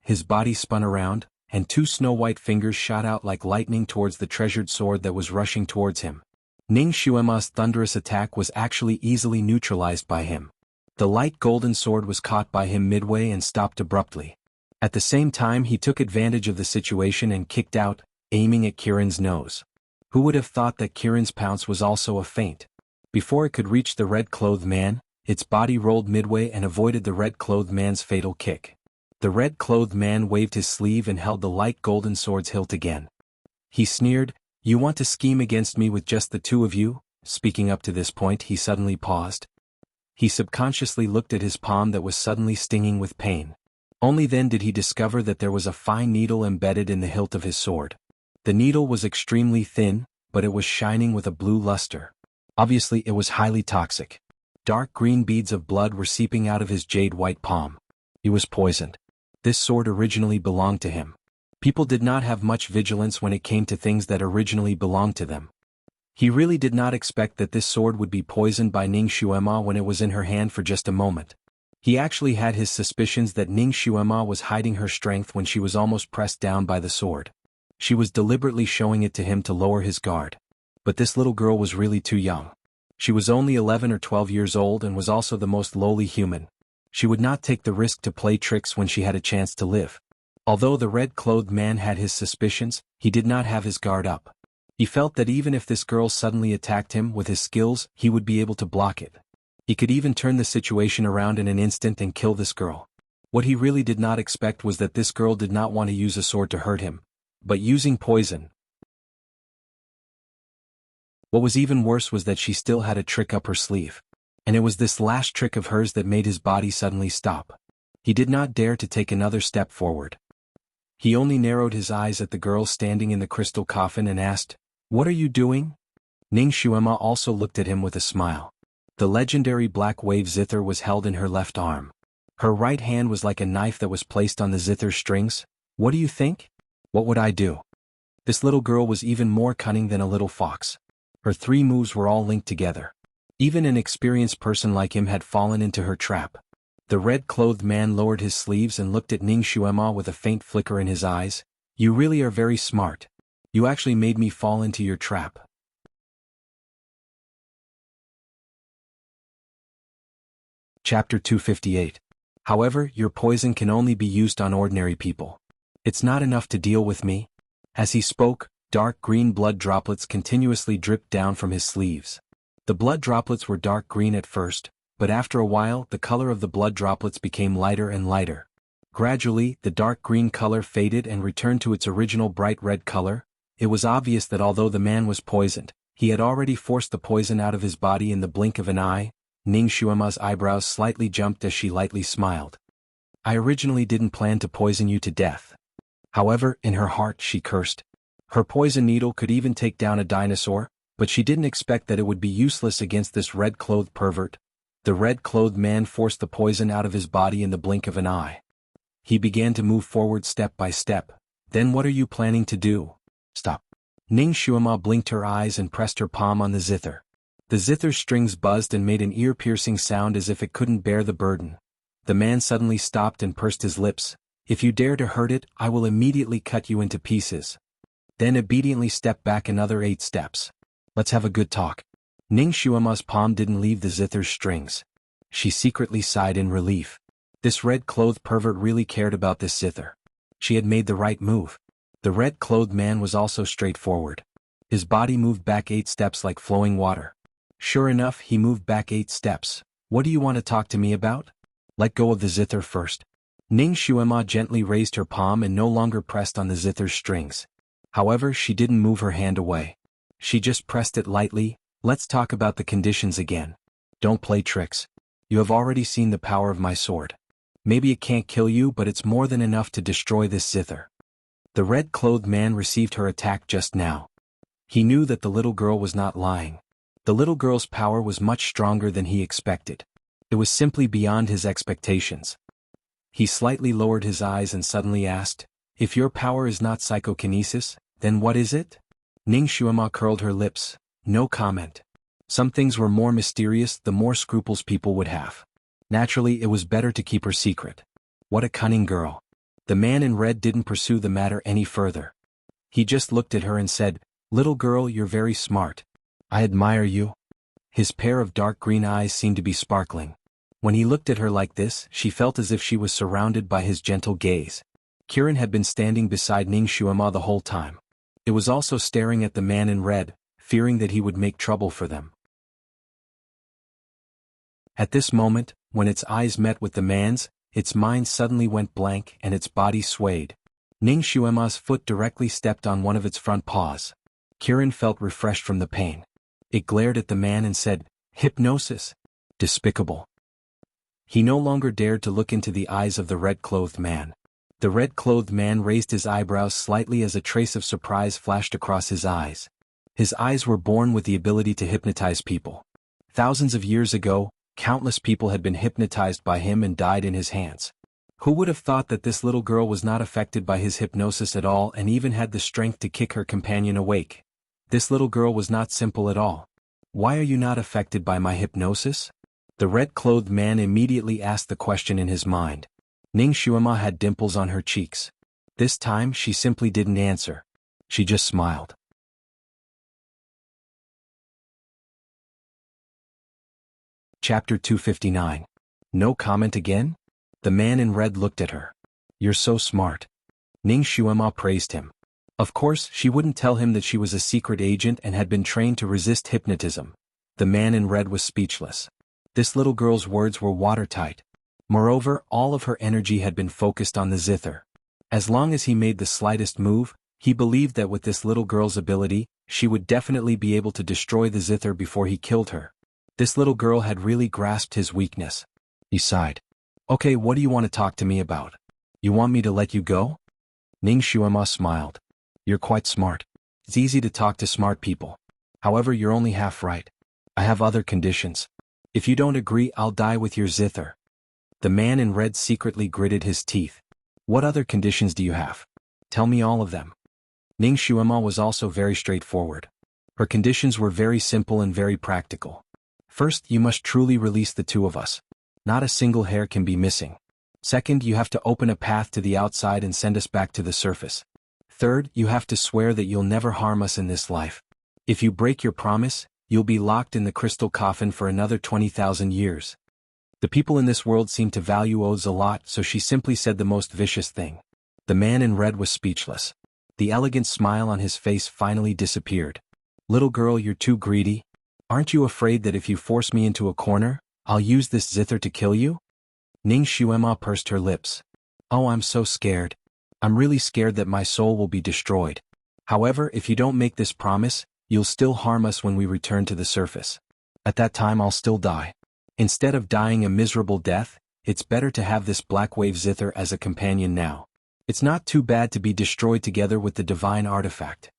His body spun around, and two snow-white fingers shot out like lightning towards the treasured sword that was rushing towards him. Ning Xuema's thunderous attack was actually easily neutralized by him. The light golden sword was caught by him midway and stopped abruptly. At the same time he took advantage of the situation and kicked out, aiming at Kirin's nose. Who would have thought that Kirin's pounce was also a feint? Before it could reach the red-clothed man, its body rolled midway and avoided the red-clothed man's fatal kick. The red-clothed man waved his sleeve and held the light golden sword's hilt again. He sneered, "You want to scheme against me with just the two of you?" Speaking up to this point he suddenly paused. He subconsciously looked at his palm that was suddenly stinging with pain. Only then did he discover that there was a fine needle embedded in the hilt of his sword. The needle was extremely thin, but it was shining with a blue luster. Obviously it was highly toxic. Dark green beads of blood were seeping out of his jade-white palm. He was poisoned. This sword originally belonged to him. People did not have much vigilance when it came to things that originally belonged to them. He really did not expect that this sword would be poisoned by Ning Xuema when it was in her hand for just a moment. He actually had his suspicions that Ning Xuema was hiding her strength when she was almost pressed down by the sword. She was deliberately showing it to him to lower his guard. But this little girl was really too young. She was only 11 or 12 years old and was also the most lowly human. She would not take the risk to play tricks when she had a chance to live. Although the red-clothed man had his suspicions, he did not have his guard up. He felt that even if this girl suddenly attacked him with his skills, he would be able to block it. He could even turn the situation around in an instant and kill this girl. What he really did not expect was that this girl did not want to use a sword to hurt him, but using poison. What was even worse was that she still had a trick up her sleeve. And it was this last trick of hers that made his body suddenly stop. He did not dare to take another step forward. He only narrowed his eyes at the girl standing in the crystal coffin and asked, "What are you doing?" Ning Xuema also looked at him with a smile. The legendary black wave zither was held in her left arm. Her right hand was like a knife that was placed on the zither strings. "What do you think?" "What would I do?" This little girl was even more cunning than a little fox. Her three moves were all linked together. Even an experienced person like him had fallen into her trap. The red-clothed man lowered his sleeves and looked at Ning Xuema with a faint flicker in his eyes. "You really are very smart. You actually made me fall into your trap." Chapter 258. However, your poison can only be used on ordinary people. It's not enough to deal with me. As he spoke, dark green blood droplets continuously dripped down from his sleeves. The blood droplets were dark green at first, but after a while the color of the blood droplets became lighter and lighter. Gradually, the dark green color faded and returned to its original bright red color. It was obvious that although the man was poisoned, he had already forced the poison out of his body in the blink of an eye. Ning Xuema's eyebrows slightly jumped as she lightly smiled. "I originally didn't plan to poison you to death." However, in her heart she cursed. Her poison needle could even take down a dinosaur, but she didn't expect that it would be useless against this red-clothed pervert. The red-clothed man forced the poison out of his body in the blink of an eye. He began to move forward step by step. "Then what are you planning to do?" "Stop." Ning Xuema blinked her eyes and pressed her palm on the zither. The zither's strings buzzed and made an ear-piercing sound as if it couldn't bear the burden. The man suddenly stopped and pursed his lips. "If you dare to hurt it, I will immediately cut you into pieces." Then obediently stepped back another 8 steps. "Let's have a good talk." Ning Xuema's palm didn't leave the zither's strings. She secretly sighed in relief. This red-clothed pervert really cared about this zither. She had made the right move. The red-clothed man was also straightforward. His body moved back 8 steps like flowing water. Sure enough, he moved back 8 steps. "What do you want to talk to me about?" "Let go of the zither first." Ning Xuema gently raised her palm and no longer pressed on the zither's strings. However, she didn't move her hand away. She just pressed it lightly. Let's talk about the conditions again. Don't play tricks. You have already seen the power of my sword. Maybe it can't kill you, but it's more than enough to destroy this zither. The red-clothed man received her attack just now. He knew that the little girl was not lying. The little girl's power was much stronger than he expected. It was simply beyond his expectations. He slightly lowered his eyes and suddenly asked, "If your power is not psychokinesis, then what is it?" Ning Xuema curled her lips. No comment. Some things were more mysterious the more scruples people would have. Naturally, it was better to keep her secret. What a cunning girl. The man in red didn't pursue the matter any further. He just looked at her and said, "Little girl, you're very smart. I admire you." His pair of dark green eyes seemed to be sparkling. When he looked at her like this, she felt as if she was surrounded by his gentle gaze. Kirin had been standing beside Ning Xuema the whole time. It was also staring at the man in red, fearing that he would make trouble for them. At this moment, when its eyes met with the man's, its mind suddenly went blank and its body swayed. Ning Xuema's foot directly stepped on one of its front paws. Kirin felt refreshed from the pain. It glared at the man and said, "Hypnosis. Despicable." He no longer dared to look into the eyes of the red-clothed man. The red-clothed man raised his eyebrows slightly as a trace of surprise flashed across his eyes. His eyes were born with the ability to hypnotize people. Thousands of years ago, countless people had been hypnotized by him and died in his hands. Who would have thought that this little girl was not affected by his hypnosis at all and even had the strength to kick her companion awake? This little girl was not simple at all. "Why are you not affected by my hypnosis?" The red-clothed man immediately asked the question in his mind. Ning Xuema had dimples on her cheeks. This time she simply didn't answer. She just smiled. Chapter 259. No comment again? The man in red looked at her. "You're so smart." Ning Xuema praised him. Of course, she wouldn't tell him that she was a secret agent and had been trained to resist hypnotism. The man in red was speechless. This little girl's words were watertight. Moreover, all of her energy had been focused on the zither. As long as he made the slightest move, he believed that with this little girl's ability, she would definitely be able to destroy the zither before he killed her. This little girl had really grasped his weakness. He sighed. "Okay, what do you want to talk to me about? You want me to let you go?" Ning Xuema smiled. "You're quite smart. It's easy to talk to smart people. However, you're only half right. I have other conditions. If you don't agree, I'll die with your zither." The man in red secretly gritted his teeth. "What other conditions do you have? Tell me all of them." Ning Xuema was also very straightforward. Her conditions were very simple and very practical. First, you must truly release the two of us. Not a single hair can be missing. Second, you have to open a path to the outside and send us back to the surface. Third, you have to swear that you'll never harm us in this life. If you break your promise, you'll be locked in the crystal coffin for another 20,000 years. The people in this world seem to value oaths a lot, so she simply said the most vicious thing. The man in red was speechless. The elegant smile on his face finally disappeared. "Little girl, you're too greedy. Aren't you afraid that if you force me into a corner, I'll use this zither to kill you?" Ning Xuema pursed her lips. "Oh, I'm so scared. I'm really scared that my soul will be destroyed. However, if you don't make this promise, you'll still harm us when we return to the surface. At that time I'll still die. Instead of dying a miserable death, it's better to have this black wave zither as a companion now. It's not too bad to be destroyed together with the divine artifact."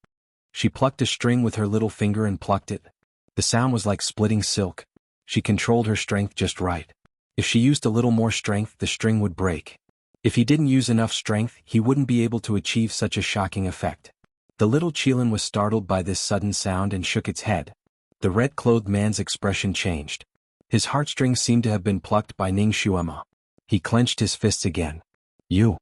She plucked a string with her little finger and plucked it. The sound was like splitting silk. She controlled her strength just right. If she used a little more strength, the string would break. If he didn't use enough strength, he wouldn't be able to achieve such a shocking effect. The little Qilin was startled by this sudden sound and shook its head. The red-clothed man's expression changed. His heartstrings seemed to have been plucked by Ning Xuema. He clenched his fists again. "You."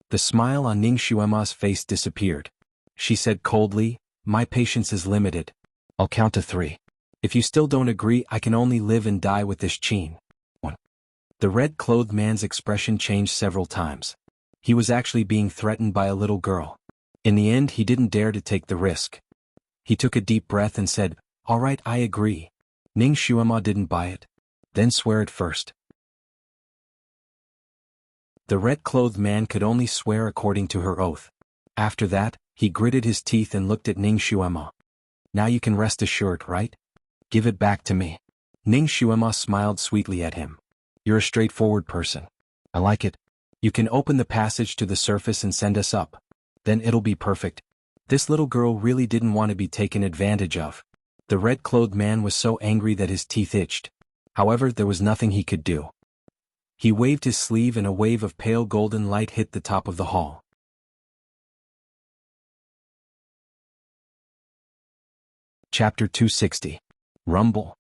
The smile on Ning Xuema's face disappeared. She said coldly, "My patience is limited. I'll count to 3. If you still don't agree, I can only live and die with this Qin." 1. The red-clothed man's expression changed several times. He was actually being threatened by a little girl. In the end, he didn't dare to take the risk. He took a deep breath and said, "All right, I agree." Ning Xuema didn't buy it. "Then swear it first." The red-clothed man could only swear according to her oath. After that, He gritted his teeth and looked at Ning Xuema. Now you can rest assured, right? Give it back to me. Ning Xuema smiled sweetly at him. You're a straightforward person. I like it. You can open the passage to the surface and send us up. Then it'll be perfect. This little girl really didn't want to be taken advantage of. The red-clothed man was so angry that his teeth itched. However, there was nothing he could do. He waved his sleeve and a wave of pale golden light hit the top of the hall. Chapter 260. Rumble.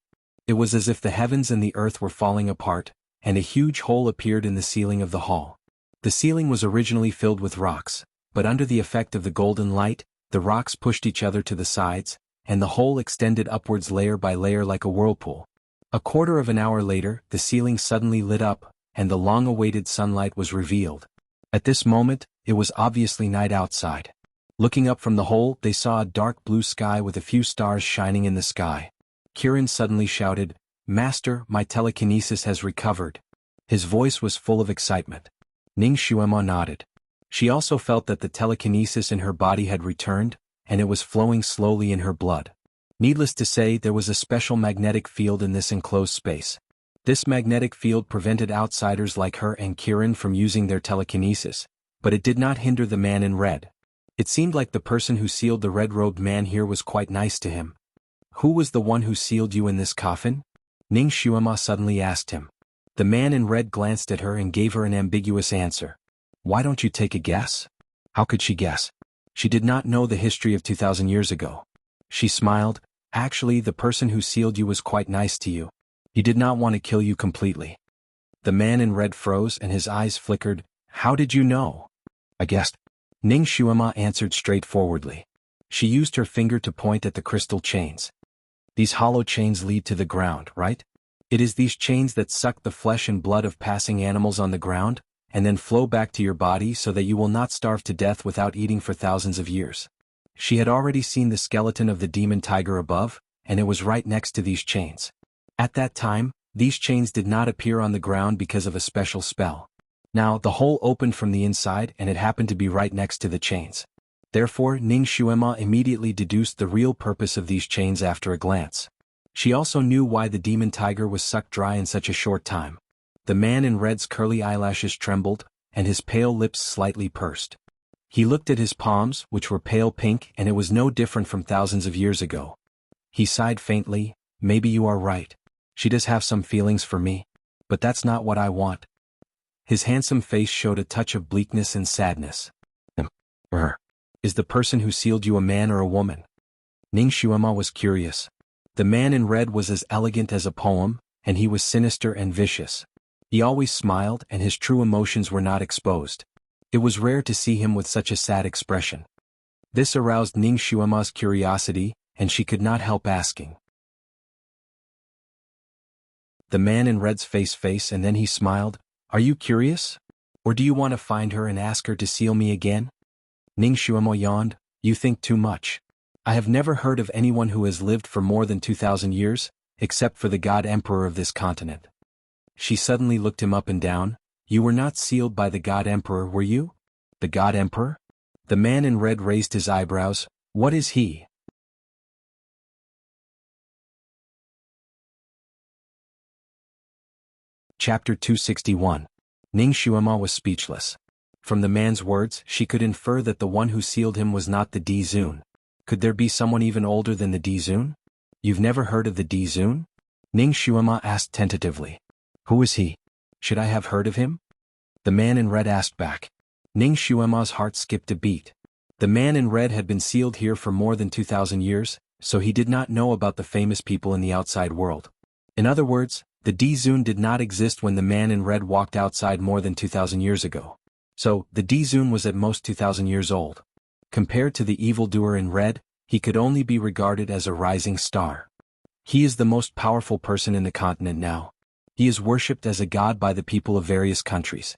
It was as if the heavens and the earth were falling apart, and a huge hole appeared in the ceiling of the hall. The ceiling was originally filled with rocks, but under the effect of the golden light, the rocks pushed each other to the sides, and the hole extended upwards layer by layer like a whirlpool. A quarter of an hour later, the ceiling suddenly lit up, and the long-awaited sunlight was revealed. At this moment, it was obviously night outside. Looking up from the hole, they saw a dark blue sky with a few stars shining in the sky. Kirin suddenly shouted, "Master, my telekinesis has recovered." His voice was full of excitement. Ning Xuema nodded. She also felt that the telekinesis in her body had returned, and it was flowing slowly in her blood. Needless to say, there was a special magnetic field in this enclosed space. This magnetic field prevented outsiders like her and Kirin from using their telekinesis, but it did not hinder the man in red. It seemed like the person who sealed the red-robed man here was quite nice to him. Who was the one who sealed you in this coffin? Ning Xuema suddenly asked him. The man in red glanced at her and gave her an ambiguous answer. Why don't you take a guess? How could she guess? She did not know the history of 2,000 years ago. She smiled. Actually, the person who sealed you was quite nice to you. He did not want to kill you completely. The man in red froze and his eyes flickered. How did you know? I guessed. Ning Xuema answered straightforwardly. She used her finger to point at the crystal chains. These hollow chains lead to the ground, right? It is these chains that suck the flesh and blood of passing animals on the ground, and then flow back to your body so that you will not starve to death without eating for thousands of years. She had already seen the skeleton of the demon tiger above, and it was right next to these chains. At that time, these chains did not appear on the ground because of a special spell. Now, the hole opened from the inside and it happened to be right next to the chains. Therefore, Ning Xuema immediately deduced the real purpose of these chains after a glance. She also knew why the demon tiger was sucked dry in such a short time. The man in red's curly eyelashes trembled, and his pale lips slightly pursed. He looked at his palms, which were pale pink, and it was no different from thousands of years ago. He sighed faintly. Maybe you are right. She does have some feelings for me. But that's not what I want. His handsome face showed a touch of bleakness and sadness. Is the person who sealed you a man or a woman? Ning Xuema was curious. The man in red was as elegant as a poem, and he was sinister and vicious. He always smiled, and his true emotions were not exposed. It was rare to see him with such a sad expression. This aroused Ning Xuema's curiosity, and she could not help asking. The man in red's face and then he smiled. Are you curious? Or do you want to find her and ask her to seal me again? Ning Xuema yawned. You think too much. I have never heard of anyone who has lived for more than 2,000 years, except for the God Emperor of this continent. She suddenly looked him up and down. You were not sealed by the God Emperor, were you? The God Emperor? The man in red raised his eyebrows. What is he? Chapter 261. Ning Xuema was speechless. From the man's words, she could infer that the one who sealed him was not the D-Zun. Could there be someone even older than the D-Zun? You've never heard of the D-Zun? Ning Xuema asked tentatively. Who is he? Should I have heard of him? The man in red asked back. Ning Xuema's heart skipped a beat. The man in red had been sealed here for more than 2,000 years, so he did not know about the famous people in the outside world. In other words, the D-Zun did not exist when the man in red walked outside more than 2,000 years ago. So, the D-Zun was at most 2,000 years old. Compared to the evildoer in red, he could only be regarded as a rising star. He is the most powerful person in the continent now. He is worshipped as a god by the people of various countries.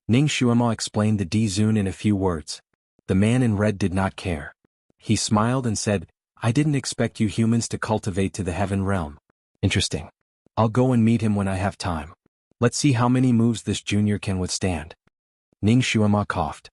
Ning Xuema explained the D-Zun in a few words. The man in red did not care. He smiled and said, I didn't expect you humans to cultivate to the heaven realm. Interesting. I'll go and meet him when I have time. Let's see how many moves this junior can withstand. Ning Xuema coughed.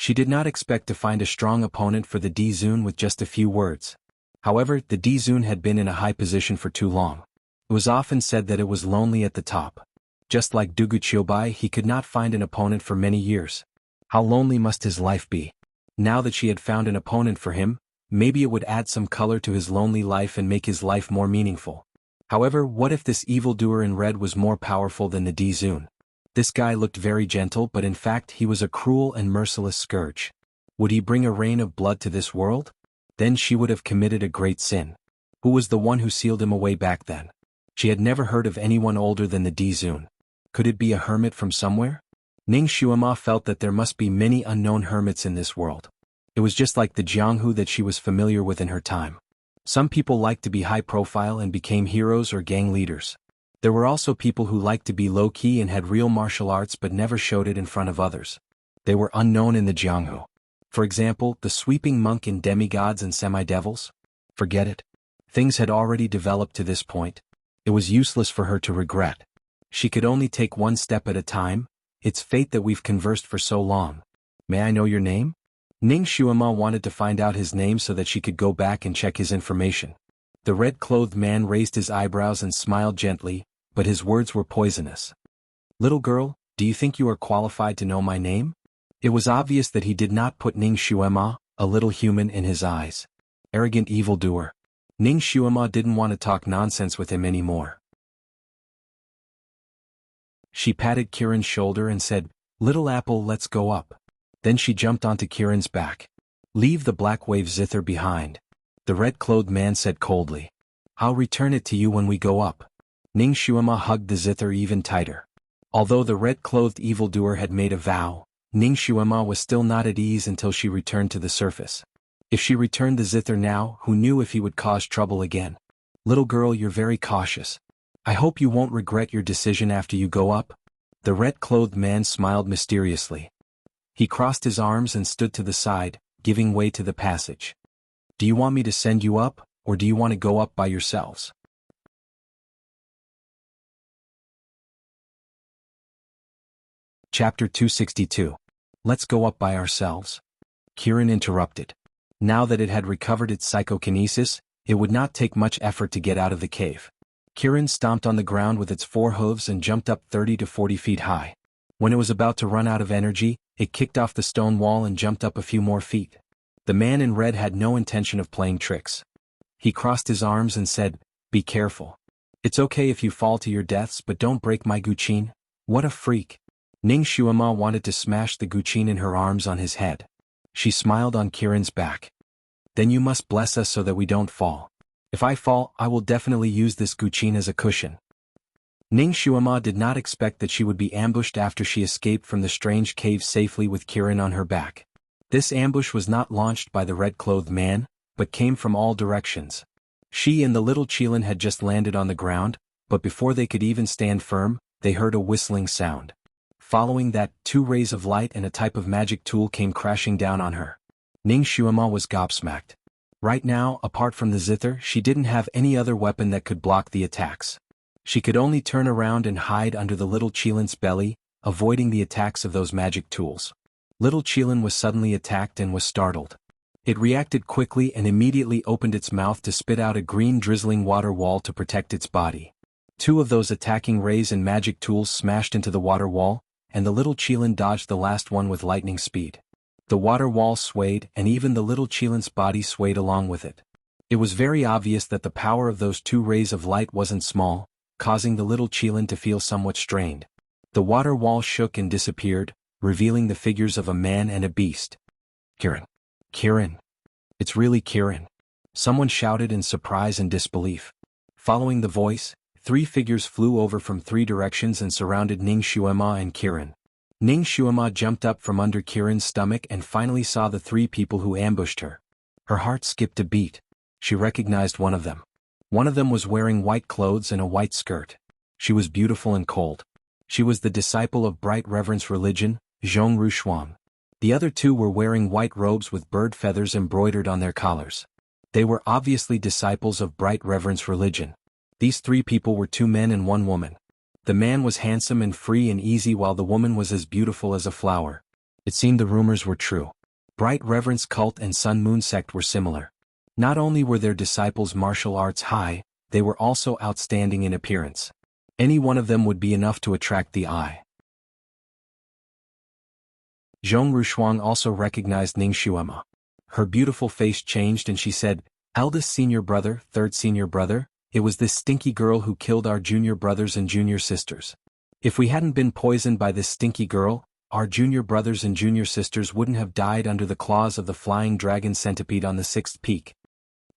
She did not expect to find a strong opponent for the D-Zun with just a few words. However, the D-Zun had been in a high position for too long. It was often said that it was lonely at the top. Just like Dugu Chiobai, he could not find an opponent for many years. How lonely must his life be? Now that she had found an opponent for him, maybe it would add some color to his lonely life and make his life more meaningful. However, what if this evildoer in red was more powerful than the D-Zun? This guy looked very gentle, but in fact he was a cruel and merciless scourge. Would he bring a rain of blood to this world? Then she would have committed a great sin. Who was the one who sealed him away back then? She had never heard of anyone older than the D-Zun. Could it be a hermit from somewhere? Ning Xuema felt that there must be many unknown hermits in this world. It was just like the Jianghu that she was familiar with in her time. Some people liked to be high profile and became heroes or gang leaders. There were also people who liked to be low-key and had real martial arts but never showed it in front of others. They were unknown in the Jianghu. For example, the sweeping monk in demigods and semi-devils? Forget it. Things had already developed to this point. It was useless for her to regret. She could only take one step at a time. It's fate that we've conversed for so long. May I know your name? Ning Xuema wanted to find out his name so that she could go back and check his information. The red-clothed man raised his eyebrows and smiled gently, but his words were poisonous. Little girl, do you think you are qualified to know my name? It was obvious that he did not put Ning Xuema, a little human, in his eyes. Arrogant evildoer. Ning Xuema didn't want to talk nonsense with him anymore. She patted Kirin's shoulder and said, "Little apple, let's go up." Then she jumped onto Kirin's back. "Leave the black wave zither behind," the red-clothed man said coldly. "I'll return it to you when we go up." Ning Xuema hugged the zither even tighter. Although the red-clothed evildoer had made a vow, Ning Xuema was still not at ease until she returned to the surface. If she returned the zither now, who knew if he would cause trouble again? "Little girl, you're very cautious. I hope you won't regret your decision after you go up." The red-clothed man smiled mysteriously. He crossed his arms and stood to the side, giving way to the passage. "Do you want me to send you up, or do you want to go up by yourselves?" Chapter 262. Let's go up by ourselves. Kirin interrupted. Now that it had recovered its psychokinesis, it would not take much effort to get out of the cave. Kirin stomped on the ground with its 4 hooves and jumped up 30 to 40 feet high. When it was about to run out of energy, it kicked off the stone wall and jumped up a few more feet. The man in red had no intention of playing tricks. He crossed his arms and said, "Be careful. It's okay if you fall to your deaths, but don't break my guqin." What a freak. Ning Xuema wanted to smash the guqin in her arms on his head. She smiled on Kirin's back. "Then you must bless us so that we don't fall. If I fall, I will definitely use this guqin as a cushion." Ning Xuema did not expect that she would be ambushed after she escaped from the strange cave safely with Kirin on her back. This ambush was not launched by the red-clothed man, but came from all directions. She and the little Qilin had just landed on the ground, but before they could even stand firm, they heard a whistling sound. Following that, 2 rays of light and a type of magic tool came crashing down on her. Ning Xuema was gobsmacked. Right now, apart from the zither, she didn't have any other weapon that could block the attacks. She could only turn around and hide under the little Qilin's belly, avoiding the attacks of those magic tools. Little Qilin was suddenly attacked and was startled. It reacted quickly and immediately opened its mouth to spit out a green drizzling water wall to protect its body. 2 of those attacking rays and magic tools smashed into the water wall, and the little Qilin dodged the last one with lightning speed. The water wall swayed, and even the little Qilin's body swayed along with it. It was very obvious that the power of those 2 rays of light wasn't small, causing the little Qilin to feel somewhat strained. The water wall shook and disappeared, revealing the figures of a man and a beast. "Kirin. Kirin. It's really Kirin," someone shouted in surprise and disbelief. Following the voice, 3 figures flew over from 3 directions and surrounded Ning Xuema and Kirin. Ning Xuema jumped up from under Kirin's stomach and finally saw the 3 people who ambushed her. Her heart skipped a beat. She recognized one of them. One of them was wearing white clothes and a white skirt. She was beautiful and cold. She was the disciple of Bright Reverence Religion, Zhongru Shuang. The other 2 were wearing white robes with bird feathers embroidered on their collars. They were obviously disciples of Bright Reverence Religion. These 3 people were 2 men and 1 woman. The man was handsome and free and easy while the woman was as beautiful as a flower. It seemed the rumors were true. Bright Reverence cult and Sun Moon sect were similar. Not only were their disciples' martial arts high, they were also outstanding in appearance. Any one of them would be enough to attract the eye. Zhong Rushuang also recognized Ning Xuema. Her beautiful face changed and she said, "Eldest senior brother, third senior brother, it was this stinky girl who killed our junior brothers and junior sisters. If we hadn't been poisoned by this stinky girl, our junior brothers and junior sisters wouldn't have died under the claws of the flying dragon centipede on the 6th peak."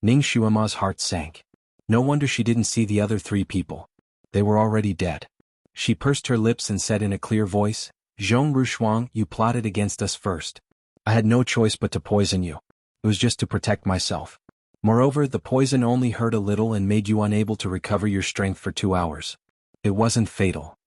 Ning Xuema's heart sank. No wonder she didn't see the other 3 people. They were already dead. She pursed her lips and said in a clear voice, "Zhong Rushuang, you plotted against us first. I had no choice but to poison you. It was just to protect myself. Moreover, the poison only hurt a little and made you unable to recover your strength for 2 hours. It wasn't fatal."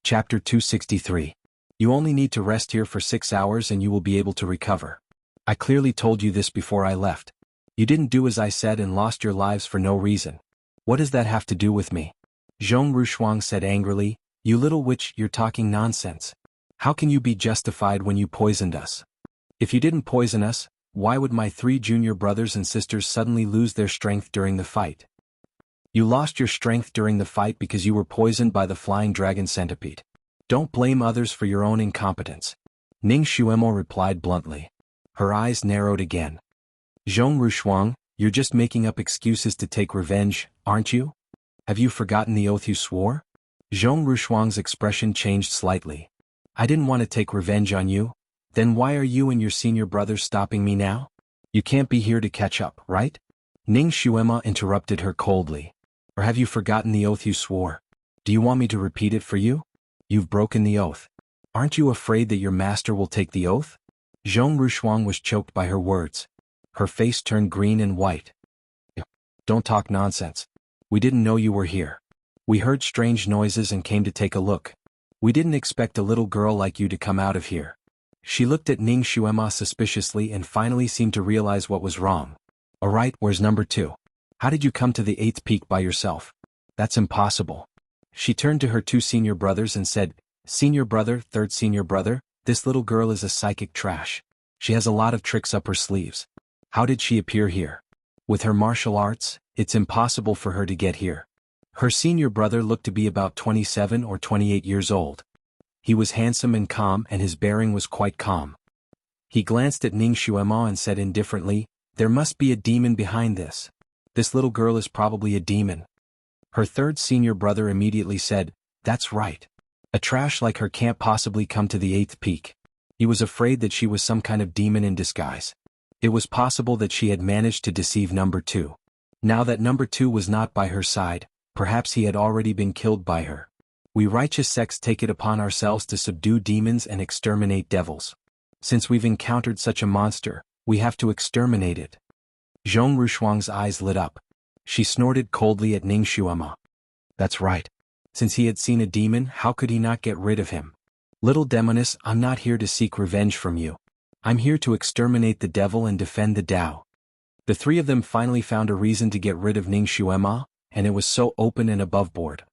Chapter 263. You only need to rest here for 6 hours and you will be able to recover. I clearly told you this before I left. You didn't do as I said and lost your lives for no reason. What does that have to do with me? Zhong Rushuang said angrily, "You little witch, you're talking nonsense. How can you be justified when you poisoned us? If you didn't poison us, why would my 3 junior brothers and sisters suddenly lose their strength during the fight? You lost your strength during the fight because you were poisoned by the flying dragon centipede. Don't blame others for your own incompetence." Ning Xuemo replied bluntly. Her eyes narrowed again. "Zhong Rushuang, you're just making up excuses to take revenge, aren't you? Have you forgotten the oath you swore?" Zhong Rushuang's expression changed slightly. "I didn't want to take revenge on you. Then why are you and your senior brothers stopping me now? You can't be here to catch up, right?" Ning Xuema interrupted her coldly. "Or have you forgotten the oath you swore? Do you want me to repeat it for you? You've broken the oath. Aren't you afraid that your master will take the oath?" Zhong Rushuang was choked by her words. Her face turned green and white. "Don't talk nonsense. We didn't know you were here. We heard strange noises and came to take a look. We didn't expect a little girl like you to come out of here." She looked at Ning Xuema suspiciously and finally seemed to realize what was wrong. "Alright, where's number 2? How did you come to the 8th peak by yourself? That's impossible." She turned to her 2 senior brothers and said, "Senior brother, third senior brother, this little girl is a psychic trash. She has a lot of tricks up her sleeves. How did she appear here? With her martial arts, it's impossible for her to get here." Her senior brother looked to be about 27 or 28 years old. He was handsome and calm and his bearing was quite calm. He glanced at Ning Xuema and said indifferently, "There must be a demon behind this. This little girl is probably a demon." Her 3rd senior brother immediately said, "That's right. A trash like her can't possibly come to the 8th peak." He was afraid that she was some kind of demon in disguise. It was possible that she had managed to deceive number 2. Now that number 2 was not by her side, perhaps he had already been killed by her. We righteous sects take it upon ourselves to subdue demons and exterminate devils. Since we've encountered such a monster, we have to exterminate it. Zhong Rushuang's eyes lit up. She snorted coldly at Ning Xuema. That's right. Since he had seen a demon, how could he not get rid of him? Little demoness, I'm not here to seek revenge from you. I'm here to exterminate the devil and defend the Tao. The 3 of them finally found a reason to get rid of Ning Xuema, and it was so open and above board.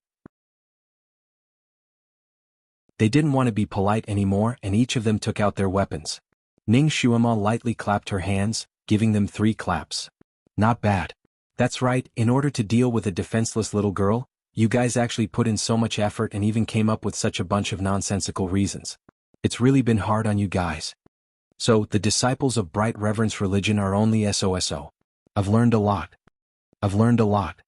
They didn't want to be polite anymore and each of them took out their weapons. Ning Xuema lightly clapped her hands, giving them 3 claps. "Not bad. That's right, in order to deal with a defenseless little girl, you guys actually put in so much effort and even came up with such a bunch of nonsensical reasons. It's really been hard on you guys. So, the disciples of Bright Reverence religion are only SOSO. I've learned a lot. I've learned a lot."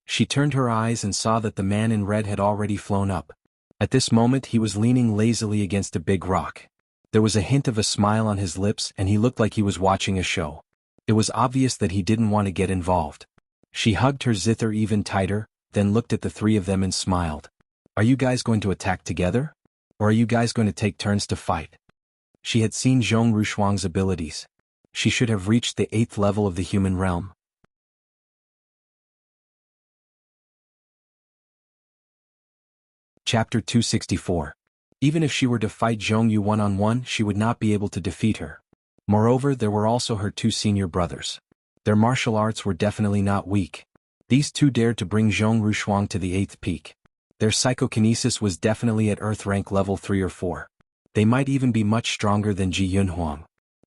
She turned her eyes and saw that the man in red had already flown up. At this moment he was leaning lazily against a big rock. There was a hint of a smile on his lips and he looked like he was watching a show. It was obvious that he didn't want to get involved. She hugged her zither even tighter, then looked at the 3 of them and smiled. "Are you guys going to attack together? Or are you guys going to take turns to fight?" She had seen Zhong Rushuang's abilities. She should have reached the 8th level of the human realm. Chapter 264. Even if she were to fight Zhong Yu one-on-one, she would not be able to defeat her. Moreover, there were also her 2 senior brothers. Their martial arts were definitely not weak. These 2 dared to bring Zhong Rushuang to the 8th peak. Their psychokinesis was definitely at Earth rank level 3 or 4. They might even be much stronger than Ji Yunhuang.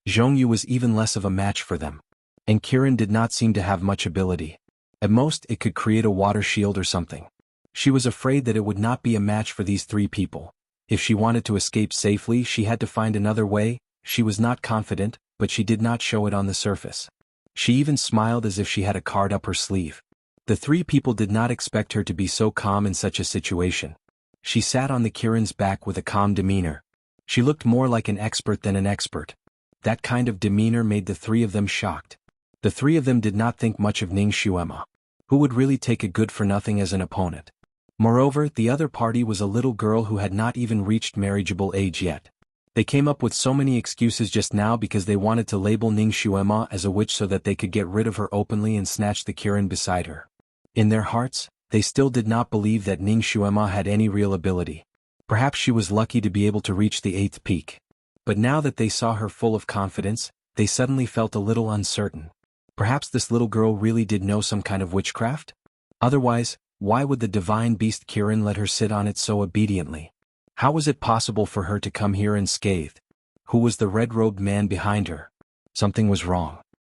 Jianghu was even less of a match for them. And Kiran did not seem to have much ability. At most, it could create a water shield or something. She was afraid that it would not be a match for these three people. If she wanted to escape safely, she had to find another way. She was not confident, but she did not show it on the surface. She even smiled as if she had a card up her sleeve. The three people did not expect her to be so calm in such a situation. She sat on the Kiran's back with a calm demeanor. She looked more like an expert than an expert. That kind of demeanor made the three of them shocked. The three of them did not think much of Ning Xuema. Who would really take a good-for-nothing as an opponent? Moreover, the other party was a little girl who had not even reached marriageable age yet. They came up with so many excuses just now because they wanted to label Ning Xuema as a witch so that they could get rid of her openly and snatch the Kiran beside her. In their hearts, they still did not believe that Ning Xuema had any real ability. Perhaps she was lucky to be able to reach the 8th peak. But now that they saw her full of confidence, they suddenly felt a little uncertain. Perhaps this little girl really did know some kind of witchcraft? Otherwise, why would the divine beast Kiran let her sit on it so obediently? How was it possible for her to come here unscathed? Who was the red-robed man behind her? Something was wrong.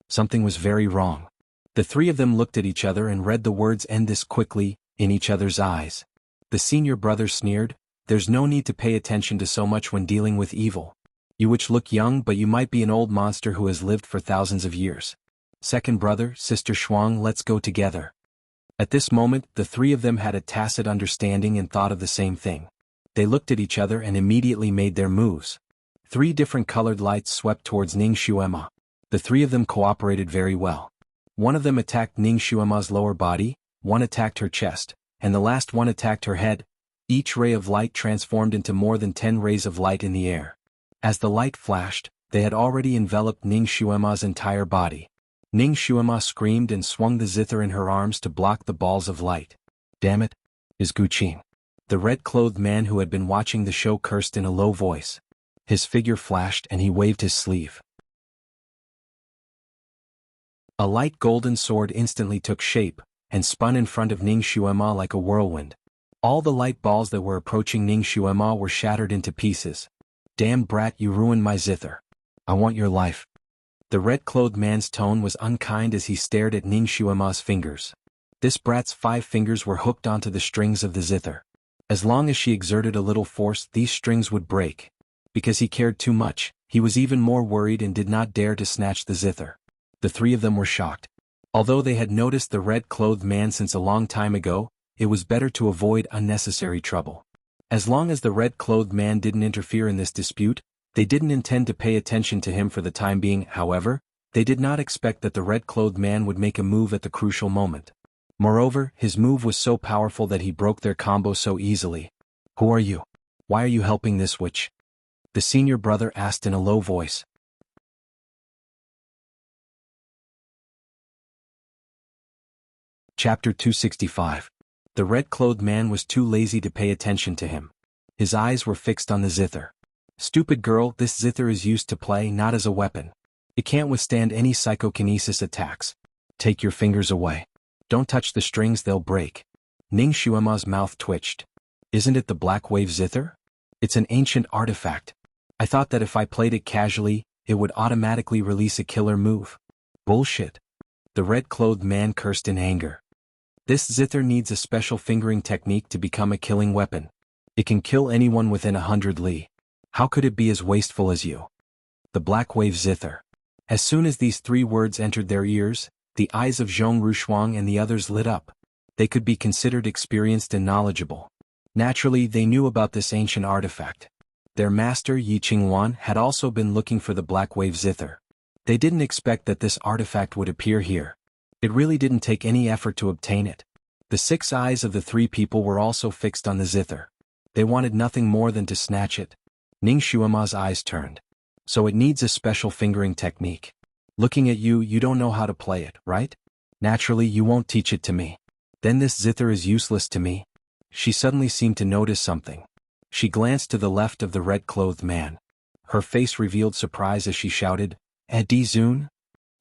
Something was very wrong. The three of them looked at each other and read the words "end this quickly" in each other's eyes. The senior brother sneered, "There's no need to pay attention to so much when dealing with evil. You which look young, but you might be an old monster who has lived for thousands of years. Second brother, Sister Shuang, let's go together." At this moment, the three of them had a tacit understanding and thought of the same thing. They looked at each other and immediately made their moves. 3 different colored lights swept towards Ning Xuema. The three of them cooperated very well. One of them attacked Ning Xuema's lower body, one attacked her chest, and the last one attacked her head. Each ray of light transformed into more than 10 rays of light in the air. As the light flashed, they had already enveloped Ning Xuema's entire body. Ning Xuema screamed and swung the zither in her arms to block the balls of light. "Damn it, is Guqing." The red-clothed man who had been watching the show cursed in a low voice. His figure flashed and he waved his sleeve. A light golden sword instantly took shape, and spun in front of Ning Xuema like a whirlwind. All the light balls that were approaching Ning Xuema were shattered into pieces. "Damn brat, you ruined my zither. I want your life." The red-clothed man's tone was unkind as he stared at Ning Xuema's fingers. This brat's 5 fingers were hooked onto the strings of the zither. As long as she exerted a little force, these strings would break. Because he cared too much, he was even more worried and did not dare to snatch the zither. The three of them were shocked. Although they had noticed the red-clothed man since a long time ago, it was better to avoid unnecessary trouble. As long as the red-clothed man didn't interfere in this dispute, they didn't intend to pay attention to him for the time being. However, they did not expect that the red-clothed man would make a move at the crucial moment. Moreover, his move was so powerful that he broke their combo so easily. "Who are you? Why are you helping this witch?" the senior brother asked in a low voice. Chapter 265. The red-clothed man was too lazy to pay attention to him. His eyes were fixed on the zither. "Stupid girl, this zither is used to play, not as a weapon. It can't withstand any psychokinesis attacks. Take your fingers away. Don't touch the strings, they'll break." Ning Xuema's mouth twitched. "Isn't it the Black Wave zither? It's an ancient artifact. I thought that if I played it casually, it would automatically release a killer move." "Bullshit." The red-clothed man cursed in anger. "This zither needs a special fingering technique to become a killing weapon. It can kill anyone within 100 li. How could it be as wasteful as you?" The Black Wave zither. As soon as these 3 words entered their ears, the eyes of Zhong Rushuang and the others lit up. They could be considered experienced and knowledgeable. Naturally, they knew about this ancient artifact. Their master Yi Qingwan had also been looking for the Black Wave zither. They didn't expect that this artifact would appear here. It really didn't take any effort to obtain it. The 6 eyes of the 3 people were also fixed on the zither. They wanted nothing more than to snatch it. Ning Xuema's eyes turned. "So it needs a special fingering technique. Looking at you, you don't know how to play it, right? Naturally, you won't teach it to me. Then this zither is useless to me." She suddenly seemed to notice something. She glanced to the left of the red-clothed man. Her face revealed surprise as she shouted, "Adi Zun?"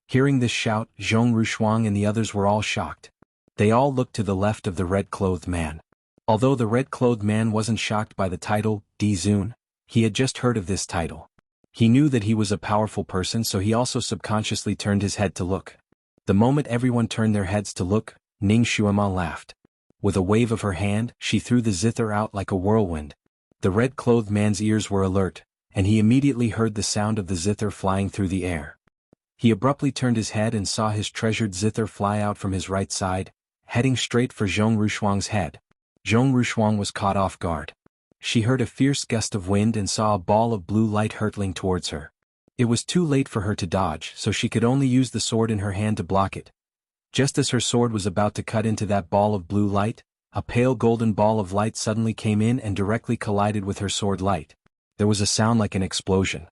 Hearing this shout, Zhong Rushuang and the others were all shocked. They all looked to the left of the red-clothed man. Although the red-clothed man wasn't shocked by the title, D Zun, he had just heard of this title. He knew that he was a powerful person, so he also subconsciously turned his head to look. The moment everyone turned their heads to look, Ning Xuema laughed. With a wave of her hand, she threw the zither out like a whirlwind. The red-clothed man's ears were alert, and he immediately heard the sound of the zither flying through the air. He abruptly turned his head and saw his treasured zither fly out from his right side, heading straight for Zhong Rushuang's head. Zhong Rushuang was caught off guard. She heard a fierce gust of wind and saw a ball of blue light hurtling towards her. It was too late for her to dodge, so she could only use the sword in her hand to block it. Just as her sword was about to cut into that ball of blue light, a pale golden ball of light suddenly came in and directly collided with her sword light. There was a sound like an explosion.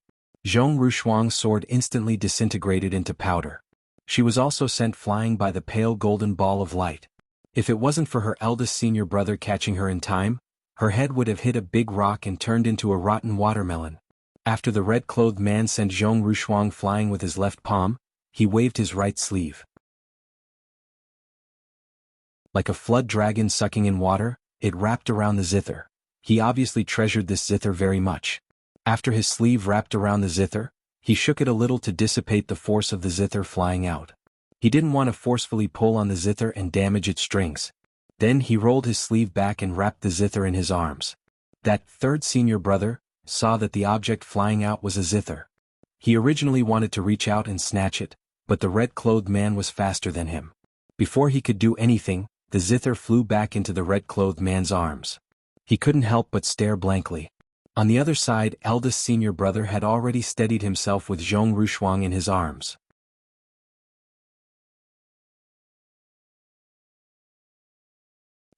Zhong Rushuang's sword instantly disintegrated into powder. She was also sent flying by the pale golden ball of light. If it wasn't for her eldest senior brother catching her in time, her head would have hit a big rock and turned into a rotten watermelon. After the red-clothed man sent Zhong Rushuang flying with his left palm, he waved his right sleeve. Like a flood dragon sucking in water, it wrapped around the zither. He obviously treasured this zither very much. After his sleeve wrapped around the zither, he shook it a little to dissipate the force of the zither flying out. He didn't want to forcefully pull on the zither and damage its strings. Then he rolled his sleeve back and wrapped the zither in his arms. That third senior brother saw that the object flying out was a zither. He originally wanted to reach out and snatch it, but the red-clothed man was faster than him. Before he could do anything, the zither flew back into the red-clothed man's arms. He couldn't help but stare blankly. On the other side, eldest senior brother had already steadied himself with Zhong Rushuang in his arms.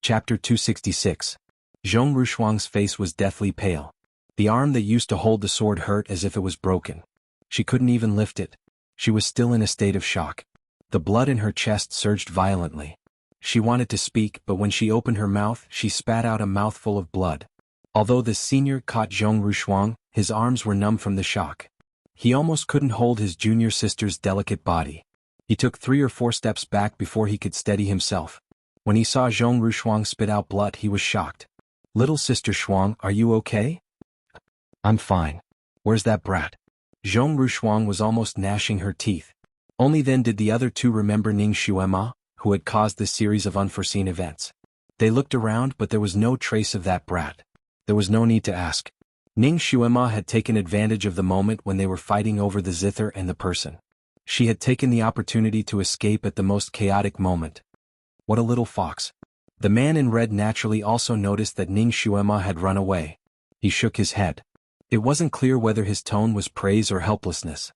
Chapter 266. Zhong Rushuang's face was deathly pale. The arm that used to hold the sword hurt as if it was broken. She couldn't even lift it. She was still in a state of shock. The blood in her chest surged violently. She wanted to speak, but when she opened her mouth, she spat out a mouthful of blood. Although the senior caught Zhong Rushuang, his arms were numb from the shock. He almost couldn't hold his junior sister's delicate body. He took 3 or 4 steps back before he could steady himself. When he saw Zhong Rushuang spit out blood, he was shocked. "Little sister Shuang, are you okay?" "I'm fine. Where's that brat?" Zhong Rushuang was almost gnashing her teeth. Only then did the other two remember Ning Xuema, who had caused this series of unforeseen events. They looked around, but there was no trace of that brat. There was no need to ask. Ning Xuema had taken advantage of the moment when they were fighting over the zither and the person. She had taken the opportunity to escape at the most chaotic moment. What a little fox. The man in red naturally also noticed that Ning Xuema had run away. He shook his head. It wasn't clear whether his tone was praise or helplessness.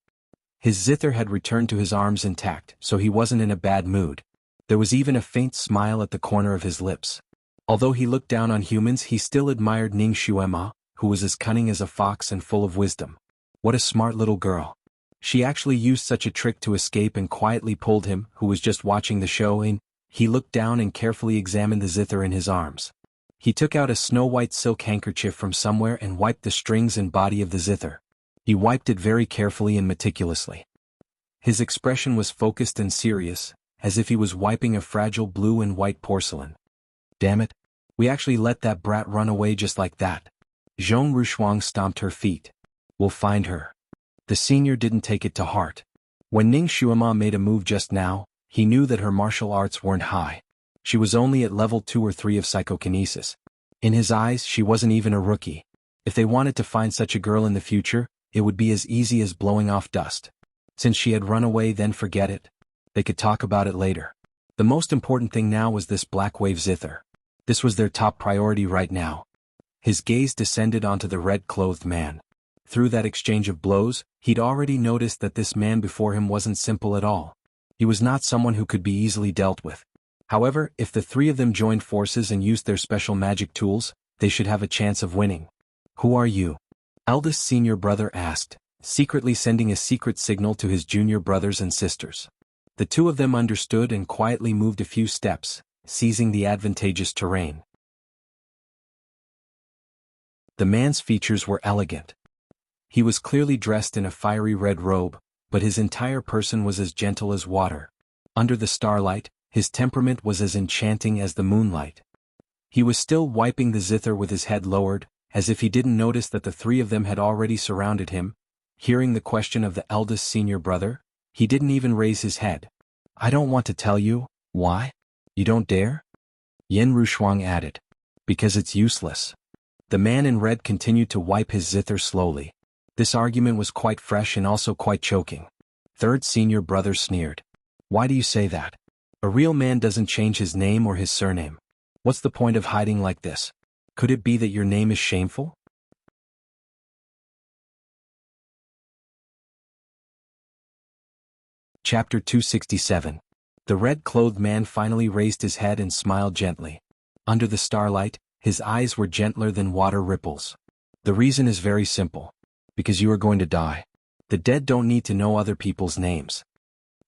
His zither had returned to his arms intact, so he wasn't in a bad mood. There was even a faint smile at the corner of his lips. Although he looked down on humans, he still admired Ning Xuema, who was as cunning as a fox and full of wisdom. What a smart little girl. She actually used such a trick to escape and quietly pulled him, who was just watching the show, in. He looked down and carefully examined the zither in his arms. He took out a snow-white silk handkerchief from somewhere and wiped the strings and body of the zither. He wiped it very carefully and meticulously. His expression was focused and serious, as if he was wiping a fragile blue and white porcelain. "Damn it. We actually let that brat run away just like that." Zhong Rushuang stomped her feet. "We'll find her." The senior didn't take it to heart. When Ning Xuema made a move just now, he knew that her martial arts weren't high. She was only at level 2 or 3 of psychokinesis. In his eyes, she wasn't even a rookie. If they wanted to find such a girl in the future, it would be as easy as blowing off dust. Since she had run away, then forget it. They could talk about it later. The most important thing now was this black wave zither. This was their top priority right now. His gaze descended onto the red-clothed man. Through that exchange of blows, he'd already noticed that this man before him wasn't simple at all. He was not someone who could be easily dealt with. However, if the 3 of them joined forces and used their special magic tools, they should have a chance of winning. "Who are you?" Eldest senior brother asked, secretly sending a secret signal to his junior brothers and sisters. The 2 of them understood and quietly moved a few steps, seizing the advantageous terrain. The man's features were elegant. He was clearly dressed in a fiery red robe, but his entire person was as gentle as water. Under the starlight, his temperament was as enchanting as the moonlight. He was still wiping the zither with his head lowered, as if he didn't notice that the three of them had already surrounded him. Hearing the question of the eldest senior brother, he didn't even raise his head. I don't want to tell you. Why? You don't dare? Yin Rushuang added. Because it's useless. The man in red continued to wipe his zither slowly. This argument was quite fresh and also quite choking. Third senior brother sneered. Why do you say that? A real man doesn't change his name or his surname. What's the point of hiding like this? Could it be that your name is shameful? Chapter 267. The red-clothed man finally raised his head and smiled gently. Under the starlight, his eyes were gentler than water ripples. The reason is very simple. Because you are going to die. The dead don't need to know other people's names.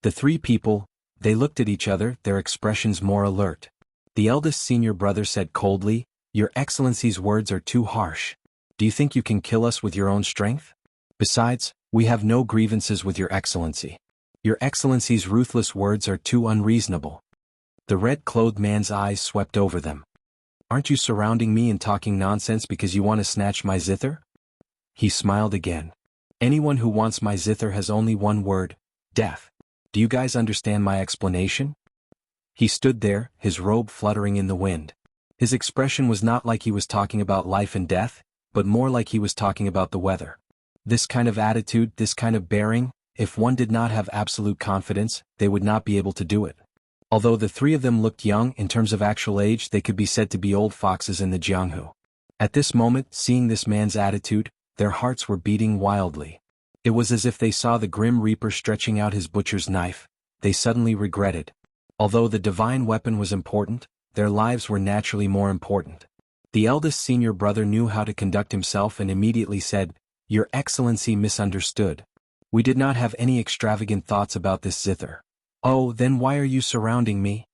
The three people, they looked at each other, their expressions more alert. The eldest senior brother said coldly, Your Excellency's words are too harsh. Do you think you can kill us with your own strength? Besides, we have no grievances with Your Excellency. Your Excellency's ruthless words are too unreasonable. The red-clothed man's eyes swept over them. Aren't you surrounding me and talking nonsense because you want to snatch my zither? He smiled again. Anyone who wants my zither has only one word, death. Do you guys understand my explanation? He stood there, his robe fluttering in the wind. His expression was not like he was talking about life and death, but more like he was talking about the weather. This kind of attitude, this kind of bearing, if one did not have absolute confidence, they would not be able to do it. Although the three of them looked young in terms of actual age, they could be said to be old foxes in the Jianghu. At this moment, seeing this man's attitude, their hearts were beating wildly. It was as if they saw the grim reaper stretching out his butcher's knife. They suddenly regretted. Although the divine weapon was important, their lives were naturally more important. The eldest senior brother knew how to conduct himself and immediately said, Your Excellency misunderstood. We did not have any extravagant thoughts about this zither. Oh, then why are you surrounding me?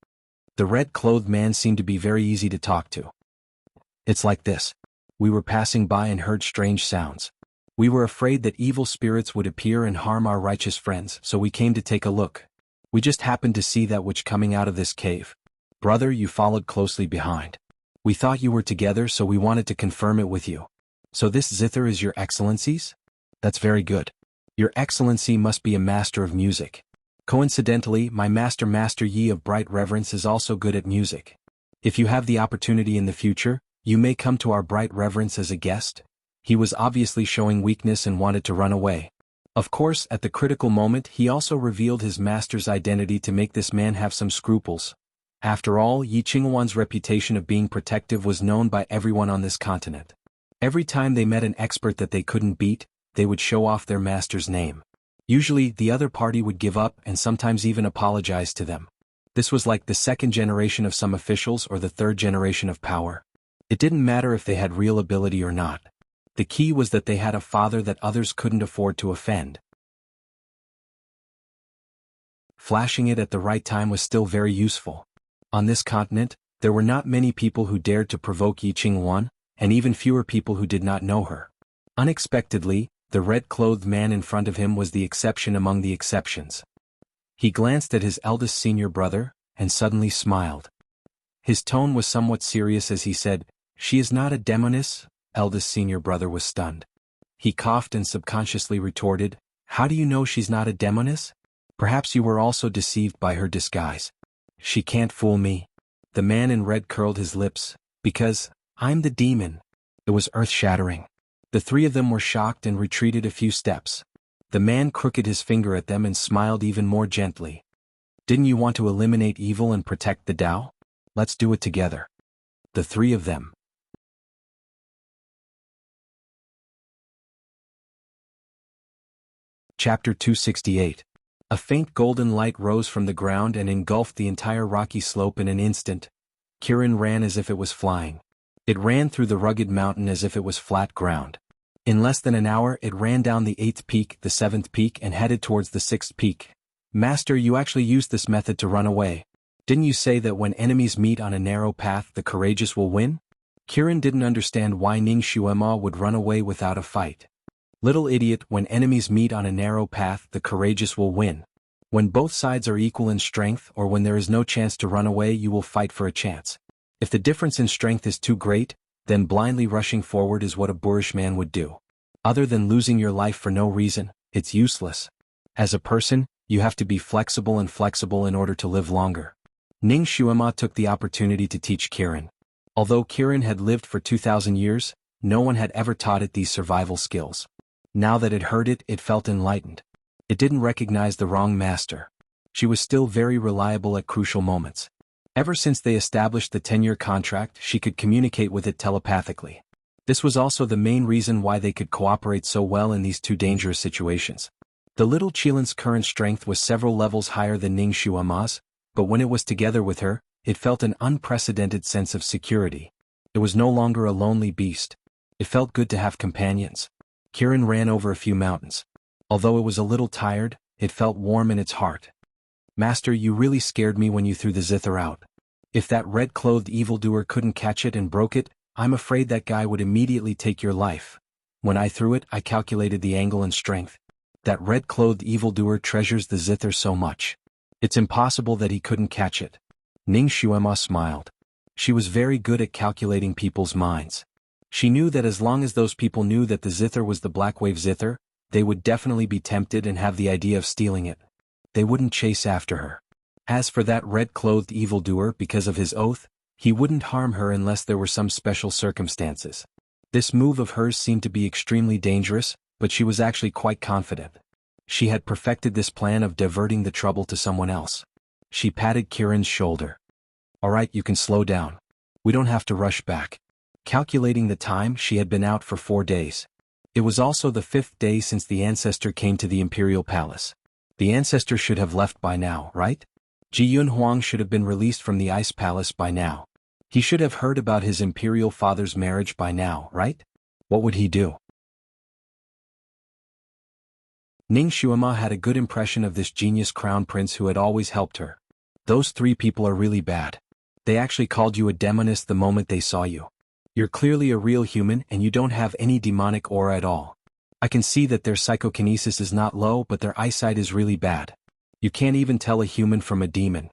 The red-clothed man seemed to be very easy to talk to. It's like this. We were passing by and heard strange sounds. We were afraid that evil spirits would appear and harm our righteous friends, so we came to take a look. We just happened to see that which coming out of this cave. Brother, you followed closely behind. We thought you were together, so we wanted to confirm it with you. So this zither is Your Excellency's? That's very good. Your Excellency must be a master of music. Coincidentally, my Master Yi of Bright Reverence is also good at music. If you have the opportunity in the future, you may come to our Bright Reverence as a guest. He was obviously showing weakness and wanted to run away. Of course, at the critical moment he also revealed his master's identity to make this man have some scruples. After all, Yi Qinghuan's reputation of being protective was known by everyone on this continent. Every time they met an expert that they couldn't beat, they would show off their master's name. Usually, the other party would give up and sometimes even apologize to them. This was like the second generation of some officials or the third generation of power. It didn't matter if they had real ability or not. The key was that they had a father that others couldn't afford to offend. Flashing it at the right time was still very useful. On this continent, there were not many people who dared to provoke Yi Qinghuan, and even fewer people who did not know her. Unexpectedly, the red-clothed man in front of him was the exception among the exceptions. He glanced at his eldest senior brother, and suddenly smiled. His tone was somewhat serious as he said, She is not a demoness. Eldest senior brother was stunned. He coughed and subconsciously retorted, How do you know she's not a demoness? Perhaps you were also deceived by her disguise. She can't fool me. The man in red curled his lips, because I'm the demon. It was earth-shattering. The three of them were shocked and retreated a few steps. The man crooked his finger at them and smiled even more gently. Didn't you want to eliminate evil and protect the Tao? Let's do it together. The three of them. Chapter 268. A faint golden light rose from the ground and engulfed the entire rocky slope in an instant. Kirin ran as if it was flying. It ran through the rugged mountain as if it was flat ground. In less than an hour it ran down the 8th peak, the 7th peak and headed towards the 6th peak. Master, you actually used this method to run away. Didn't you say that when enemies meet on a narrow path the courageous will win? Kirin didn't understand why Ning Xuema would run away without a fight. Little idiot, when enemies meet on a narrow path the courageous will win. When both sides are equal in strength or when there is no chance to run away you will fight for a chance. If the difference in strength is too great, then blindly rushing forward is what a boorish man would do. Other than losing your life for no reason, it's useless. As a person, you have to be flexible in order to live longer. Ning Xuema took the opportunity to teach Kirin. Although Kirin had lived for 2,000 years, no one had ever taught it these survival skills. Now that it heard it, it felt enlightened. It didn't recognize the wrong master. She was still very reliable at crucial moments. Ever since they established the 10-year contract, she could communicate with it telepathically. This was also the main reason why they could cooperate so well in these two dangerous situations. The little Qilin's current strength was several levels higher than Ning Xuema's, but when it was together with her, it felt an unprecedented sense of security. It was no longer a lonely beast. It felt good to have companions. Kirin ran over a few mountains. Although it was a little tired, it felt warm in its heart. Master, you really scared me when you threw the zither out. If that red-clothed evildoer couldn't catch it and broke it, I'm afraid that guy would immediately take your life. When I threw it, I calculated the angle and strength. That red-clothed evildoer treasures the zither so much. It's impossible that he couldn't catch it. Ning Xuema smiled. She was very good at calculating people's minds. She knew that as long as those people knew that the zither was the Blackwave zither, they would definitely be tempted and have the idea of stealing it. They wouldn't chase after her. As for that red-clothed evildoer, because of his oath, he wouldn't harm her unless there were some special circumstances. This move of hers seemed to be extremely dangerous, but she was actually quite confident. She had perfected this plan of diverting the trouble to someone else. She patted Kirin's shoulder. All right, you can slow down. We don't have to rush back. Calculating the time, she had been out for 4 days. It was also the 5th day since the ancestor came to the imperial palace. The ancestor should have left by now, right? Ji Yunhuang should have been released from the ice palace by now. He should have heard about his imperial father's marriage by now, right? What would he do? Ning Xuema had a good impression of this genius crown prince who had always helped her. Those 3 people are really bad. They actually called you a demonist the moment they saw you. You're clearly a real human and you don't have any demonic aura at all. I can see that their psychokinesis is not low, but their eyesight is really bad. You can't even tell a human from a demon.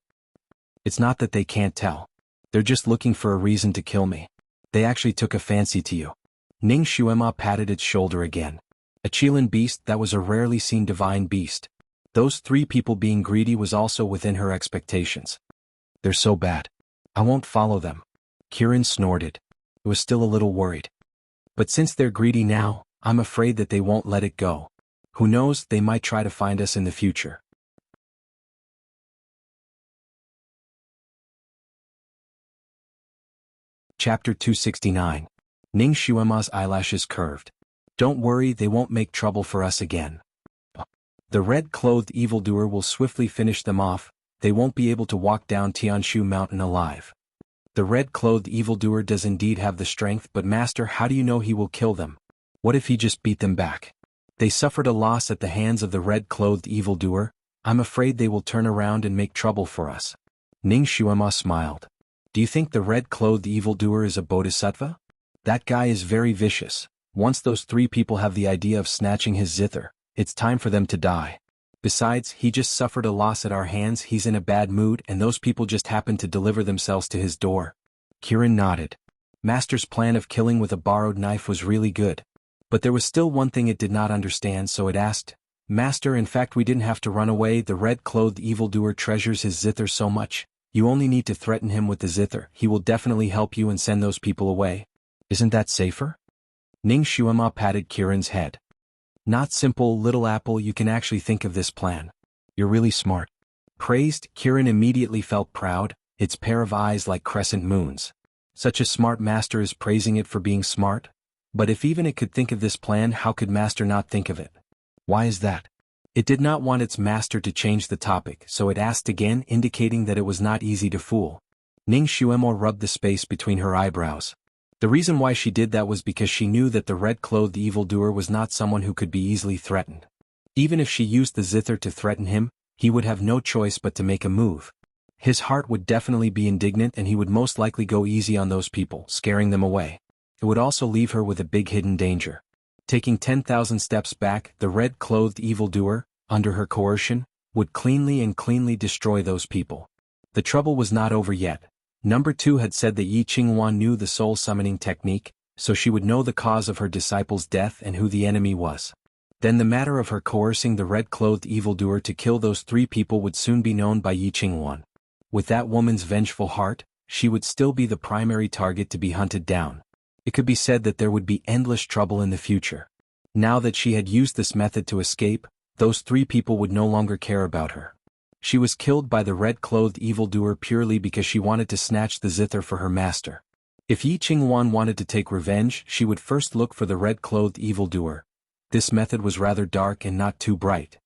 It's not that they can't tell. They're just looking for a reason to kill me. They actually took a fancy to you. Ning Xuema patted its shoulder again. A Qilin beast, that was a rarely seen divine beast. Those 3 people being greedy was also within her expectations. They're so bad. I won't follow them. Kirin snorted. It was still a little worried. But since they're greedy now, I'm afraid that they won't let it go. Who knows, they might try to find us in the future. Chapter 269. Ning Xuema's eyelashes curved. Don't worry, they won't make trouble for us again. The red-clothed evildoer will swiftly finish them off. They won't be able to walk down Tianshu Mountain alive. The red-clothed evildoer does indeed have the strength, but master, how do you know he will kill them? What if he just beat them back? They suffered a loss at the hands of the red-clothed evildoer. I'm afraid they will turn around and make trouble for us. Ning Xuema smiled. Do you think the red-clothed evildoer is a bodhisattva? That guy is very vicious. Once those 3 people have the idea of snatching his zither, it's time for them to die. Besides, he just suffered a loss at our hands, he's in a bad mood, and those people just happened to deliver themselves to his door. Kirin nodded. Master's plan of killing with a borrowed knife was really good. But there was still one thing it did not understand, so it asked, Master, in fact we didn't have to run away, the red-clothed evildoer treasures his zither so much. You only need to threaten him with the zither, he will definitely help you and send those people away. Isn't that safer? Ning Xuema patted Kirin's head. Not simple, little apple, you can actually think of this plan. You're really smart. Praised, Kirin immediately felt proud, its pair of eyes like crescent moons. Such a smart master is praising it for being smart? But if even it could think of this plan, how could master not think of it? Why is that? It did not want its master to change the topic, so it asked again, indicating that it was not easy to fool. Ning Xuema rubbed the space between her eyebrows. The reason why she did that was because she knew that the red-clothed evildoer was not someone who could be easily threatened. Even if she used the zither to threaten him, he would have no choice but to make a move. His heart would definitely be indignant and he would most likely go easy on those people, scaring them away. It would also leave her with a big hidden danger. Taking 10,000 steps back, the red-clothed evildoer, under her coercion, would cleanly destroy those people. The trouble was not over yet. Number 2 had said that Yi Qinghuan knew the soul summoning technique, so she would know the cause of her disciple's death and who the enemy was. Then the matter of her coercing the red-clothed evildoer to kill those 3 people would soon be known by Yi Qinghuan. With that woman's vengeful heart, she would still be the primary target to be hunted down. It could be said that there would be endless trouble in the future. Now that she had used this method to escape, those 3 people would no longer care about her. She was killed by the red-clothed evildoer purely because she wanted to snatch the zither for her master. If Yi Qinghuan wanted to take revenge, she would first look for the red-clothed evildoer. This method was rather dark and not too bright.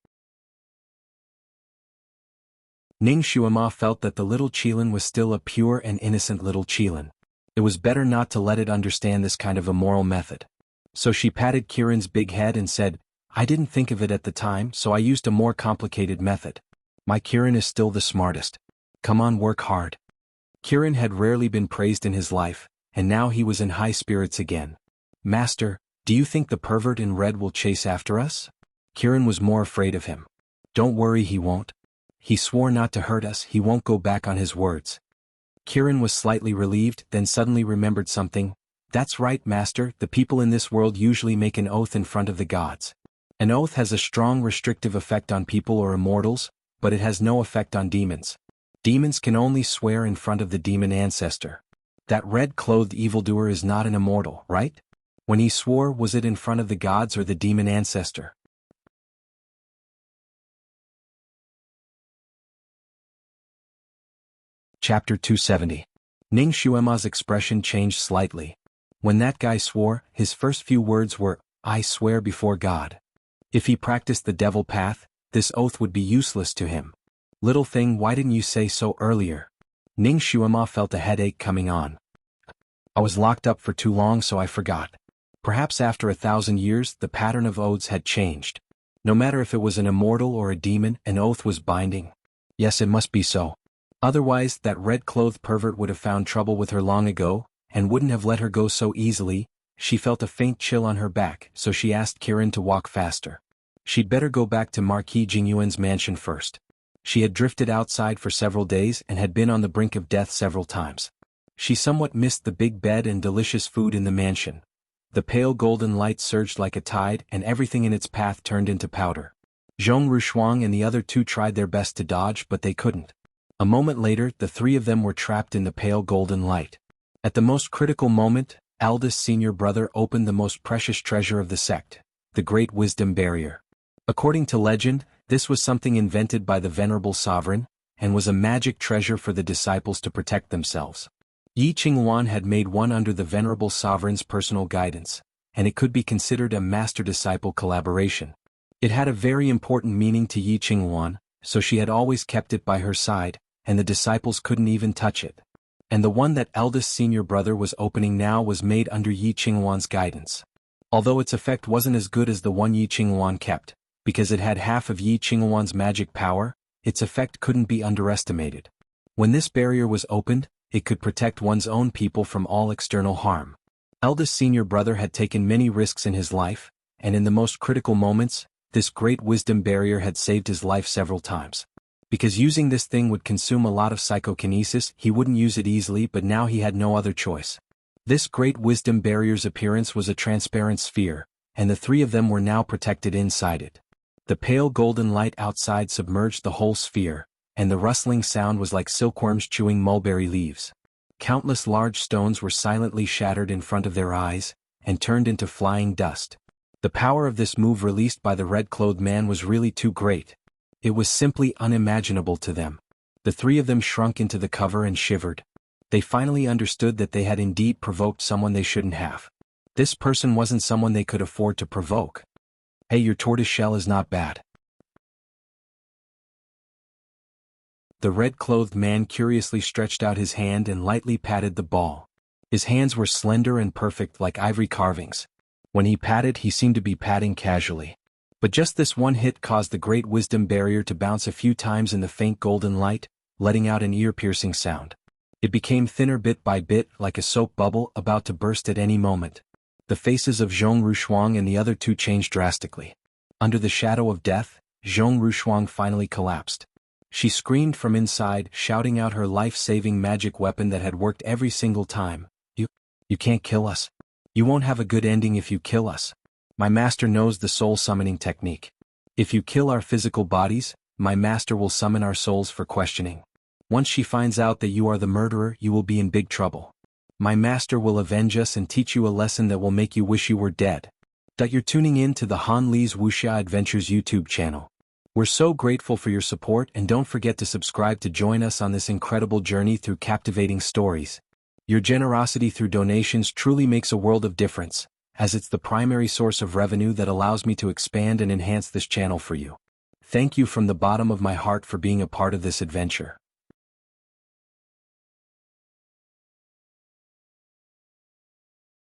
Ning Xuema felt that the little Qilin was still a pure and innocent little Qilin. It was better not to let it understand this kind of immoral method. So she patted Kirin's big head and said, "I didn't think of it at the time, so I used a more complicated method. My Kirin is still the smartest. Come on, work hard." Kirin had rarely been praised in his life, and now he was in high spirits again. "Master, do you think the pervert in red will chase after us?" Kirin was more afraid of him. "Don't worry, he won't. He swore not to hurt us, he won't go back on his words." Kirin was slightly relieved, then suddenly remembered something. "That's right, Master, the people in this world usually make an oath in front of the gods. An oath has a strong restrictive effect on people or immortals, but it has no effect on demons. Demons can only swear in front of the demon ancestor. That red-clothed evildoer is not an immortal, right? When he swore, was it in front of the gods or the demon ancestor?" Chapter 270. Ning Xuema's expression changed slightly. When that guy swore, his first few words were, "I swear before God." If he practiced the devil path, this oath would be useless to him. "Little thing, why didn't you say so earlier?" Ning Xuema felt a headache coming on. "I was locked up for too long, so I forgot." Perhaps after 1,000 years, the pattern of oaths had changed. No matter if it was an immortal or a demon, an oath was binding. Yes, it must be so. Otherwise, that red-clothed pervert would have found trouble with her long ago, and wouldn't have let her go so easily. She felt a faint chill on her back, so she asked Kirin to walk faster. She'd better go back to Marquis Jingyuan's mansion first. She had drifted outside for several days and had been on the brink of death several times. She somewhat missed the big bed and delicious food in the mansion. The pale golden light surged like a tide, and everything in its path turned into powder. Zhong Rushuang and the other 2 tried their best to dodge, but they couldn't. A moment later, the 3 of them were trapped in the pale golden light. At the most critical moment, eldest senior brother opened the most precious treasure of the sect, the Great Wisdom Barrier. According to legend, this was something invented by the venerable sovereign, and was a magic treasure for the disciples to protect themselves. Yi Qinghuan had made one under the venerable sovereign's personal guidance, and it could be considered a master-disciple collaboration. It had a very important meaning to Yi Qinghuan, so she had always kept it by her side, and the disciples couldn't even touch it. And the one that eldest senior brother was opening now was made under Yi Qinghuan's guidance. Although its effect wasn't as good as the one Yi Qinghuan kept, because it had half of Yi Qinghuan's magic power, its effect couldn't be underestimated. When this barrier was opened, it could protect one's own people from all external harm. Eldest senior brother had taken many risks in his life, and in the most critical moments, this great wisdom barrier had saved his life several times. Because using this thing would consume a lot of psychokinesis, he wouldn't use it easily, but now he had no other choice. This great wisdom barrier's appearance was a transparent sphere, and the 3 of them were now protected inside it. The pale golden light outside submerged the whole sphere, and the rustling sound was like silkworms chewing mulberry leaves. Countless large stones were silently shattered in front of their eyes, and turned into flying dust. The power of this move released by the red-clothed man was really too great. It was simply unimaginable to them. The 3 of them shrunk into the cover and shivered. They finally understood that they had indeed provoked someone they shouldn't have. This person wasn't someone they could afford to provoke. "Hey, your tortoise shell is not bad." The red-clothed man curiously stretched out his hand and lightly patted the ball. His hands were slender and perfect like ivory carvings. When he patted, he seemed to be patting casually. But just this one hit caused the great wisdom barrier to bounce a few times in the faint golden light, letting out an ear-piercing sound. It became thinner bit by bit, like a soap bubble about to burst at any moment. The faces of Zhong Rushuang and the other 2 changed drastically. Under the shadow of death, Zhong Rushuang finally collapsed. She screamed from inside, shouting out her life-saving magic weapon that had worked every single time. You can't kill us. You won't have a good ending if you kill us. My master knows the soul summoning technique. If you kill our physical bodies, my master will summon our souls for questioning. Once she finds out that you are the murderer, you will be in big trouble. My master will avenge us and teach you a lesson that will make you wish you were dead. You're tuning in to the Han Li's Wuxia Adventures YouTube channel. We're so grateful for your support, and don't forget to subscribe to join us on this incredible journey through captivating stories. Your generosity through donations truly makes a world of difference, as it's the primary source of revenue that allows me to expand and enhance this channel for you. Thank you from the bottom of my heart for being a part of this adventure.